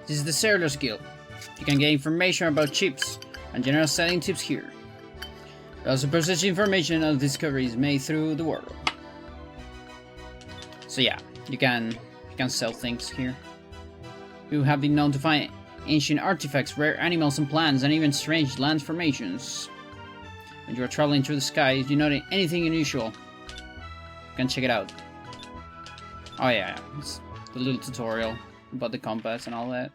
This is the Sailors Guild. You can get information about ships and general selling tips here. You also process information on discoveries made through the world. So yeah, you can sell things here. You have been known to find ancient artifacts, rare animals and plants, and even strange land formations. When you are traveling through the skies, you notice anything unusual, you can check it out. Oh yeah, it's the little tutorial about the compass and all that.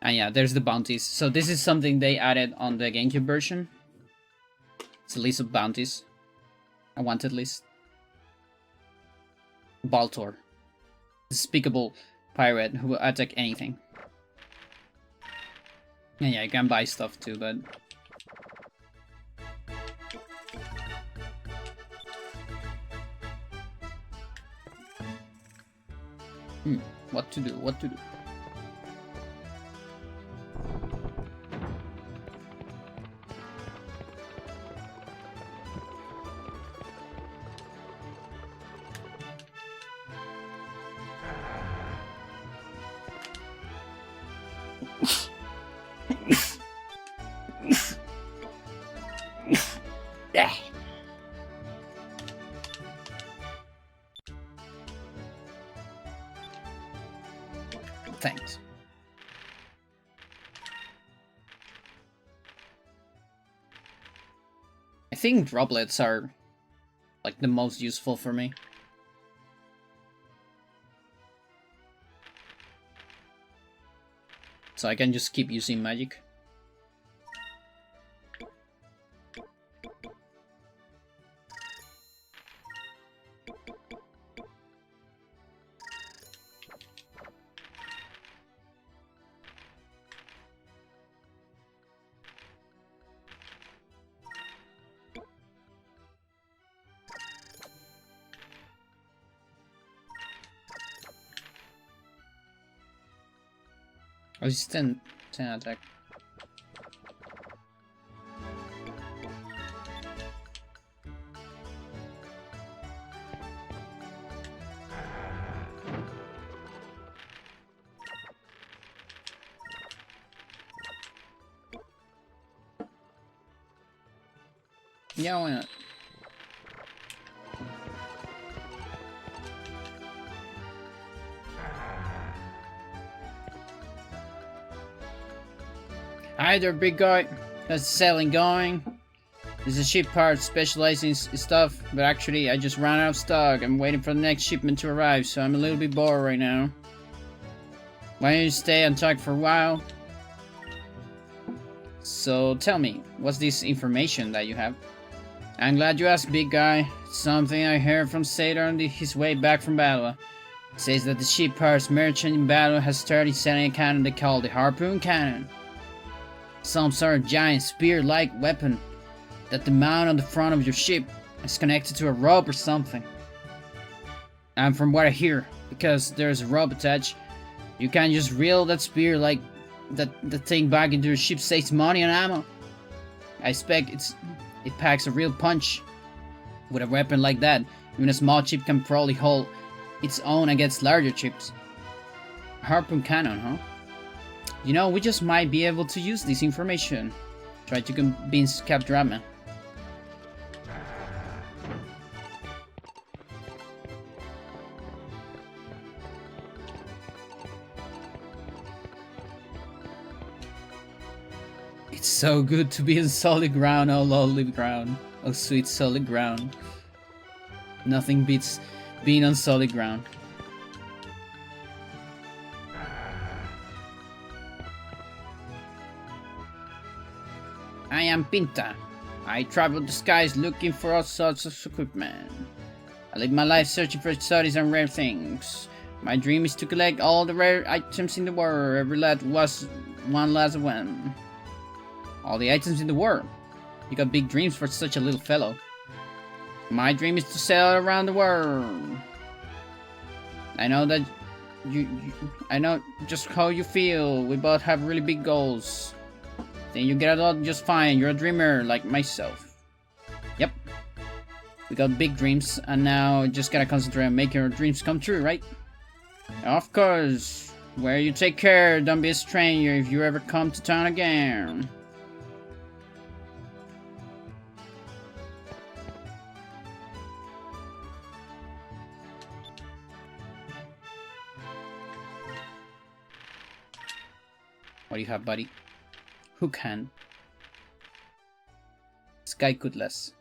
And yeah, there's the bounties. So this is something they added on the GameCube version. It's a list of bounties. A wanted list. Baltor. Despicable pirate who will attack anything. And yeah, you can buy stuff too, but... what to do, what to do. Thanks. I think droplets are like the most useful for me. So I can just keep using magic. Oh, it's 10 attack. Yeah, why not? Hi there, big guy. How's the selling going? This is a ship part specializing in stuff, but actually I just ran out of stock. I'm waiting for the next shipment to arrive, so I'm a little bit bored right now. Why don't you stay and talk for a while? So tell me, what's this information that you have? I'm glad you asked, big guy. It's something I heard from Sailor on his way back from battle. It says that the ship parts merchant in battle has started selling a cannon they call the Harpoon Cannon. Some sort of giant spear-like weapon that the mount on the front of your ship is connected to a rope or something. And from what I hear, because there's a rope attached, you can just reel that spear like that thing back into your ship, saves money and ammo. I expect it packs a real punch. With a weapon like that, even a small ship can probably hold its own against larger ships. Harpoon cannon, huh? You know, we just might be able to use this information. Try to convince Cap Drama. It's so good to be on solid ground, oh lowly ground. Oh sweet solid ground. Nothing beats being on solid ground. I am Pinta. I travel the skies looking for all sorts of equipment. I live my life searching for exotics and rare things. My dream is to collect all the rare items in the world. Every lad was one last one. All the items in the world. You got big dreams for such a little fellow. My dream is to sail around the world. I know that I know just how you feel. We both have really big goals. Then you get along just fine. You're a dreamer like myself. Yep. We got big dreams, and now just gotta concentrate on making our dreams come true, right? Of course. Where you take care, don't be a stranger if you ever come to town again. What do you have, buddy? Who can? Sky Cutlass.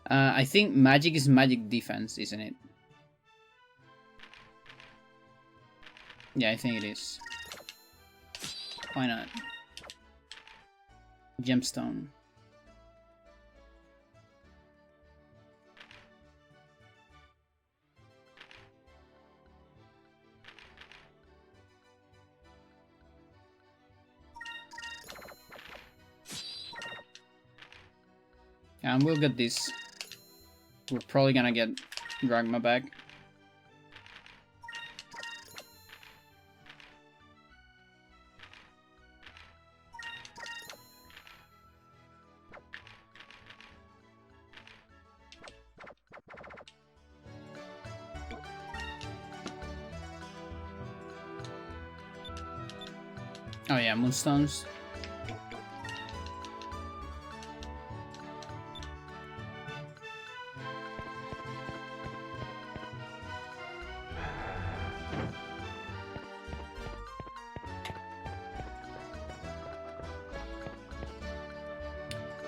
I think magic is magic defense, isn't it? Yeah, I think it is. Why not? Gemstone. And we'll get this. We're probably gonna get Dragma back. Oh yeah, Moonstones.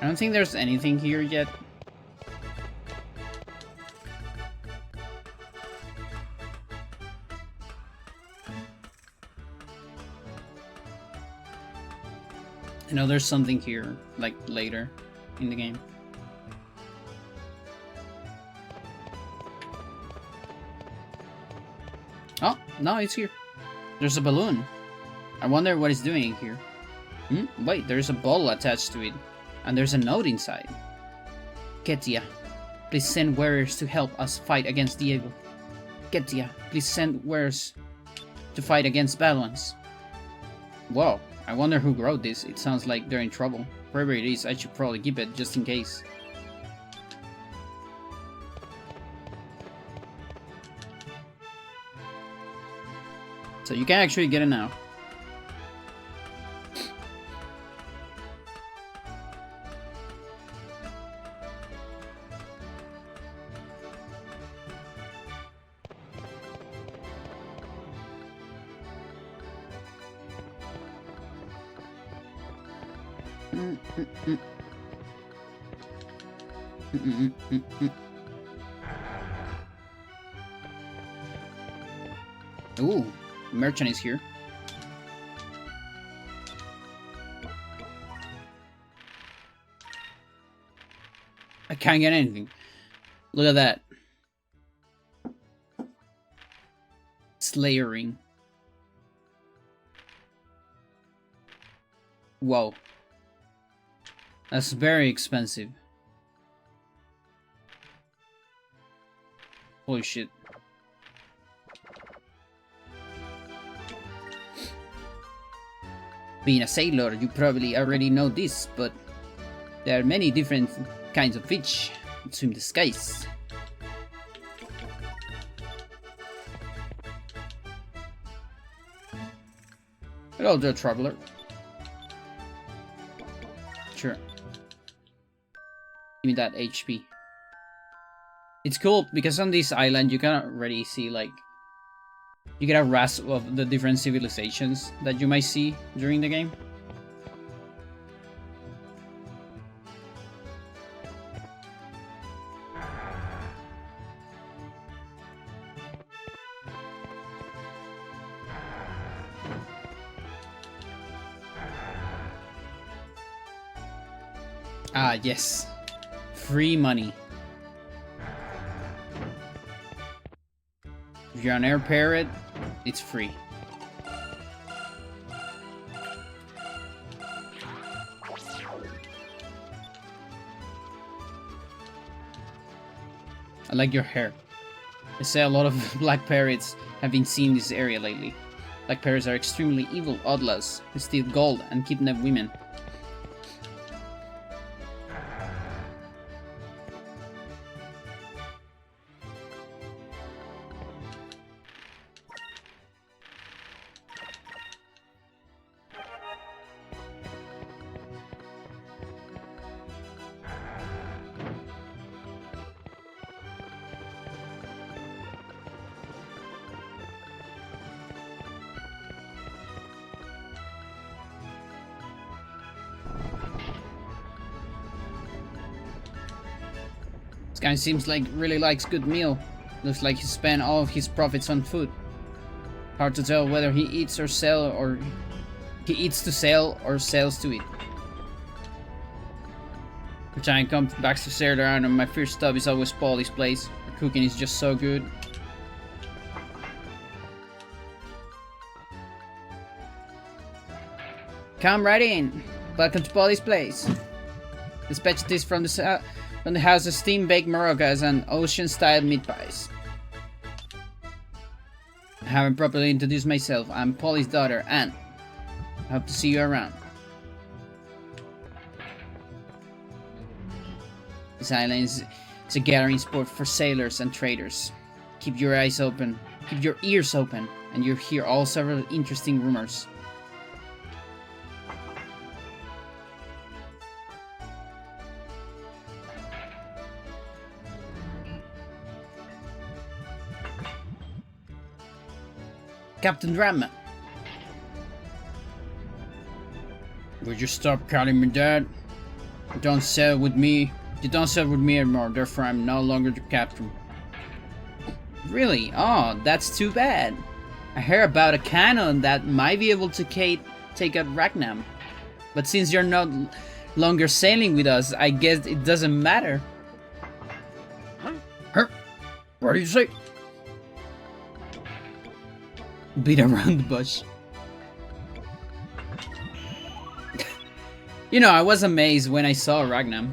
I don't think there's anything here yet. I know there's something here, like, later in the game. Oh, no, it's here. There's a balloon. I wonder what it's doing here. Wait, there's a ball attached to it. And there's a note inside. Ketia, please send warriors to help us fight against the evil. Ketia, please send warriors to fight against bad ones. Whoa, I wonder who wrote this. It sounds like they're in trouble. Wherever it is, I should probably keep it just in case. So you can actually get it now. Ooh, merchant is here. I can't get anything. Look at that. Slayering. Whoa. That's very expensive. Holy shit. Being a sailor, you probably already know this, but there are many different kinds of fish that swim the skies. Hello there, traveler. Sure. Give me that HP. It's cool because on this island you can already see, like, you get a grasp of the different civilizations that you might see during the game. Ah, yes. Free money. If you're an air parrot, it's free. I like your hair. They say a lot of black parrots have been seen in this area lately. Black parrots are extremely evil outlaws who steal gold and kidnap women. This guy seems like really likes good meal. Looks like he spent all of his profits on food. Hard to tell whether he eats or sell or he eats to sell or sells to eat. Every time I come back to Sarah and my first stop is always Polly's place. The cooking is just so good. Come right in. Welcome to Polly's place. The specialties from the house of steamed baked maracas and ocean-style meat pies. I haven't properly introduced myself. I'm Polly's daughter, Anne. I hope to see you around. This island is a gathering spot for sailors and traders. Keep your eyes open, keep your ears open, and you'll hear all several interesting rumors. Captain Drama. Would you stop calling me Dad? You don't sail with me anymore, therefore I'm no longer the captain. Really? Oh, that's too bad. I heard about a cannon that might be able to take out Ragnar. But since you're no longer sailing with us, I guess it doesn't matter. Huh? What do you say? Beat around the bush. You know, I was amazed when I saw Ragnar.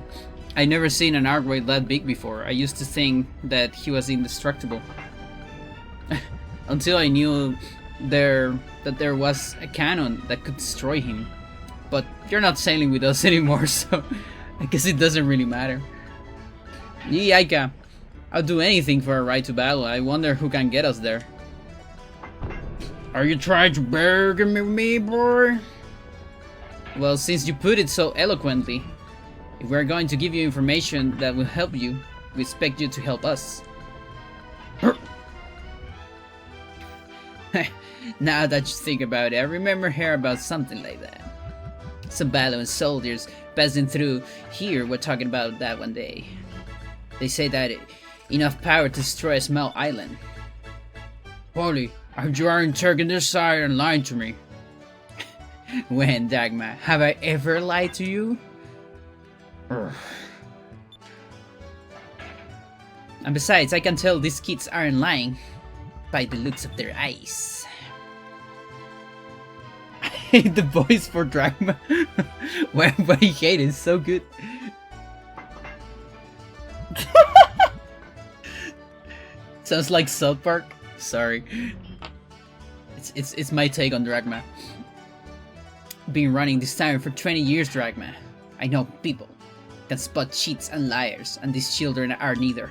I never seen an Argway that big before. I used to think that he was indestructible. Until I knew that there was a cannon that could destroy him. But you're not sailing with us anymore, so I guess it doesn't really matter. Yaika, I'll do anything for a ride to battle. I wonder who can get us there. Are you trying to bargain with me, boy? Well, since you put it so eloquently, if we're going to give you information that will help you, we expect you to help us. Now that you think about it, I remember hearing about something like that. Some Baluan soldiers passing through here were talking about that one day. They say that enough power to destroy a small island. Polly, you aren't taking this side and lying to me. When, Dagmar, have I ever lied to you? And besides, I can tell these kids aren't lying by the looks of their eyes. I hate the voice for Dagmar. Why I hate it, it's so good. Sounds like South Park. Sorry. It's my take on Dragma. Been running this town for 20 years, Dragma. I know people can spot cheats and liars, and these children are neither.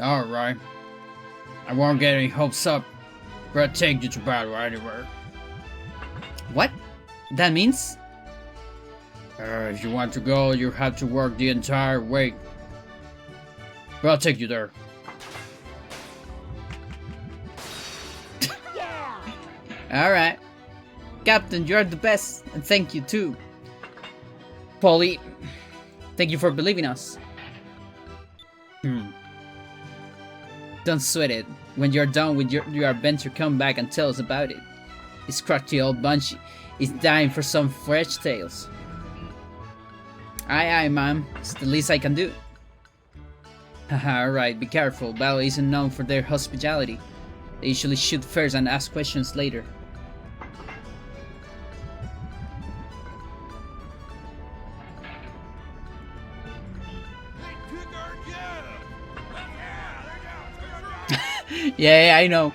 Alright. I won't get any hopes up, but I'll take you to battle anywhere. What? That means? If you want to go, you have to work the entire way. But I'll take you there. Alright. Captain, you're the best, and thank you too. Polly, thank you for believing us. Don't sweat it. When you're done with your adventure, come back and tell us about it. This crotchety old bunch is dying for some fresh tales. Aye, aye, ma'am. It's the least I can do. Haha, alright, be careful. Battle isn't known for their hospitality. They usually shoot first and ask questions later. Yeah, I know.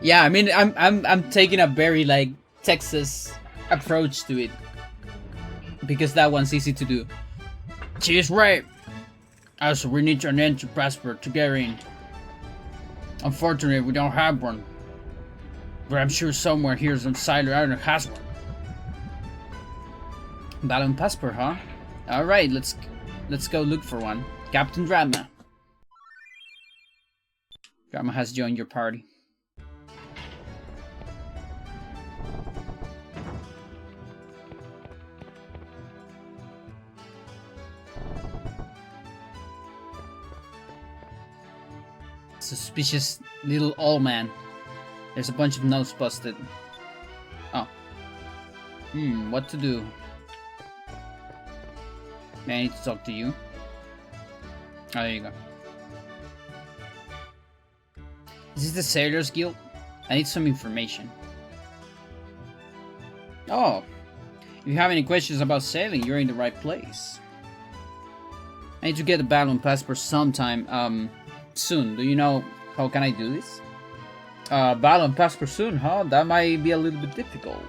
Yeah, I mean, I'm taking a very like Texas approach to it because that one's easy to do. She's right. Also, we need an entry passport to get in. Unfortunately, we don't have one, but I'm sure somewhere here on Silent Island has one. Balloon passport, huh? All right, let's go look for one. Captain Drama. Drama has joined your party. Suspicious little old man. There's a bunch of notes busted. Oh. What to do? May I need to talk to you? Oh, there you go. Is this the Sailors Guild? I need some information. Oh. If you have any questions about sailing, you're in the right place. I need to get a balloon passport sometime, soon. Do you know how can I do this? Balloon passport soon, huh? That might be a little bit difficult.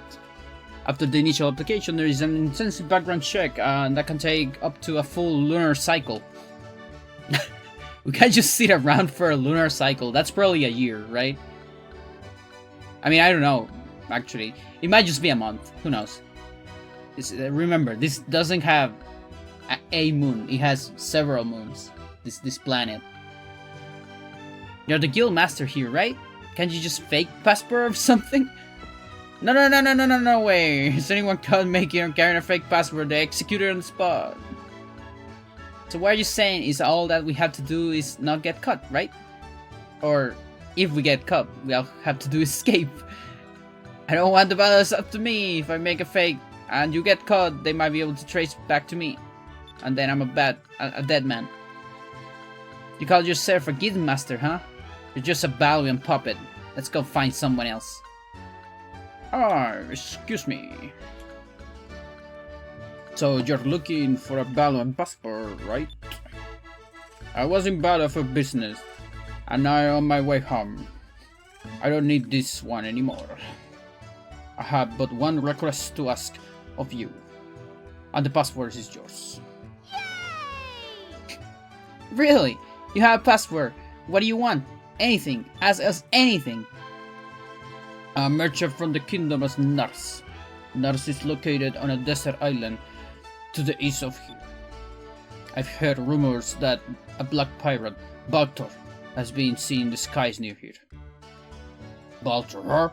After the initial application, there is an intensive background check, and that can take up to a full lunar cycle. We can't just sit around for a lunar cycle. That's probably a year, right? I mean, I don't know, actually. It might just be a month. Who knows? Remember, this doesn't have a moon. It has several moons. This planet. You're the guild master here, right? Can't you just fake passport or something? No way. Is anyone caught making or carrying a fake passport? They execute it on the spot. So what are you saying is all that we have to do is not get caught, right? Or if we get caught, we all have to do is escape. I don't want the balance up to me. If I make a fake and you get caught, they might be able to trace back to me. And then I'm a dead man. You call yourself a guild master, huh? You're just a Balian puppet. Let's go find someone else. Ah, excuse me. So you're looking for a Balian passport, right? I was in Bala for business, and now I'm on my way home. I don't need this one anymore. I have but one request to ask of you, and the passport is yours. Yay! Really? You have a passport? What do you want? Anything. Ask us anything. A merchant from the kingdom of Nars. Nars is located on a desert island to the east of here. I've heard rumors that a black pirate, Baltor, has been seen in the skies near here. Baltor, huh?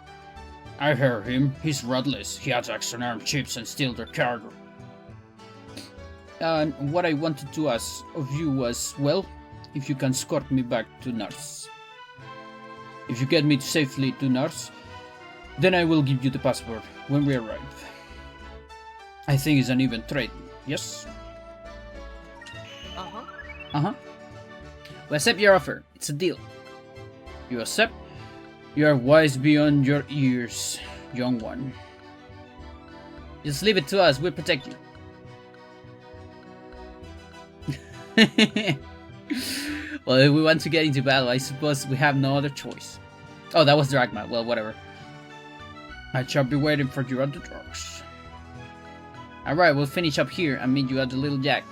I heard him. He's rudderless. He attacks unarmed ships and steals their cargo. And what I wanted to ask of you was, well, if you can escort me back to Nars. If you get me safely to Nars, then I will give you the passport when we arrive. I think it's an even trade, yes? Uh-huh. We accept your offer. It's a deal. You accept? You are wise beyond your years, young one. Just leave it to us, we'll protect you. Well, if we want to get into battle, I suppose we have no other choice. Oh, that was Dragma. Well, whatever. I shall be waiting for you at the docks. Alright, we'll finish up here and meet you at the Little Jack.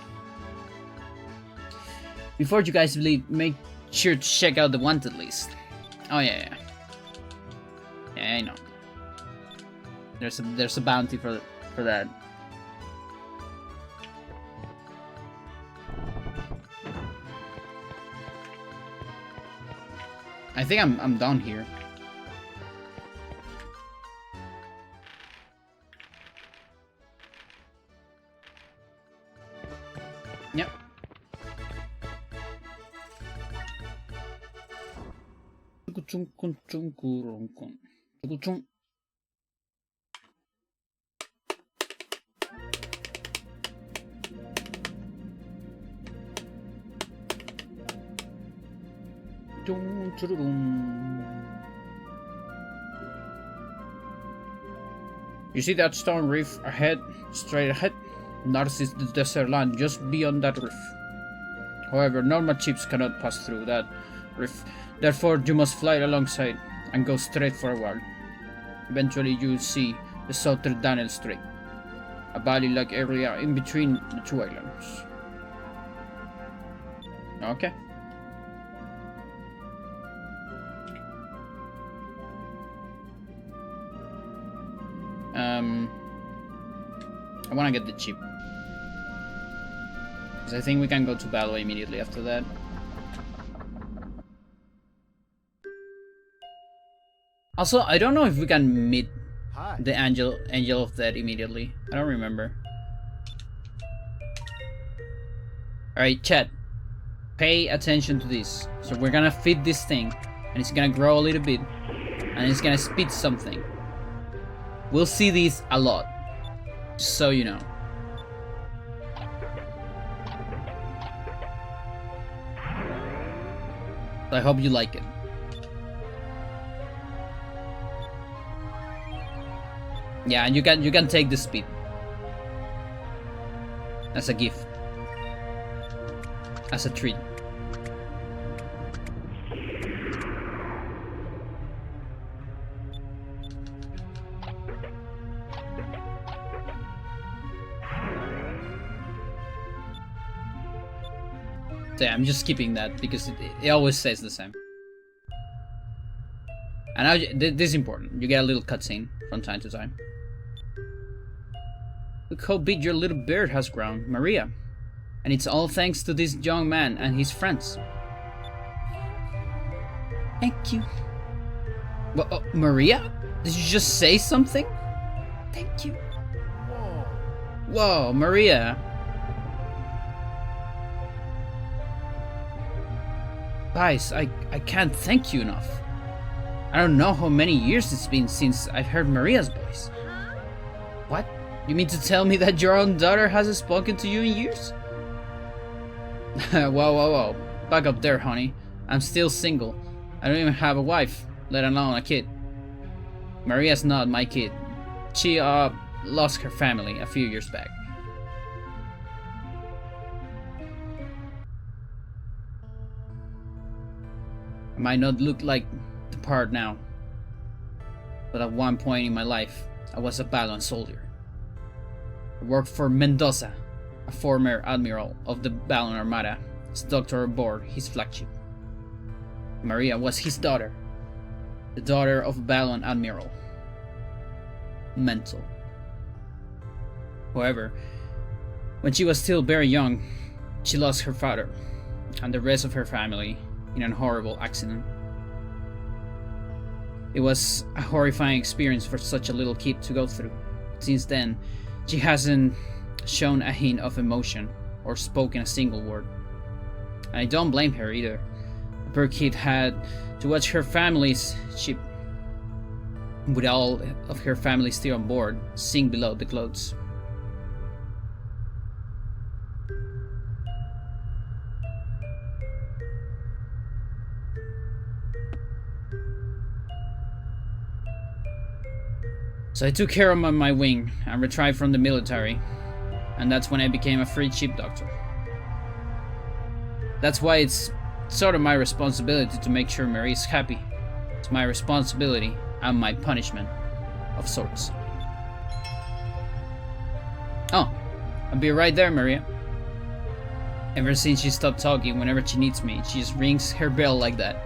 Before you guys leave, make sure to check out the wanted list. Oh yeah. Yeah, I know. There's a bounty for that. I think I'm down here. Yep. Dun, dun. You see that stone reef ahead, straight ahead? That is the desert land just beyond that reef. However, normal ships cannot pass through that reef. Therefore, you must fly alongside and go straight for a while. Eventually, you will see the Southern Daniel Strait, a valley-like area in between the two islands. Okay. I want to get the chip. Because I think we can go to battle immediately after that. Also, I don't know if we can meet the Angel of Death immediately. I don't remember. Alright, chat. Pay attention to this. So we're gonna feed this thing, and it's gonna grow a little bit, and it's gonna spit something. We'll see these a lot, just so you know. I hope you like it. Yeah, and you can take the speed as a gift, as a treat. So yeah, I'm just skipping that because it always says the same. And now this is important. You get a little cutscene from time to time. Look how big your little bird has grown, Maria. And it's all thanks to this young man and his friends. Thank you. What, Maria? Did you just say something? Thank you. Whoa, Maria. Guys, I can't thank you enough. I don't know how many years it's been since I've heard Maria's voice. What? You mean to tell me that your own daughter hasn't spoken to you in years? Whoa. Back up there, honey. I'm still single. I don't even have a wife, let alone a kid. Maria's not my kid. She, lost her family a few years back. I might not look like the part now, but at one point in my life, I was a Balon soldier. I worked for Mendoza, a former admiral of the Balon Armada, as doctor aboard his flagship. Maria was his daughter, the daughter of a Balon admiral. Mental. However, when she was still very young, she lost her father and the rest of her family in a horrible accident. It was a horrifying experience for such a little kid to go through. Since then, she hasn't shown a hint of emotion or spoken a single word. And I don't blame her either. The poor kid had to watch her family's ship, with all of her family still on board, sink below the clothes. So I took care of my wing and retired from the military, and that's when I became a free ship doctor. That's why it's sort of my responsibility to make sure Marie's happy. It's my responsibility and my punishment, of sorts. Oh, I'll be right there, Maria. Ever since she stopped talking, whenever she needs me, she just rings her bell like that.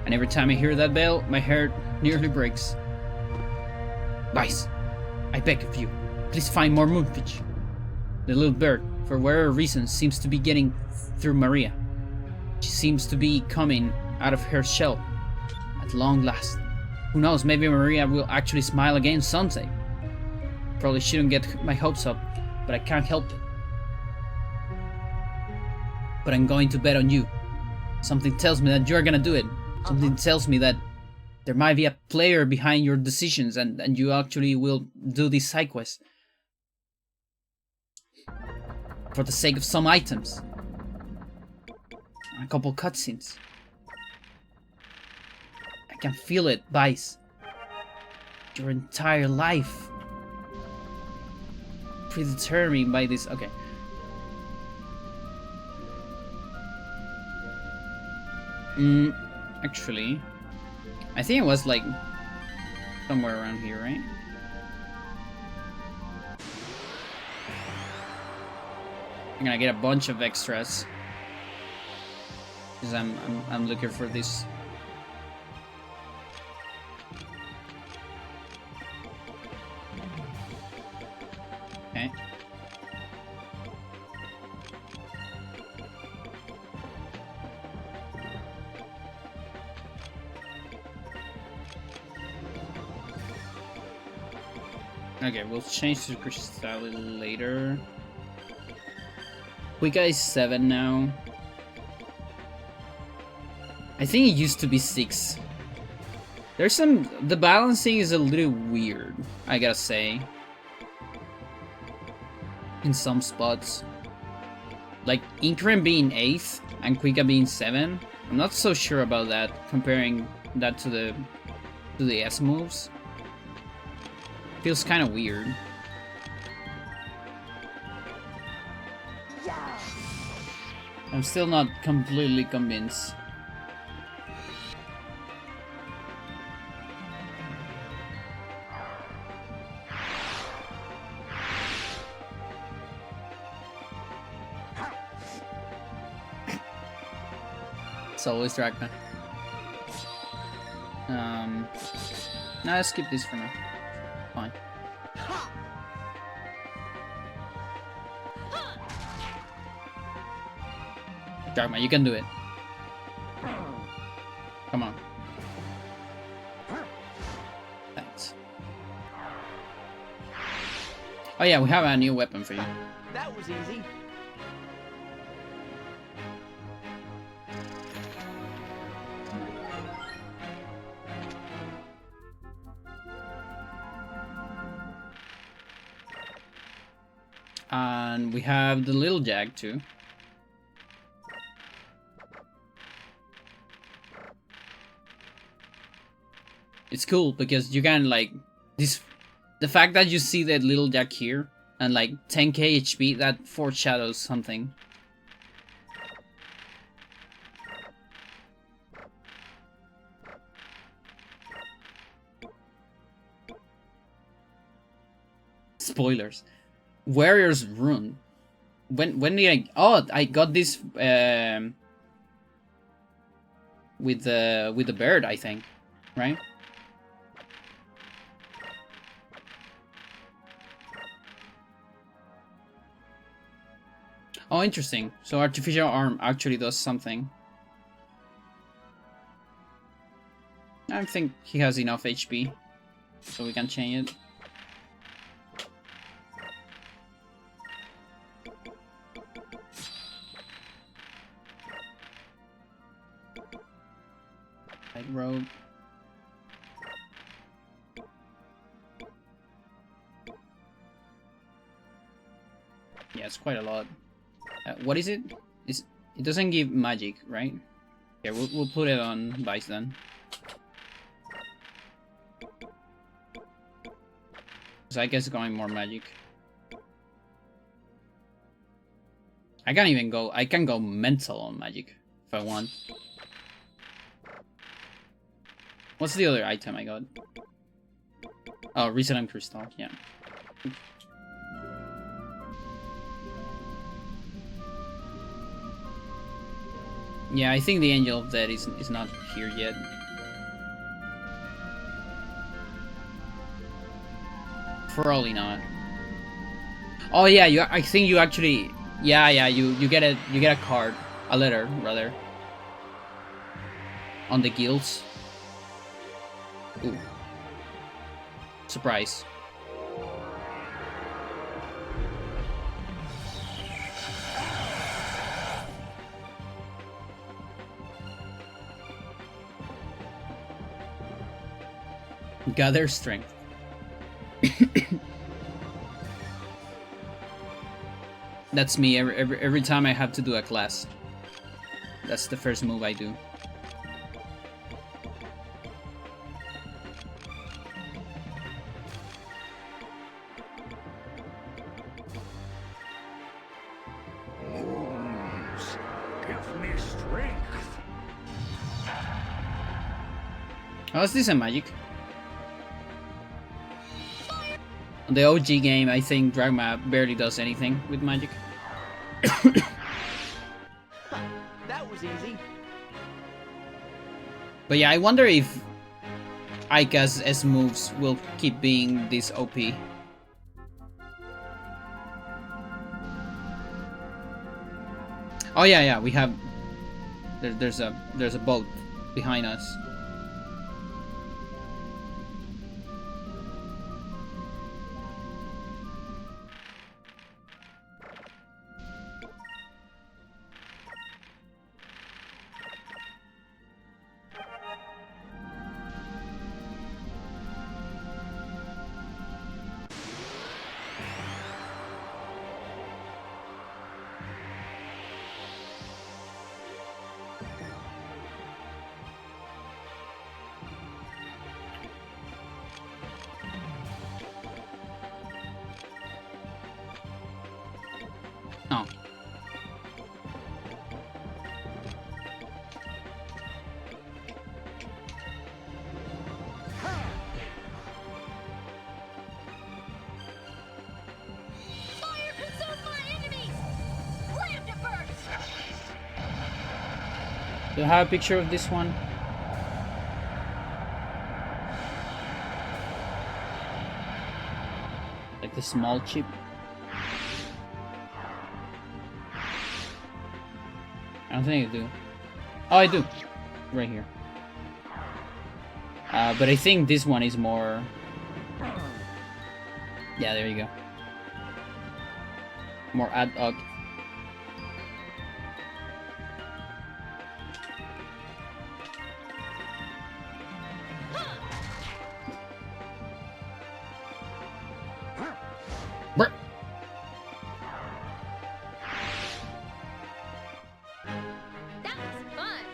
And every time I hear that bell, my heart nearly breaks. Guys, I beg of you, please find more moonfish. The little bird, for whatever reason, seems to be getting through Maria. She seems to be coming out of her shell at long last. Who knows, maybe Maria will actually smile again someday. Probably shouldn't get my hopes up, but I can't help it. But I'm going to bet on you. Something tells me that you're gonna do it. Something tells me that there might be a player behind your decisions, and you actually will do this side quest for the sake of some items, a couple cutscenes. I can feel it, Vice. Your entire life. Predetermined by this. Okay. Actually, I think it was like somewhere around here, right? I'm gonna get a bunch of extras because I'm looking for this. Okay. Okay, we'll change to Crystal later. We got 7 now. I think it used to be 6. There's some... The balancing is a little weird, I gotta say. In some spots. Like, Increment being 8th and Quika being 7. I'm not so sure about that, comparing that to the S moves. Feels kind of weird. I'm still not completely convinced. It's always Dragna. Nah, let's skip this for now. Fine. Dragma, you can do it. Come on. Thanks. Oh yeah, we have a new weapon for you. That was easy. And we have the little jag too. It's cool because you can like this. The fact that you see that little jack here and like 10k HP, that foreshadows something. Spoilers. Warrior's Rune. When did I? Oh, I got this with the bird, I think, right? Oh, interesting. So artificial arm actually does something. I think he has enough HP, so we can change it. Light robe. Yeah, it's quite a lot. What is it? It doesn't give magic, right? Yeah, we'll put it on Vice then. So I guess going more magic. I can't even go. I can go mental on magic if I want. What's the other item I got? Oh, Resonant Crystal. Yeah. Yeah, I think the Angel of Death is not here yet. Probably not. Oh yeah, I think you actually. Yeah, you get a card, a letter rather. On the guilds. Ooh. Surprise. Gather strength. That's me every time I have to do a class. That's the first move I do. strength. How is this a magic? On the OG game, I think Dragma barely does anything with magic. That was easy. But yeah, I wonder if Aika's S moves will keep being this OP. Oh yeah, we have. There's a boat behind us. Oh. Fire consume my enemies! Let him burst! Do you have a picture of this one? Like the small chip. I don't think I do. Oh, I do. Right here. But I think this one is more... Yeah, there you go. More ad hoc. Brr. That was fun!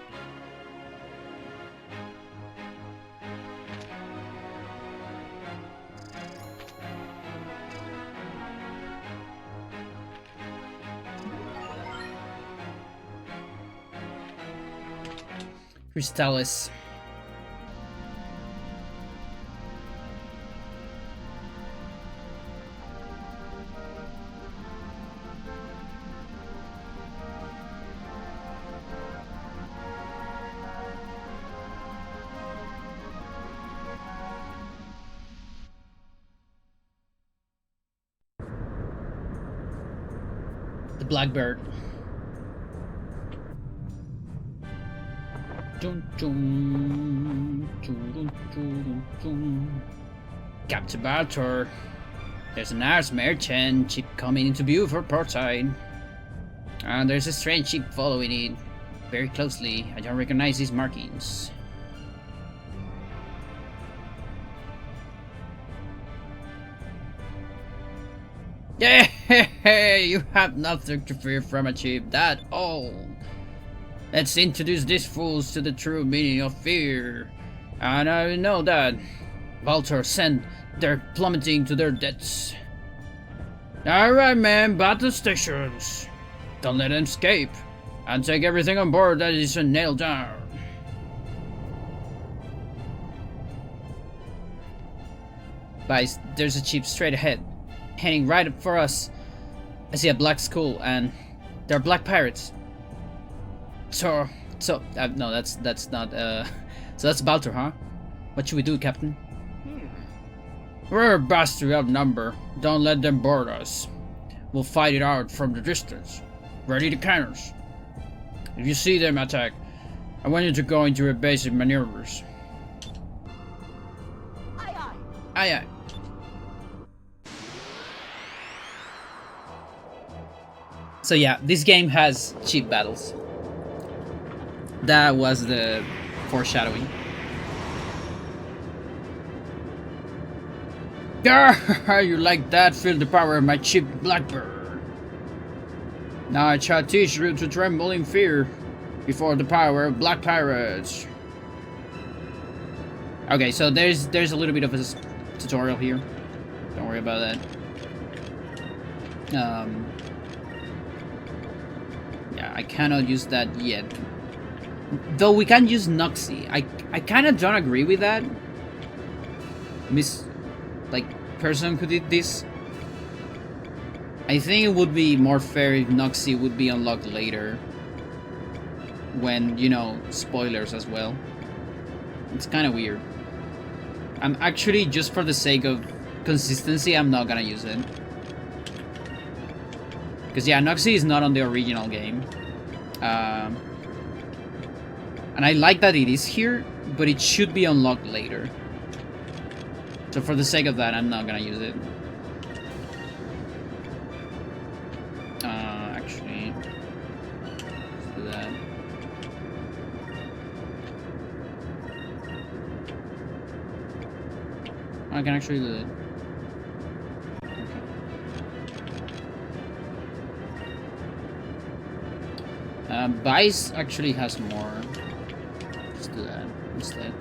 Crystallis. The Blackbird. Dun, dun, dun, dun, dun, dun. Captain Baltor. There's an Ars merchant ship coming into view for portside. And there's a strange ship following it very closely. I don't recognize these markings. Yeah, you have nothing to fear from a ship that old. Let's introduce these fools to the true meaning of fear. And I know that Baltor sent their plummeting to their deaths. Alright, man, battle stations. Don't let them escape. And take everything on board that isn't nailed down. Guys, there's a ship straight ahead, heading right up for us. I see a black skull, and they're black pirates. So, no, that's not, so that's Baltor, huh? What should we do, Captain? We're vastly outnumbered. Don't let them board us. We'll fight it out from the distance. Ready to cannons. If you see them attack, I want you to go into your basic maneuvers. Aye, aye. Aye, aye. So yeah, this game has cheap battles. That was the foreshadowing. Gah! You like that? Feel the power of my cheap Blackbird. Now I shall teach you to tremble in fear before the power of black pirates. Okay, so there's a little bit of a tutorial here. Don't worry about that. Yeah, I cannot use that yet. Though we can use Noxy. I kind of don't agree with that. Person who did this. I think it would be more fair if Noxy would be unlocked later. When, you know, spoilers as well. It's kind of weird. I'm actually, just for the sake of consistency, I'm not gonna use it. Because, yeah, Noxy is not on the original game. And I like that it is here, but it should be unlocked later. So for the sake of that, I'm not gonna use it. Actually, let's do that. I can actually do it. Vice actually has more. Let's do that instead.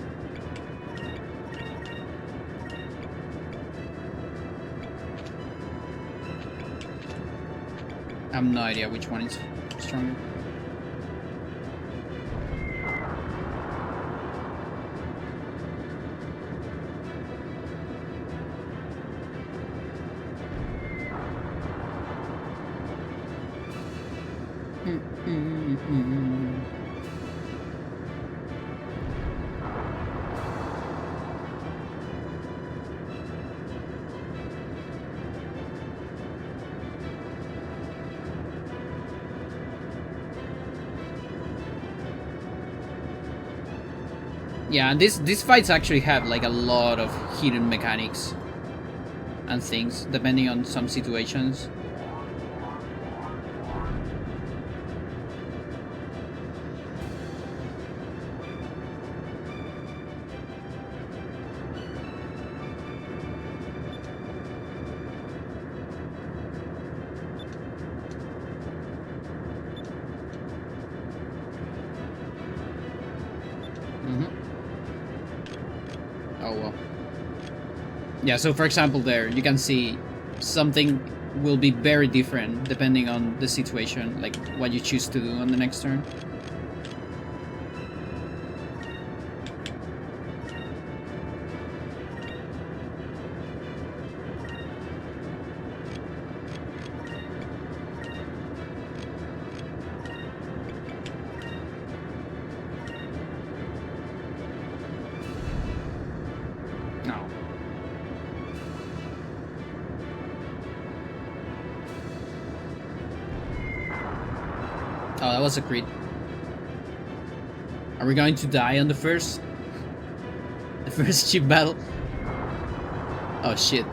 I have no idea which one is stronger. Yeah, these fights actually have like a lot of hidden mechanics and things depending on some situations. Oh well. Yeah, so for example there, you can see something will be very different depending on the situation, like what you choose to do on the next turn. Oh, that was a crit. Are we going to die on the first ship battle? Oh shit.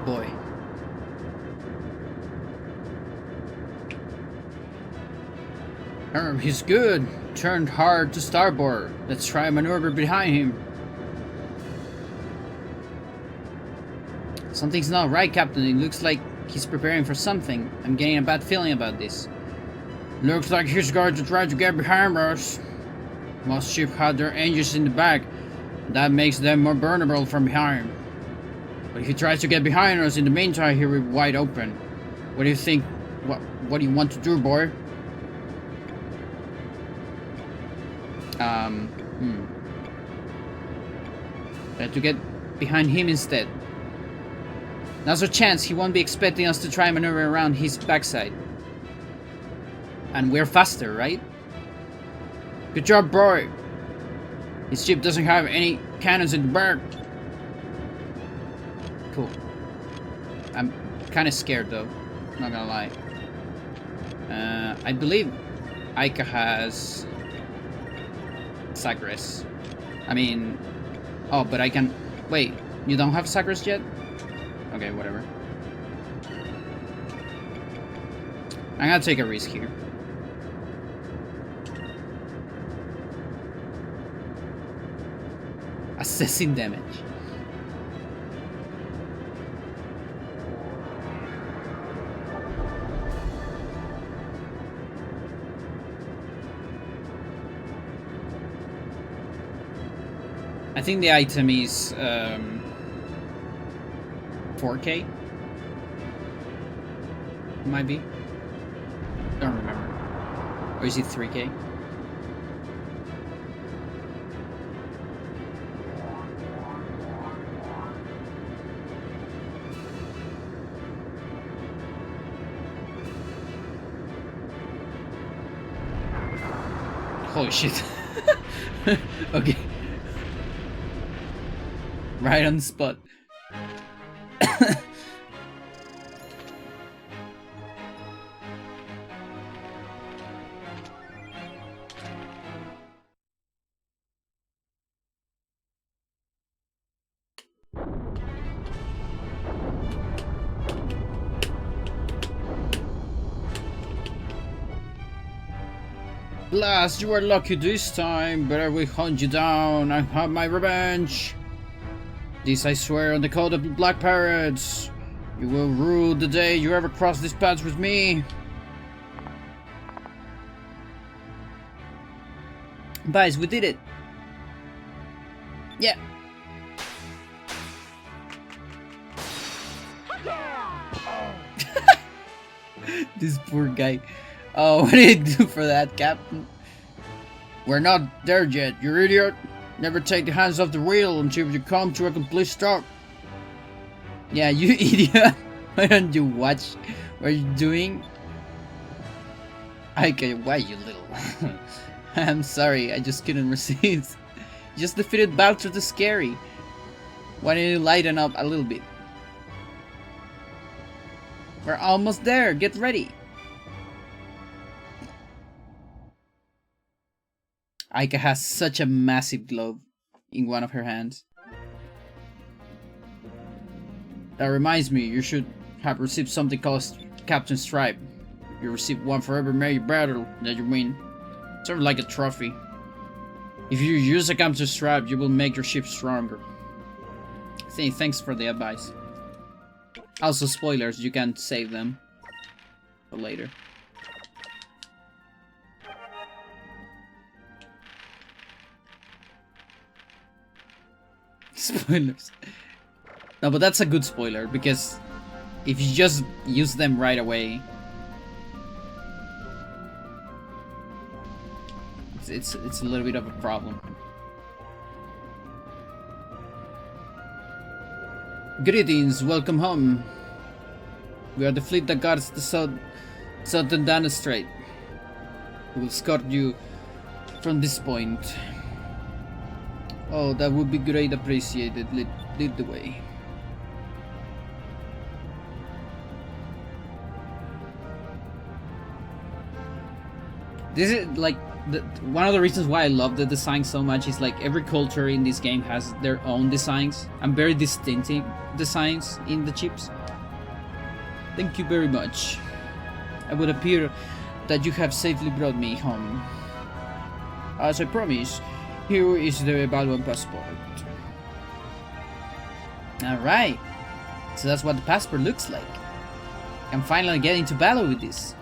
Boy. He's good. Turned hard to starboard. Let's try a maneuver behind him. Something's not right, Captain. It looks like he's preparing for something. I'm getting a bad feeling about this. Looks like he's going to try to get behind us. Most ships have their engines in the back. That makes them more vulnerable from behind. But if he tries to get behind us in the meantime, he'll be wide open. What do you think? What do you want to do, boy? Try to get behind him instead. Now's a chance. He won't be expecting us to try and maneuver around his backside. And we're faster, right? Good job, boy. His ship doesn't have any cannons in the back. Cool. I'm kind of scared though, not gonna lie. I believe Ica has Sagres. I mean, oh, but I can. Wait, you don't have Sagres yet? Okay, whatever. I'm gonna take a risk here. Assessing damage. I think the item is 4K. Might be. Don't remember. Or is it 3K? Holy shit. Okay. Right on the spot. Blast, you are lucky this time, but I will hunt you down and have my revenge. This I swear on the code of the Black Pirates. You will rue the day you ever cross this path with me. Guys, we did it. Yeah. This poor guy. Oh, what did you do for that, Captain? We're not there yet, you idiot. Never take the hands off the wheel until you come to a complete stop. Yeah, you idiot. Why don't you watch what you're doing? Okay, why you little... I'm sorry, I just couldn't resist. Just defeated Bowser the Scary. Why don't you lighten up a little bit? We're almost there, get ready. Aika has such a massive globe in one of her hands. That reminds me, you should have received something called Captain's Stripe. You receive one for every merry battle that you win. Sort of like a trophy. If you use a Captain's Stripe, you will make your ship stronger. Thanks for the advice. Also, spoilers, you can save them for later. Spoilers. No, but that's a good spoiler, because if you just use them right away, it's a little bit of a problem. Greetings, welcome home. We are the fleet that guards the southern Dana Strait. We will escort you from this point. Oh, that would be great, appreciated. Lead the way. This is like one of the reasons why I love the design so much is like every culture in this game has their own designs and very distinctive designs in the chips. Thank you very much. It would appear that you have safely brought me home. As I promised, here is the Balwan passport. Alright. So that's what the passport looks like. I'm finally getting to battle with this.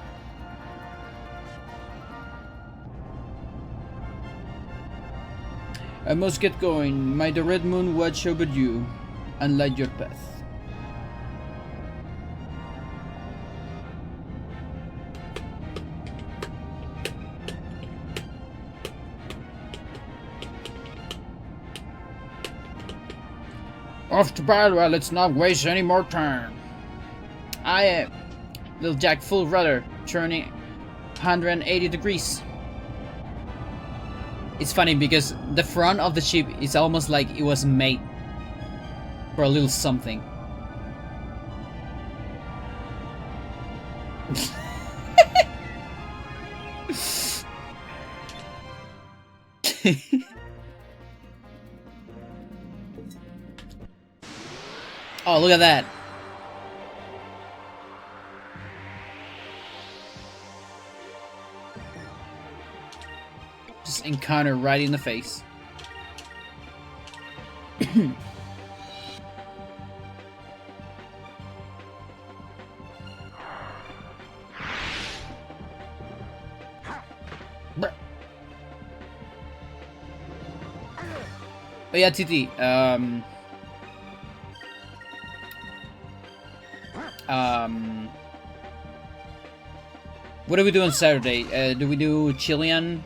I must get going. May the red moon watch over you and light your path. Off to battle, let's not waste any more time. I am Little Jack full rudder, turning 180 degrees. It's funny because the front of the ship is almost like it was made for a little something. Oh, look at that. Just encounter right in the face. Bruh. Oh yeah, TT. What do we do on Saturday? Do we do Chilean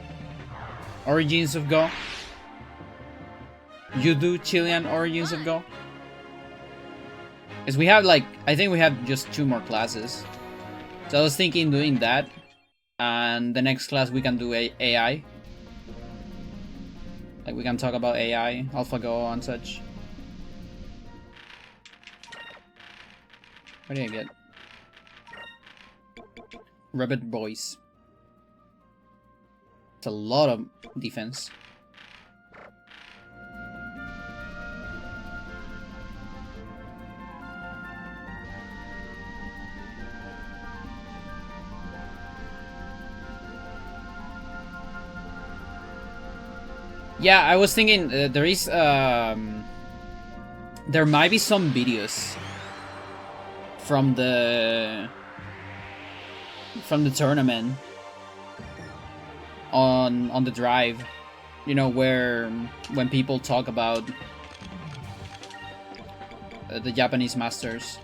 Origins of Go? You do Chilean Origins of Go? Because we have like, I think we have just 2 more classes. So I was thinking doing that. And the next class we can do AI. Like we can talk about AI, AlphaGo and such. What did I get? Rabbit Boys. It's a lot of defense. Yeah, I was thinking there is there might be some videos from the tournament on the drive, you know, where when people talk about the Japanese masters.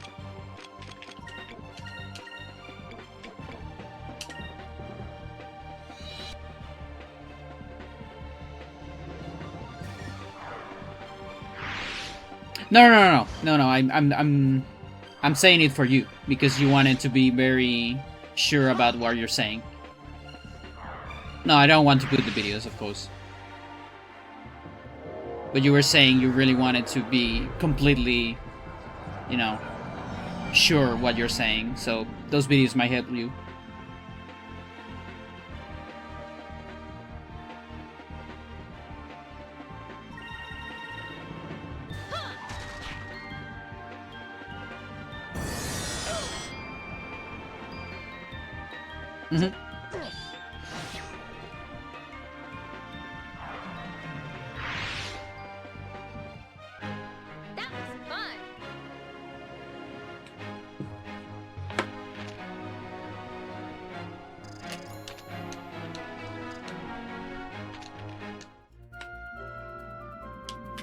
No. I'm saying it for you because you wanted to be very sure about what you're saying. No, I don't want to put the videos, of course. But you were saying you really wanted to be completely, you know, sure what you're saying. So those videos might help you. Mm-hmm. That was fun.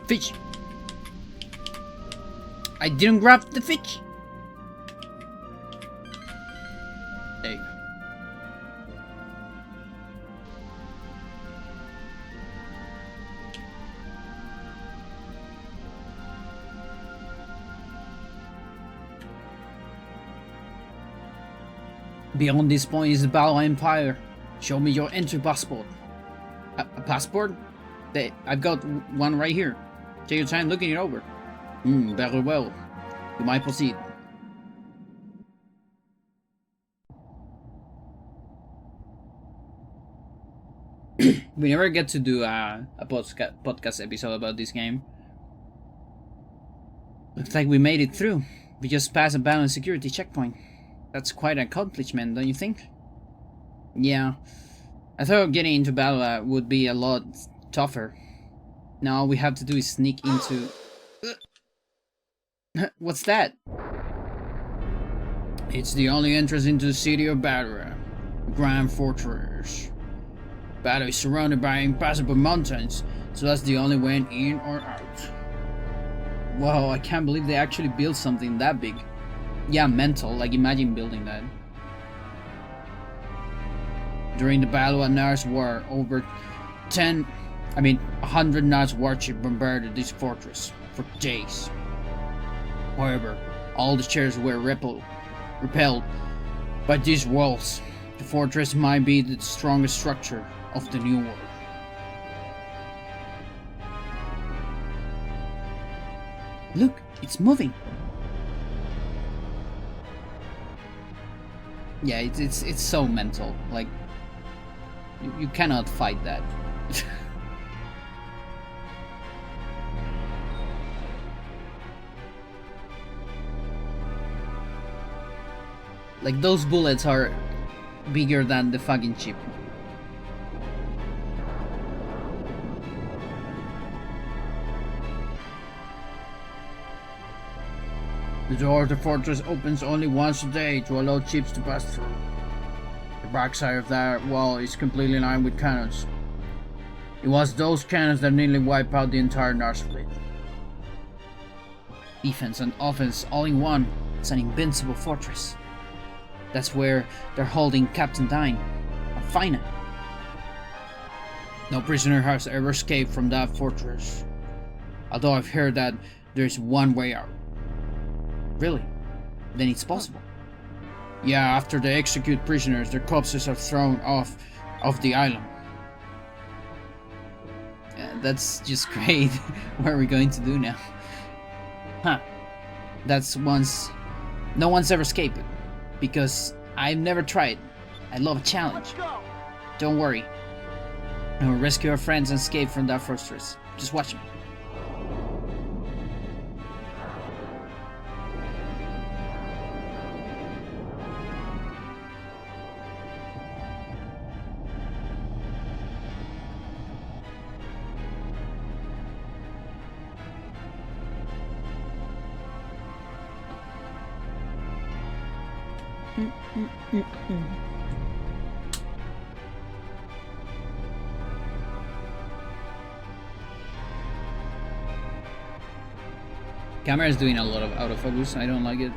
Fish. I didn't grab the fish. There you go. Beyond this point is the Battle Empire. Show me your entry passport. A passport? I've got one right here. Take your time looking it over. Very well. You might proceed. We never get to do a podcast episode about this game. Looks like we made it through. We just passed a balanced security checkpoint. That's quite an accomplishment, don't you think? Yeah. I thought getting into battle would be a lot tougher. Now all we have to do is sneak into... What's that? It's the only entrance into the city of Pandora, Grand Fortress. Pandora is surrounded by impassable mountains, so that's the only way in or out. Wow, I can't believe they actually built something that big. Yeah, mental, like imagine building that. During the Battle of Nars War, over 100 Nars warships bombarded this fortress for days. However, all the shares were repelled by these walls. The fortress might be the strongest structure of the New World. Look, it's moving. Yeah, it's so mental. Like, you cannot fight that. Like, those bullets are bigger than the fucking ship. The door of the fortress opens only once a day to allow ships to pass through. The backside of that wall is completely lined with cannons. It was those cannons that nearly wiped out the entire North fleet. Defense and offense all in one. It's an invincible fortress. That's where they're holding Captain Dine, and Fina. No prisoner has ever escaped from that fortress. Although I've heard that there's one way out. Really? Then it's possible. Yeah, after they execute prisoners, their corpses are thrown off the island. That's just great. What are we going to do now? Huh. No one's ever escaped it. Because I've never tried. I love a challenge. Let's go. Don't worry. I will rescue our friends and escape from that fortress. Just watch me. Camera is doing a lot of autofocus. I don't like it.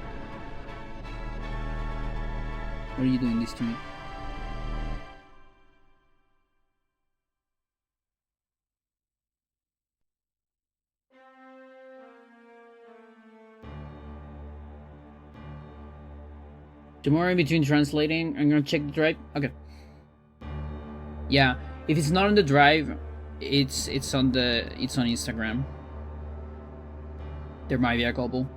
What are you doing this to me? Tomorrow in between translating, I'm gonna check the drive. Okay. Yeah, if it's not on the drive, it's on Instagram. There might be a couple.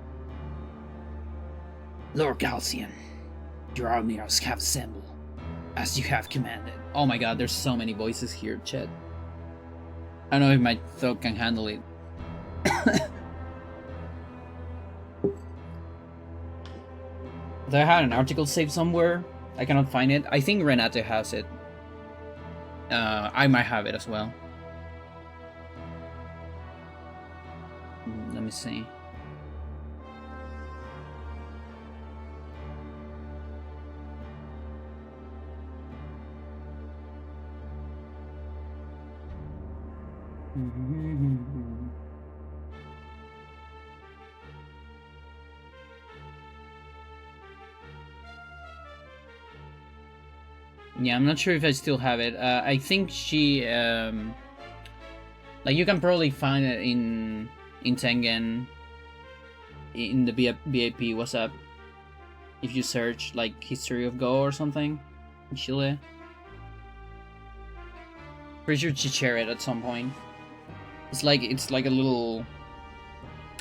Lord Galcian, your armies have assembled, as you have commanded. Oh my god, there's so many voices here, chat. I don't know if my throat can handle it. I had an article saved somewhere. I cannot find it. I think Renate has it. I might have it as well. Let me see. Yeah, I'm not sure if I still have it. I think she, like, you can probably find it in Tengen, in the VIP WhatsApp, if you search like History of Go or something in Chile. Pretty sure she shared it at some point. It's like a little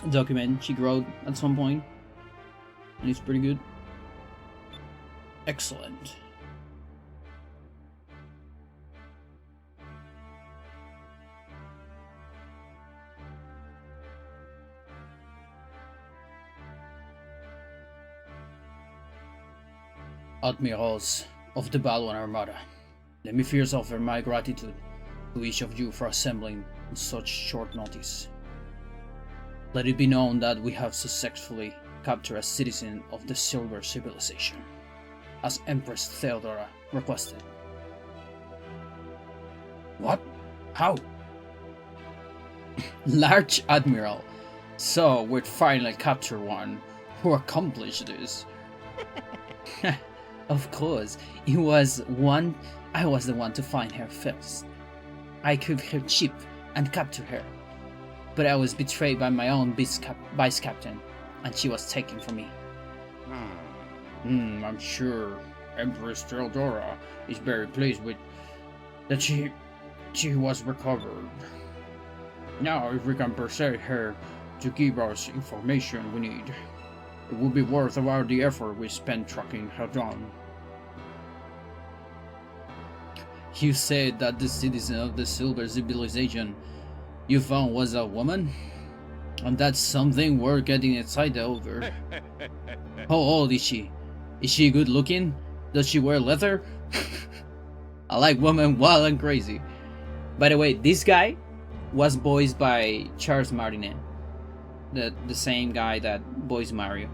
document she wrote at some point, and it's pretty good. Excellent. Admirals of the Balwan Armada, let me first offer my gratitude to each of you for assembling on such short notice. Let it be known that we have successfully captured a citizen of the Silver Civilization, as Empress Theodora requested. What? How? Large Admiral, so we'd finally capture one who accomplished this. Of course, I was the one to find her first. I could her ship and capture her, but I was betrayed by my own vice captain, and she was taken from me. I'm sure Empress Theodora is very pleased with that she was recovered. Now, if we can persuade her to give us information we need, it would be worth about the effort we spent tracking her down. You said that the citizen of the Silver Civilization you found was a woman? And that's something worth getting excited over. How old is she? Is she good looking? Does she wear leather? I like women wild and crazy. By the way, this guy was voiced by Charles Martinet, the same guy that voiced Mario.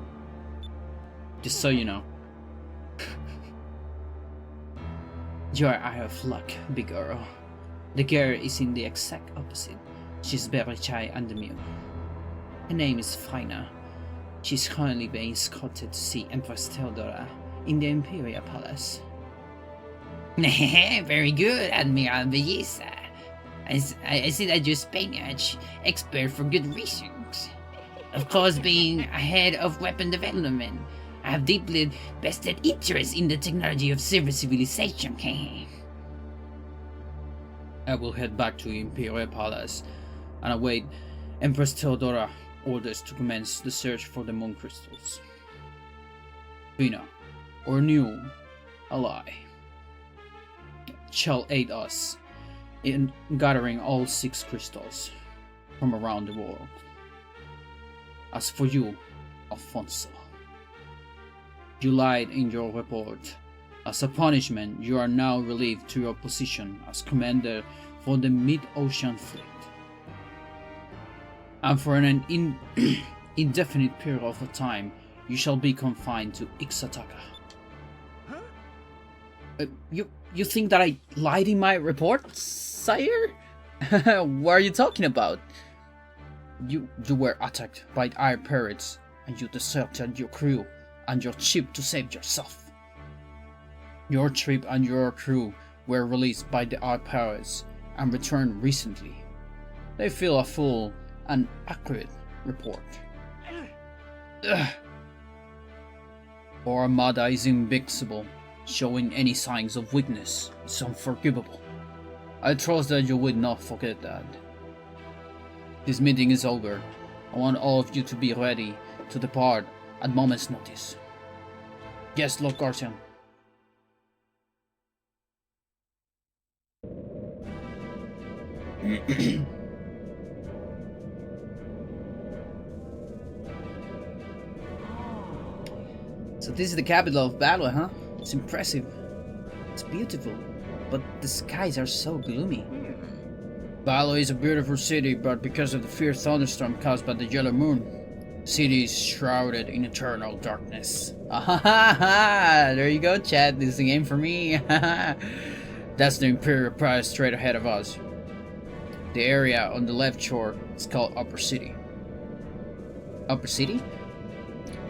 Just so you know. You are out of luck, big girl. The girl is in the exact opposite. She's very shy and demure. Her name is Fina. She's currently being escorted to see Empress Theodora in the Imperial Palace. Very good, Admiral Belleza. I see that you're Spanish expert for good reasons. Of course, being ahead of weapon development, I have deeply vested interest in the technology of silver civilization. I will head back to the Imperial Palace and await Empress Theodora orders to commence the search for the moon crystals. Vina, our new ally, shall aid us in gathering all 6 crystals from around the world. As for you, Alfonso, you lied in your report. As a punishment, you are now relieved to your position as commander for the Mid-Ocean Fleet. And for an indefinite period of time, you shall be confined to Ixataka. Huh? You think that I lied in my report, sire? What are you talking about? You were attacked by our pirates, and you deserted your crew and your ship to save yourself. Your ship and your crew were released by the our pirates and returned recently. They feel a full and accurate report. Our armada is invincible. Showing any signs of weakness is unforgivable. I trust that you would not forget that. This meeting is over. I want all of you to be ready to depart at moment's notice. Yes, Lord Garcian. So this is the capital of Balor, huh? It's impressive. It's beautiful, but the skies are so gloomy. Balor is a beautiful city, but because of the fierce thunderstorm caused by the yellow moon, the city is shrouded in eternal darkness. There you go, chat. This is the game for me. That's the Imperial Prize straight ahead of us. The area on the left shore is called Upper City. Upper City?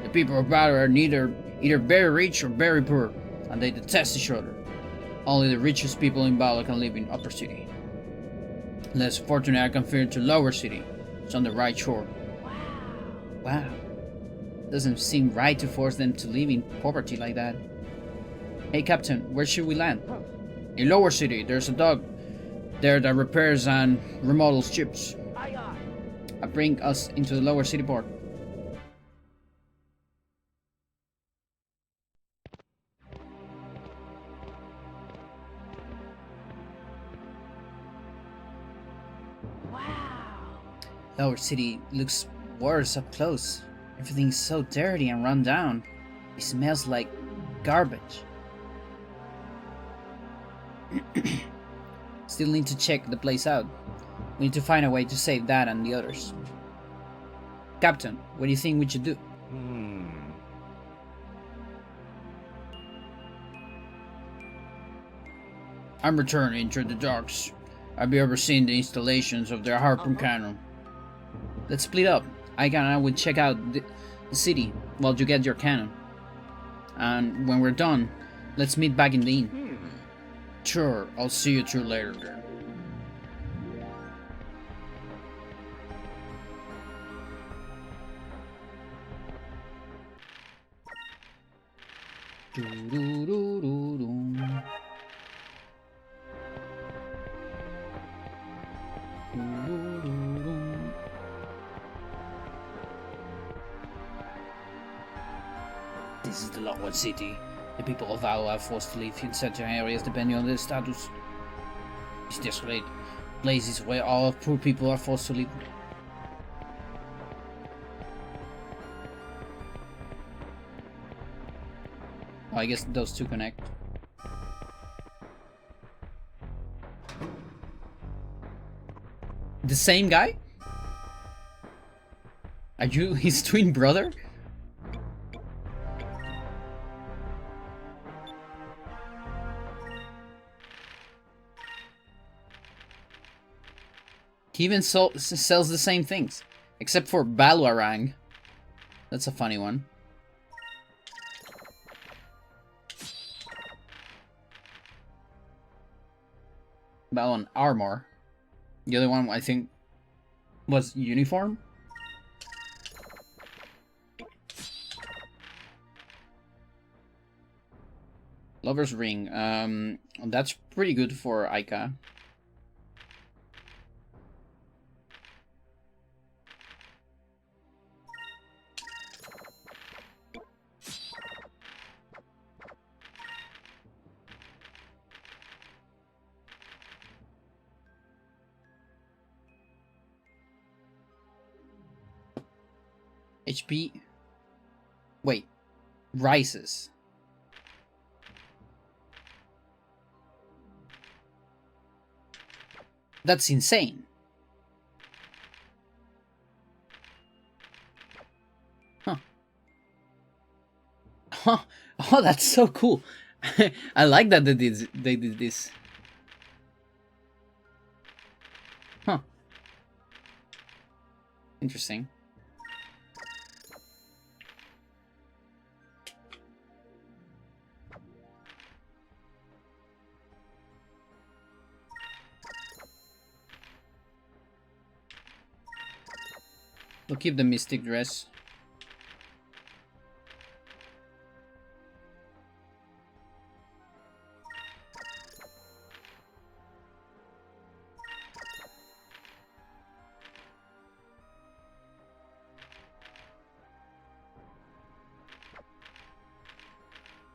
The people of Balor are either very rich or very poor, and they detest each other. Only the richest people in Balor can live in Upper City. Less fortunate are confined to Lower City. It's on the right shore. Wow. Doesn't seem right to force them to live in poverty like that. Hey Captain, where should we land? In Lower City, there's a dog there that repairs and remodels ships. Bring us into the Lower City port. Lower City looks worse up close. Everything's so dirty and run down. It smells like garbage. Still need to check the place out. We need to find a way to save that and the others. Captain, what do you think we should do? I'm returning to the docks. I'll be overseeing the installations of the harpoon cannon. Let's split up. I will check out the city while you get your cannon. And when we're done, let's meet back in the inn. Sure, I'll see you two later then. This is the Lower City. The people of Valor are forced to live in certain areas depending on their status. It's desolate places where all poor people are forced to live. Oh, I guess those two connect. The same guy? Are you his twin brother? He even sells the same things. Except for Baluarang. That's a funny one. Balon armor. The other one, I think, was uniform. Lover's ring. That's pretty good for Aika. HP. Wait. Rises. That's insane. Huh. Huh. Oh, that's so cool. I like that they did this. Huh. Interesting. We'll keep the mystic dress.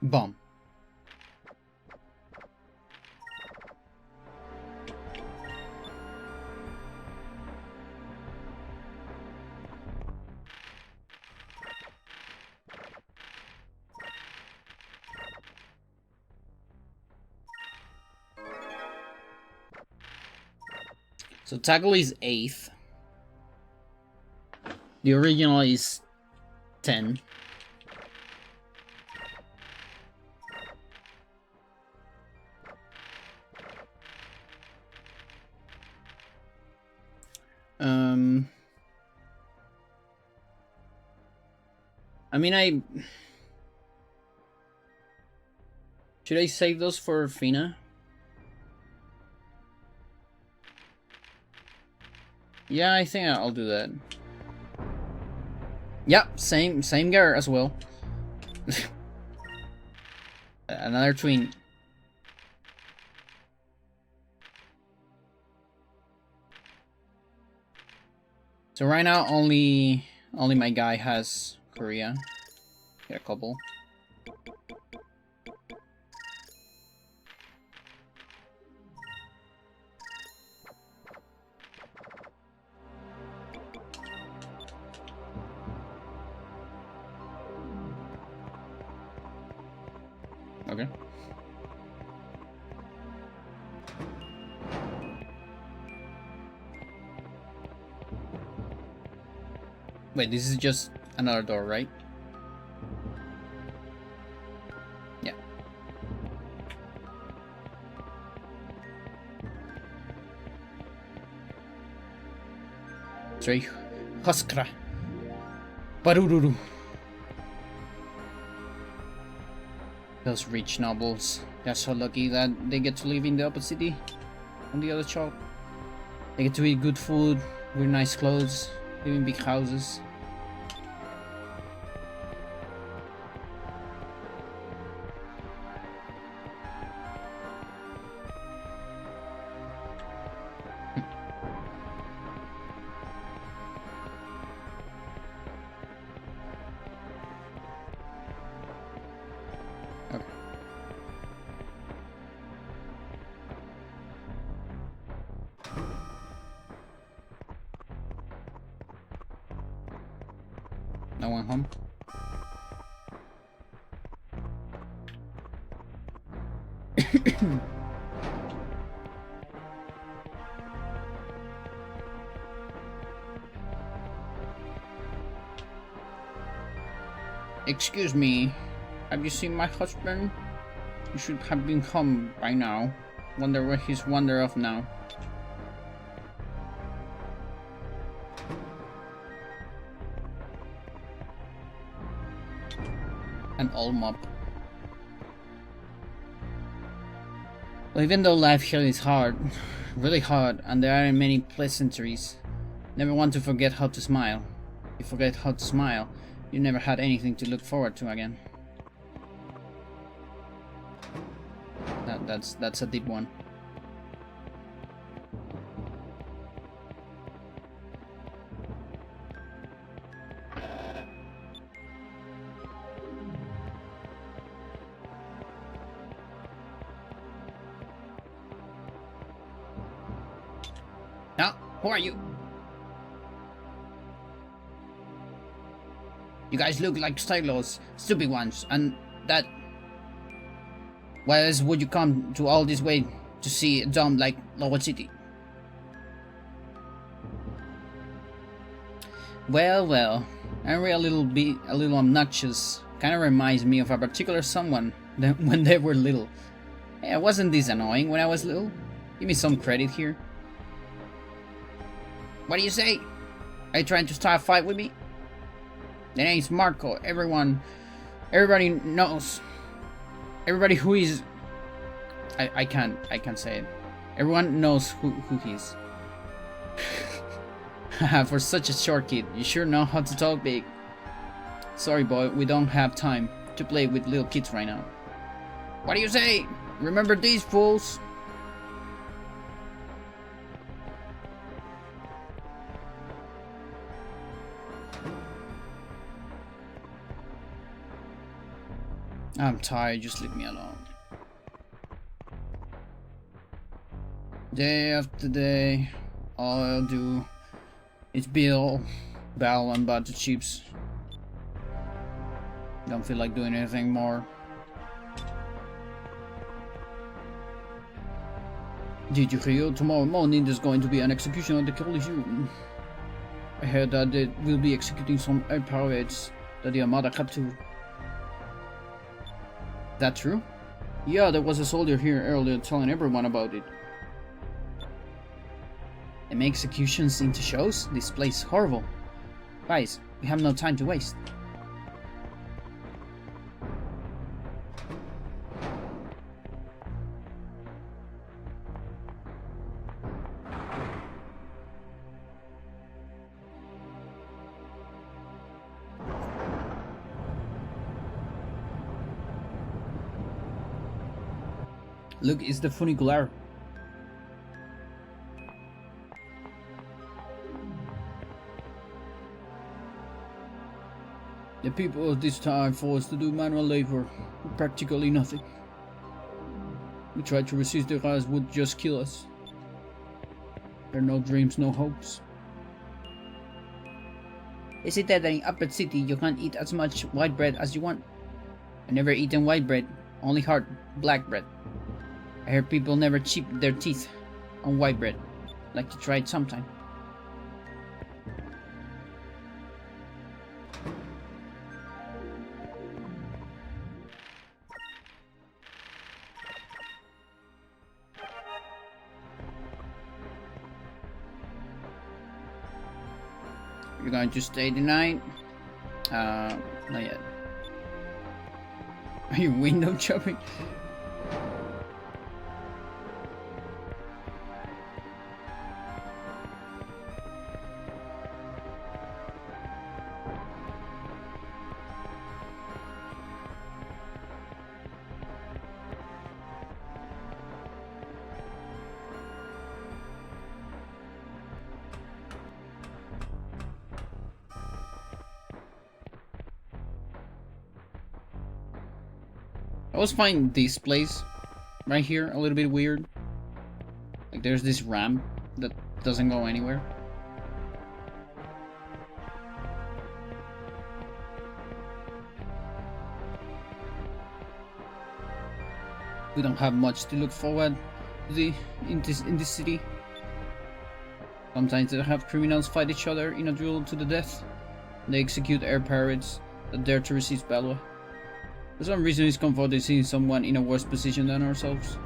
Bomb. So tackle is 8th. The original is 10. I mean, should I save those for Fina? Yeah, I think I'll do that. Yep, same gear as well. Another twin. So right now only my guy has Korea. Get a couple. Okay. Wait, this is just another door, right? Yeah. Three. Huskra. Barururu. Those rich nobles. They're so lucky that they get to live in the opposite city. On the other shop. They get to eat good food, wear nice clothes, live in big houses. No one home. Excuse me, have you seen my husband? You should have been home by now. Wonder where he's wandered off now. An old mop. Well, even though life here is hard, really hard, and there aren't many pleasantries, never want to forget how to smile. If you forget how to smile, you never had anything to look forward to again. That's a deep one. Now, who are you? You guys look like stylos, stupid ones, and that... Why else would you come to all this way to see a dome like Lower City? Well, I'm really a little obnoxious. Kinda reminds me of a particular someone when they were little. Hey, wasn't this annoying when I was little? Give me some credit here. What do you say? Are you trying to start a fight with me? The name's Marco. Everybody knows. Everybody who is... I can't say it. Everyone knows who he is. For such a short kid, you sure know how to talk big. Sorry boy, we don't have time to play with little kids right now. What do you say? Remember these fools? I'm tired, just leave me alone. Day after day, all I'll do is battle and butter chips. Don't feel like doing anything more. Did you hear? Tomorrow morning there's going to be an execution at the Coliseum. I heard that they will be executing some air pirates that the Armada captured. That true? Yeah, there was a soldier here earlier telling everyone about it. They make executions into shows? This place is horrible. Guys, we have no time to waste. Look, it's the funicular. The people of this time forced to do manual labor with practically nothing. We tried to resist, the guys would just kill us. There are no dreams, no hopes. Is it that in Upper City you can't eat as much white bread as you want? I never eaten white bread, only hard black bread. I heard people never chip their teeth on white bread. Like to try it sometime. You're going to stay the night? Not yet. Are you window shopping? I always find this place right here a little bit weird. Like there's this ramp that doesn't go anywhere. We don't have much to look forward to in this city. Sometimes they have criminals fight each other in a duel to the death. They execute air pirates that dare to resist battle. For some reason it's comforting seeing someone in a worse position than ourselves.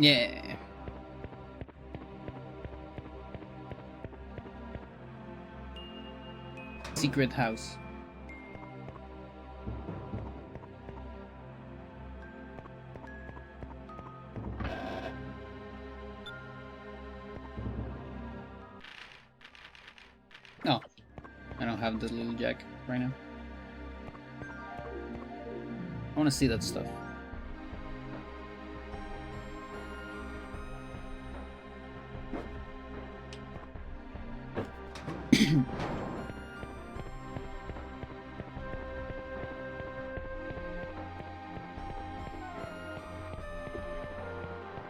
Yeah. Secret house. Oh, I don't have the little jack right now. I want to see that stuff.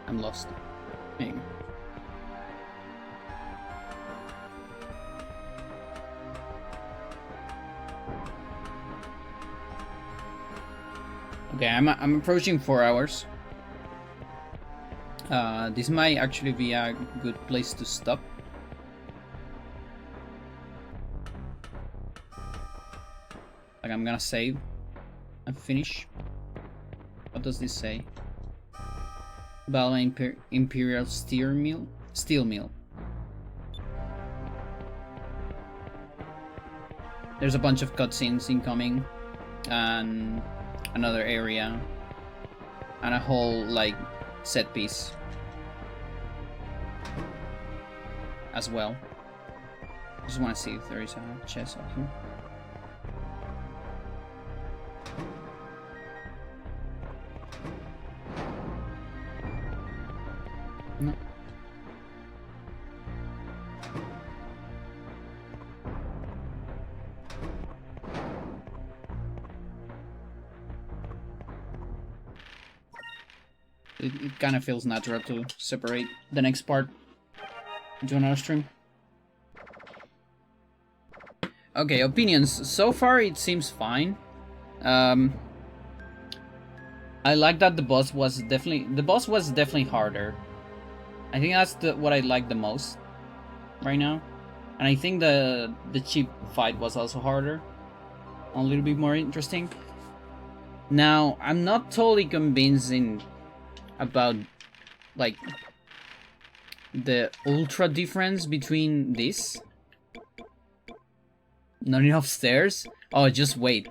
I'm lost. There you go. Okay, I'm approaching 4 hours. This might actually be a good place to stop. Like, I'm gonna save and finish. What does this say? Battle Imperial Steel Mill. There's a bunch of cutscenes incoming, and another area, and a whole like set piece as well. Just want to see if there is a chest up here. No. It kind of feels natural to separate the next part into another stream. Okay, opinions. So far, it seems fine. I like that the boss was definitely harder. I think that's what I like the most right now, and I think the cheap fight was also harder, a little bit more interesting. Now, I'm not totally convincing about like the ultra difference between this. Not enough stairs? Oh, just wait.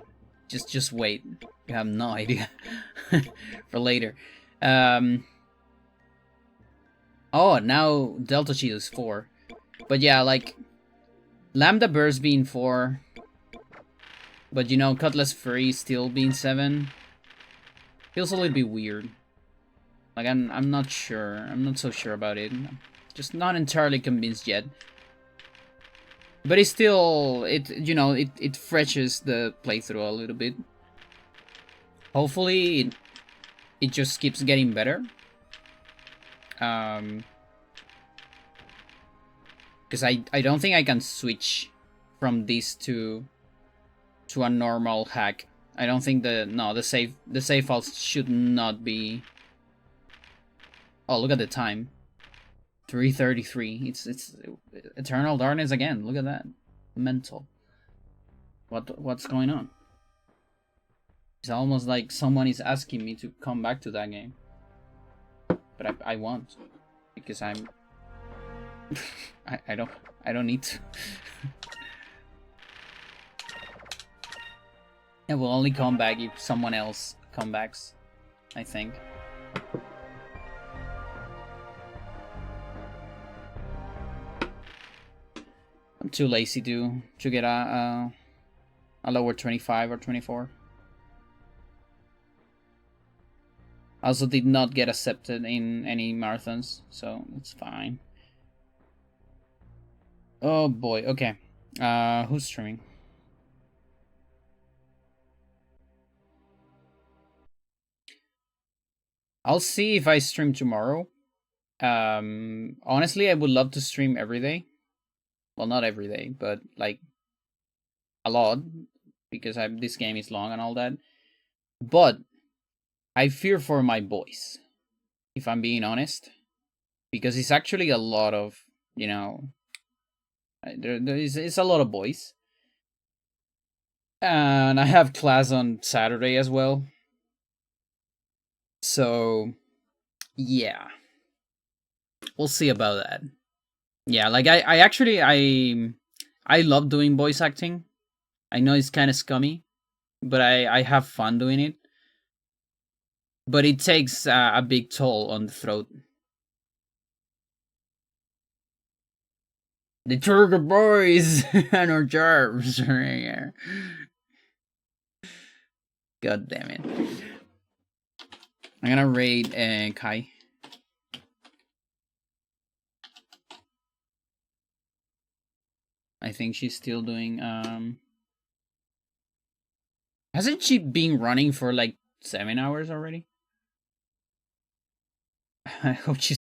Just wait. You have no idea. For later. Oh, now Delta Shield is 4. But yeah, like Lambda Burst being 4. But you know, Cutlass Fury still being 7. Feels a little bit weird. Like I'm not sure. I'm not so sure about it. Just not entirely convinced yet. But it's still it freshes the playthrough a little bit. Hopefully it just keeps getting better. Because I don't think I can switch from this to a normal hack. I don't think the save files should not be. Oh, look at the time. 3:33. It's Eternal Darkness again. Look at that. Mental. What's going on? It's almost like someone is asking me to come back to that game. But I won't, because I'm I don't need to. It will only come back if someone else comes back, I think. I'm too lazy to get a lower 25 or 24. I also did not get accepted in any marathons, so it's fine. Oh boy, okay. Who's streaming? I'll see if I stream tomorrow. Honestly, I would love to stream every day. Well, not every day, but like a lot, because this game is long and all that. But I fear for my voice, if I'm being honest, because it's actually a lot of, it's a lot of voice. And I have class on Saturday as well. So, yeah. we'll see about that. Yeah, like I actually I love doing voice acting. I know it's kind of scummy, but I have fun doing it. But it takes a big toll on the throat. The Turtle Boys and our jarbs. God damn it. I'm gonna raid Kai. I think she's still doing hasn't she been running for like 7 hours already? I hope she's